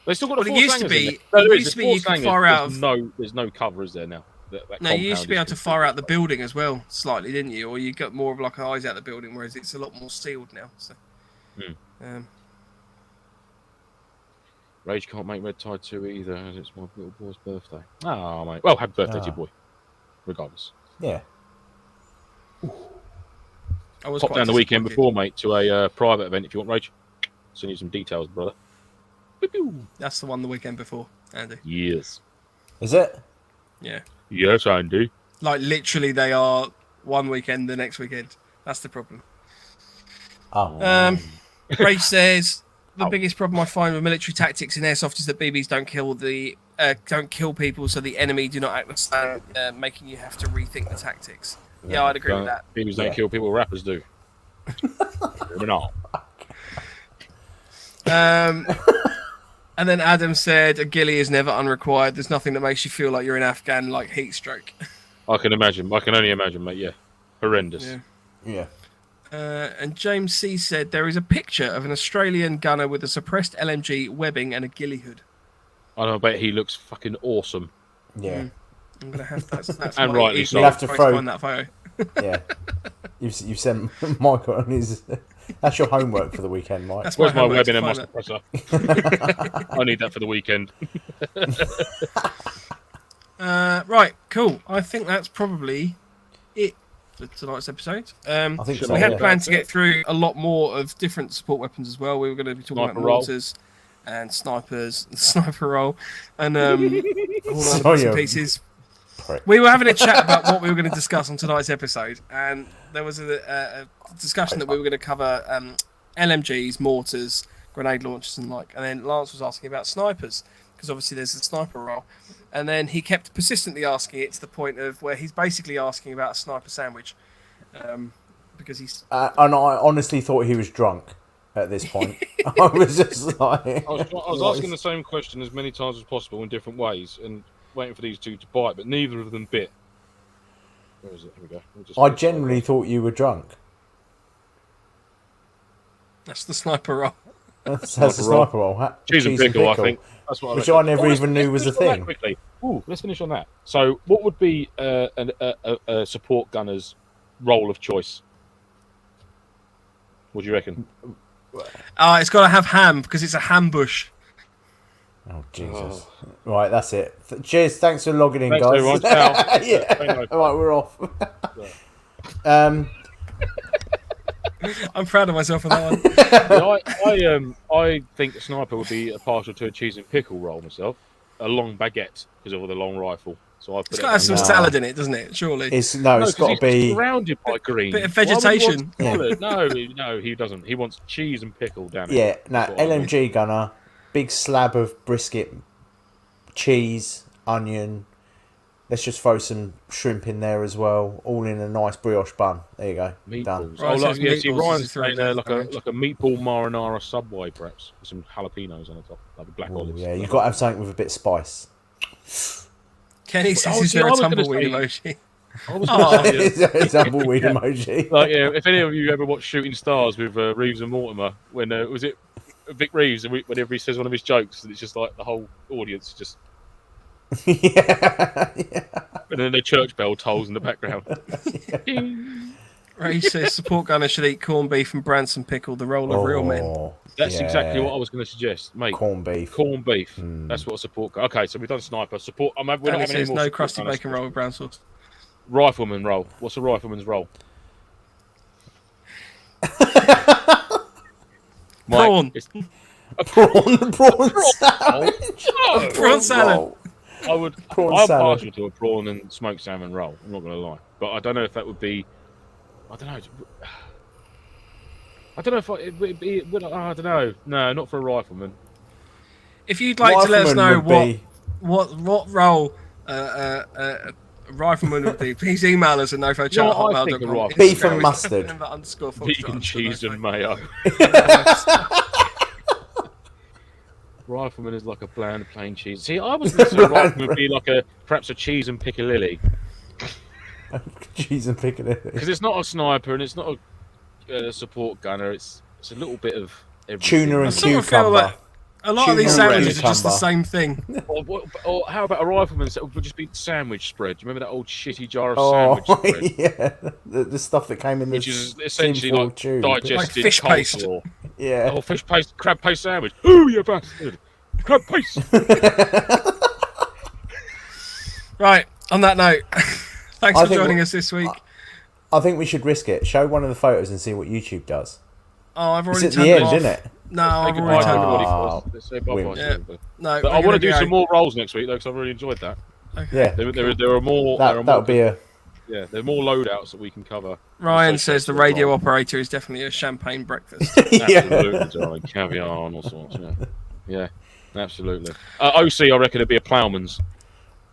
Speaker 3: They still got the
Speaker 1: Well,
Speaker 3: four
Speaker 1: it used to
Speaker 3: slangers in
Speaker 1: be.
Speaker 3: there. No, there
Speaker 1: It
Speaker 3: is,
Speaker 1: used to
Speaker 3: there's
Speaker 1: be you
Speaker 3: four
Speaker 1: could
Speaker 3: slangers,
Speaker 1: fire out
Speaker 3: there's no cover, is there now? That
Speaker 1: No, you used to be able
Speaker 3: compound
Speaker 1: to fire out the building as well, slightly, didn't you? Or you got more of like eyes out the building, whereas it's a lot more sealed now. So,
Speaker 3: Rage can't make Red Tide 2 either, as it's my little boy's birthday. Oh, mate. Well, happy birthday to your boy, regardless.
Speaker 4: Yeah.
Speaker 1: I was
Speaker 3: Pop
Speaker 1: quite
Speaker 3: down the weekend
Speaker 1: disappointed.
Speaker 3: before, mate, to a private event if you want, Rage. Send you some details, brother. Pew-pew.
Speaker 1: That's the one the weekend before, Andy.
Speaker 3: Yes.
Speaker 4: Is it?
Speaker 1: Yeah.
Speaker 3: Yes, Andy.
Speaker 1: Like, literally, they are one weekend, the next weekend. That's the problem.
Speaker 4: Oh.
Speaker 1: Rage says, the biggest problem I find with military tactics in Airsoft is that BBs don't kill people, so the enemy do not act the same, making you have to rethink the tactics. Yeah, I'd agree with that.
Speaker 3: People don't kill people, rappers do. Criminal.
Speaker 1: And then Adam said, a ghillie is never unrequired. There's nothing that makes you feel like you're in Afghan like heat stroke.
Speaker 3: I can imagine. I can only imagine, mate. Yeah. Horrendous.
Speaker 1: Yeah.
Speaker 4: Yeah.
Speaker 1: And James C said, there is a picture of an Australian gunner with a suppressed LMG, webbing, and a ghillie hood.
Speaker 3: I bet he looks fucking awesome.
Speaker 4: Yeah.
Speaker 1: I'm going to have that's
Speaker 3: And
Speaker 1: my
Speaker 3: rightly
Speaker 1: evening
Speaker 3: so.
Speaker 4: You'll have to
Speaker 1: price
Speaker 4: throw-
Speaker 1: find that photo.
Speaker 4: Yeah. You've sent Michael on his. That's your homework for the weekend, Mike.
Speaker 1: That's
Speaker 3: Where's my
Speaker 1: homework
Speaker 3: webbing
Speaker 1: to
Speaker 3: and my
Speaker 1: find
Speaker 3: suppressor? I need that for the weekend.
Speaker 1: Right, cool. I think that's probably it for tonight's episode.
Speaker 4: I think so.
Speaker 1: We had
Speaker 4: Yeah.
Speaker 1: planned to get through a lot more of different support weapons as well. We were going to be talking
Speaker 3: Sniper
Speaker 1: about
Speaker 3: roll.
Speaker 1: mortars and snipers, sniper roll, and all the other
Speaker 4: Sorry,
Speaker 1: bits and
Speaker 4: you
Speaker 1: pieces.
Speaker 4: prick.
Speaker 1: We were having a chat about what we were going to discuss on tonight's episode, and there was a discussion that we were going to cover LMGs, mortars, grenade launchers, and like. And then Lance was asking about snipers because obviously there's a sniper role, and then he kept persistently asking it to the point of where he's basically asking about a sniper sandwich, because he's.
Speaker 4: And I honestly thought he was drunk at this point. I was just like.
Speaker 3: I was asking the same question as many times as possible in different ways and waiting for these two to bite, but neither of them bit. Where is it? Here we go.
Speaker 4: I generally thought you were drunk.
Speaker 1: That's the sniper role.
Speaker 4: That's the sniper roll.
Speaker 3: Cheese and pickle, I think. That's what I
Speaker 4: Which
Speaker 3: reckon.
Speaker 4: I never
Speaker 3: Well, let's
Speaker 4: even knew was a
Speaker 3: finish on that
Speaker 4: thing.
Speaker 3: quickly. Ooh, let's finish on that. So, what would be a support gunner's role of choice? What do you reckon?
Speaker 1: It's got to have ham because it's a ham bush.
Speaker 4: Oh, Jesus. Right, that's it. Cheers. Thanks for logging in,
Speaker 3: Thanks,
Speaker 4: guys.
Speaker 3: everyone. Ciao.
Speaker 4: Yeah. All right, we're off.
Speaker 1: I'm proud of myself for that one.
Speaker 3: I think a sniper would be partial to a cheese and pickle role myself. a long baguette because of the long rifle. So I put
Speaker 1: It's
Speaker 3: it
Speaker 1: got to have
Speaker 3: on
Speaker 1: some
Speaker 3: there.
Speaker 1: salad in it, doesn't it? Surely.
Speaker 4: It's
Speaker 3: 'cause
Speaker 4: got to
Speaker 3: he's
Speaker 4: be.
Speaker 3: surrounded by green.
Speaker 1: Bit of
Speaker 3: Why would he want
Speaker 1: vegetation.
Speaker 3: salad? No, he doesn't. He wants cheese and pickle, damn it.
Speaker 4: Yeah, no,
Speaker 3: That's what I want.
Speaker 4: LMG gunner, big slab of brisket, cheese, onion. Let's just throw some shrimp in there as well, all in a nice brioche bun. There you go, done.
Speaker 3: Meatballs.
Speaker 1: Right,
Speaker 3: Oh,
Speaker 1: so
Speaker 3: look, yeah, see,
Speaker 1: meatballs
Speaker 3: Ryan's
Speaker 1: is throwing
Speaker 3: saying
Speaker 1: down the
Speaker 3: like a meatball marinara Subway, perhaps, with some jalapenos on the top, like black
Speaker 4: Ooh,
Speaker 3: olives.
Speaker 4: yeah, you've got to have something with a bit of spice.
Speaker 1: Kenny says, "Is
Speaker 3: see,
Speaker 1: there
Speaker 3: I
Speaker 1: a
Speaker 3: was gonna
Speaker 1: tumbleweed
Speaker 3: say-
Speaker 1: emoji?"
Speaker 3: I was
Speaker 1: Oh.
Speaker 3: gonna say,
Speaker 4: It's a tumbleweed emoji.
Speaker 3: like, yeah, if any of you ever watched Shooting Stars with Reeves and Mortimer, when was it Vic Reeves, and whenever he says one of his jokes, and it's just like the whole audience just,
Speaker 4: yeah.
Speaker 3: and then the church bell tolls in the background. Ding.
Speaker 1: Ray says, "Support gunner should eat corned beef and Branson pickle, the role of real men."
Speaker 4: Oh,
Speaker 3: That's
Speaker 4: yeah.
Speaker 3: exactly what I was going to suggest, mate.
Speaker 4: Corned beef.
Speaker 3: Corned beef. That's what a support. Okay, so we've done sniper support. We're not
Speaker 1: Danny
Speaker 3: having any
Speaker 1: says,
Speaker 3: more
Speaker 1: "No
Speaker 3: support
Speaker 1: crusty
Speaker 3: gunners.
Speaker 1: bacon roll with brown sauce."
Speaker 3: Rifleman role. What's a rifleman's role?
Speaker 1: Prawn.
Speaker 3: Mike, it's-
Speaker 4: Prawn sandwich.
Speaker 3: No!
Speaker 1: Prawn salad.
Speaker 4: roll.
Speaker 3: I would.
Speaker 4: Prawn
Speaker 3: I'm
Speaker 4: salad.
Speaker 3: partial to a prawn and smoked salmon roll. I'm not going to lie, but I don't know if that would be. I don't know. I don't know if it would be. I don't know. No, not for a rifleman.
Speaker 1: If you'd like to let us know
Speaker 4: Rifleman would
Speaker 1: what role a rifleman would be, please email us at
Speaker 3: No, I think a
Speaker 1: nofochat@hotmail.com.
Speaker 3: rifleman-
Speaker 4: Beef and mustard.
Speaker 3: Vegan cheese and mayo. Rifleman is like a bland plain cheese. See, I was going to say rifleman would be like perhaps a cheese and piccalilli,
Speaker 4: Cheese and piccalilli.
Speaker 3: because it's not a sniper and it's not a support gunner. It's a little bit of everything.
Speaker 4: Tuna
Speaker 1: I
Speaker 4: and
Speaker 1: sort of feel
Speaker 4: cucumber.
Speaker 1: like a lot of these
Speaker 4: Tuna and
Speaker 1: sandwiches are just the
Speaker 4: cucumber.
Speaker 1: same thing.
Speaker 3: Or how about a rifleman that would just be sandwich spread? Do you remember that old shitty jar of
Speaker 4: Oh,
Speaker 3: sandwich spread?
Speaker 4: yeah. The stuff that came in the
Speaker 3: Which is essentially
Speaker 4: tinfoil
Speaker 3: like
Speaker 4: tube.
Speaker 3: digested
Speaker 1: Like fish paste.
Speaker 3: coleslaw.
Speaker 4: Yeah.
Speaker 3: Oh, fish paste, crab paste sandwich. Ooh, you bastard! Crab paste.
Speaker 1: Right, on that note, thanks
Speaker 4: I
Speaker 1: for
Speaker 4: think
Speaker 1: joining
Speaker 4: we-
Speaker 1: us this week.
Speaker 4: I think we should risk it. Show one of the photos and see what YouTube does.
Speaker 1: Oh, I've
Speaker 4: It's
Speaker 1: already
Speaker 4: at
Speaker 1: turned
Speaker 4: the
Speaker 1: it
Speaker 4: end,
Speaker 1: off.
Speaker 4: isn't it?
Speaker 1: No, I've
Speaker 3: Say
Speaker 1: already
Speaker 3: goodbye to
Speaker 1: turned it
Speaker 3: everybody
Speaker 1: off.
Speaker 3: first. Let's say bye-bye
Speaker 4: Win.
Speaker 3: to
Speaker 1: Yeah.
Speaker 3: everybody.
Speaker 1: No,
Speaker 3: But I
Speaker 1: we're
Speaker 3: want to
Speaker 1: gonna
Speaker 3: do some
Speaker 1: go.
Speaker 3: more rolls next week though, because I really enjoyed that.
Speaker 4: Yeah.
Speaker 3: There are more.
Speaker 4: That would be a.
Speaker 3: there are more loadouts that we can cover.
Speaker 1: Ryan says the radio
Speaker 3: Well,
Speaker 1: operator is definitely a champagne breakfast.
Speaker 3: Absolutely, darling. Caviar and all sorts. Yeah, absolutely. OC, I reckon it'd be a ploughman's.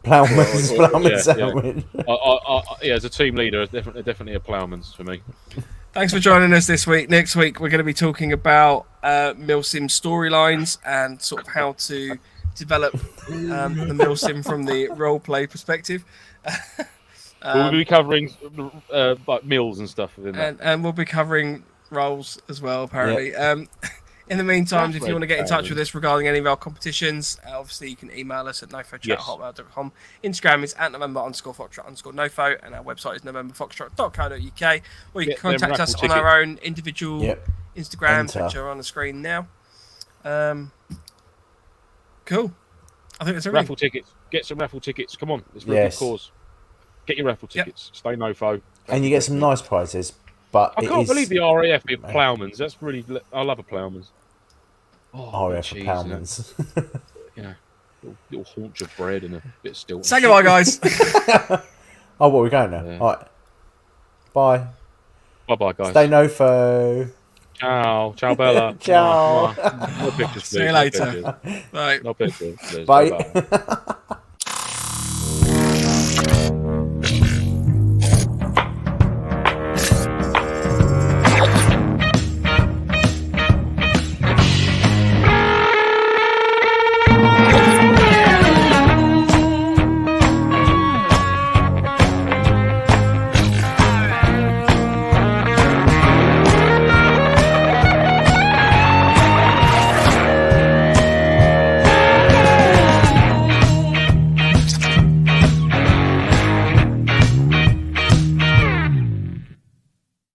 Speaker 4: Ploughman's
Speaker 3: Yeah, yeah.
Speaker 4: sandwich.
Speaker 3: Yeah, as a team leader, definitely a ploughman's for me.
Speaker 1: Thanks for joining us this week. Next week, we're going to be talking about MilSim storylines and sort of how to develop the MilSim from the roleplay perspective.
Speaker 3: We'll be covering like mills and stuff within that.
Speaker 1: And we'll be covering roles as well, apparently. In the meantime, if you want to get in touch with us regarding any of our competitions, obviously you can email us at nofochat@hotmail.com. Instagram is at November_Foxtrot_Nofo, and our website is novemberfoxtrot.co.uk, or you can contact us on our own individual Instagrams, which are on the screen now. Cool. I think that's everything.
Speaker 3: Raffle tickets. Get some raffle tickets. Come on, it's for a good cause. Get your raffle tickets. Stay NoFo.
Speaker 4: And you get some nice prizes. But
Speaker 3: I can't believe the RAF with ploughmans. That's really. I love a ploughman's. Oh,
Speaker 4: RAF for
Speaker 3: cheese,
Speaker 4: ploughmans.
Speaker 3: Yeah, little haunch of bread and a bit of stilton.
Speaker 1: Say goodbye, guys.
Speaker 4: Oh, what are we going now?
Speaker 3: Yeah.
Speaker 4: All right. Bye.
Speaker 3: Bye, guys.
Speaker 4: Stay NoFo.
Speaker 3: Ciao, ciao, Bella.
Speaker 4: Ciao.
Speaker 3: No pictures,
Speaker 1: See you
Speaker 3: please.
Speaker 1: later. Bye.
Speaker 3: No pictures. please.
Speaker 4: Bye.
Speaker 3: Bye-bye.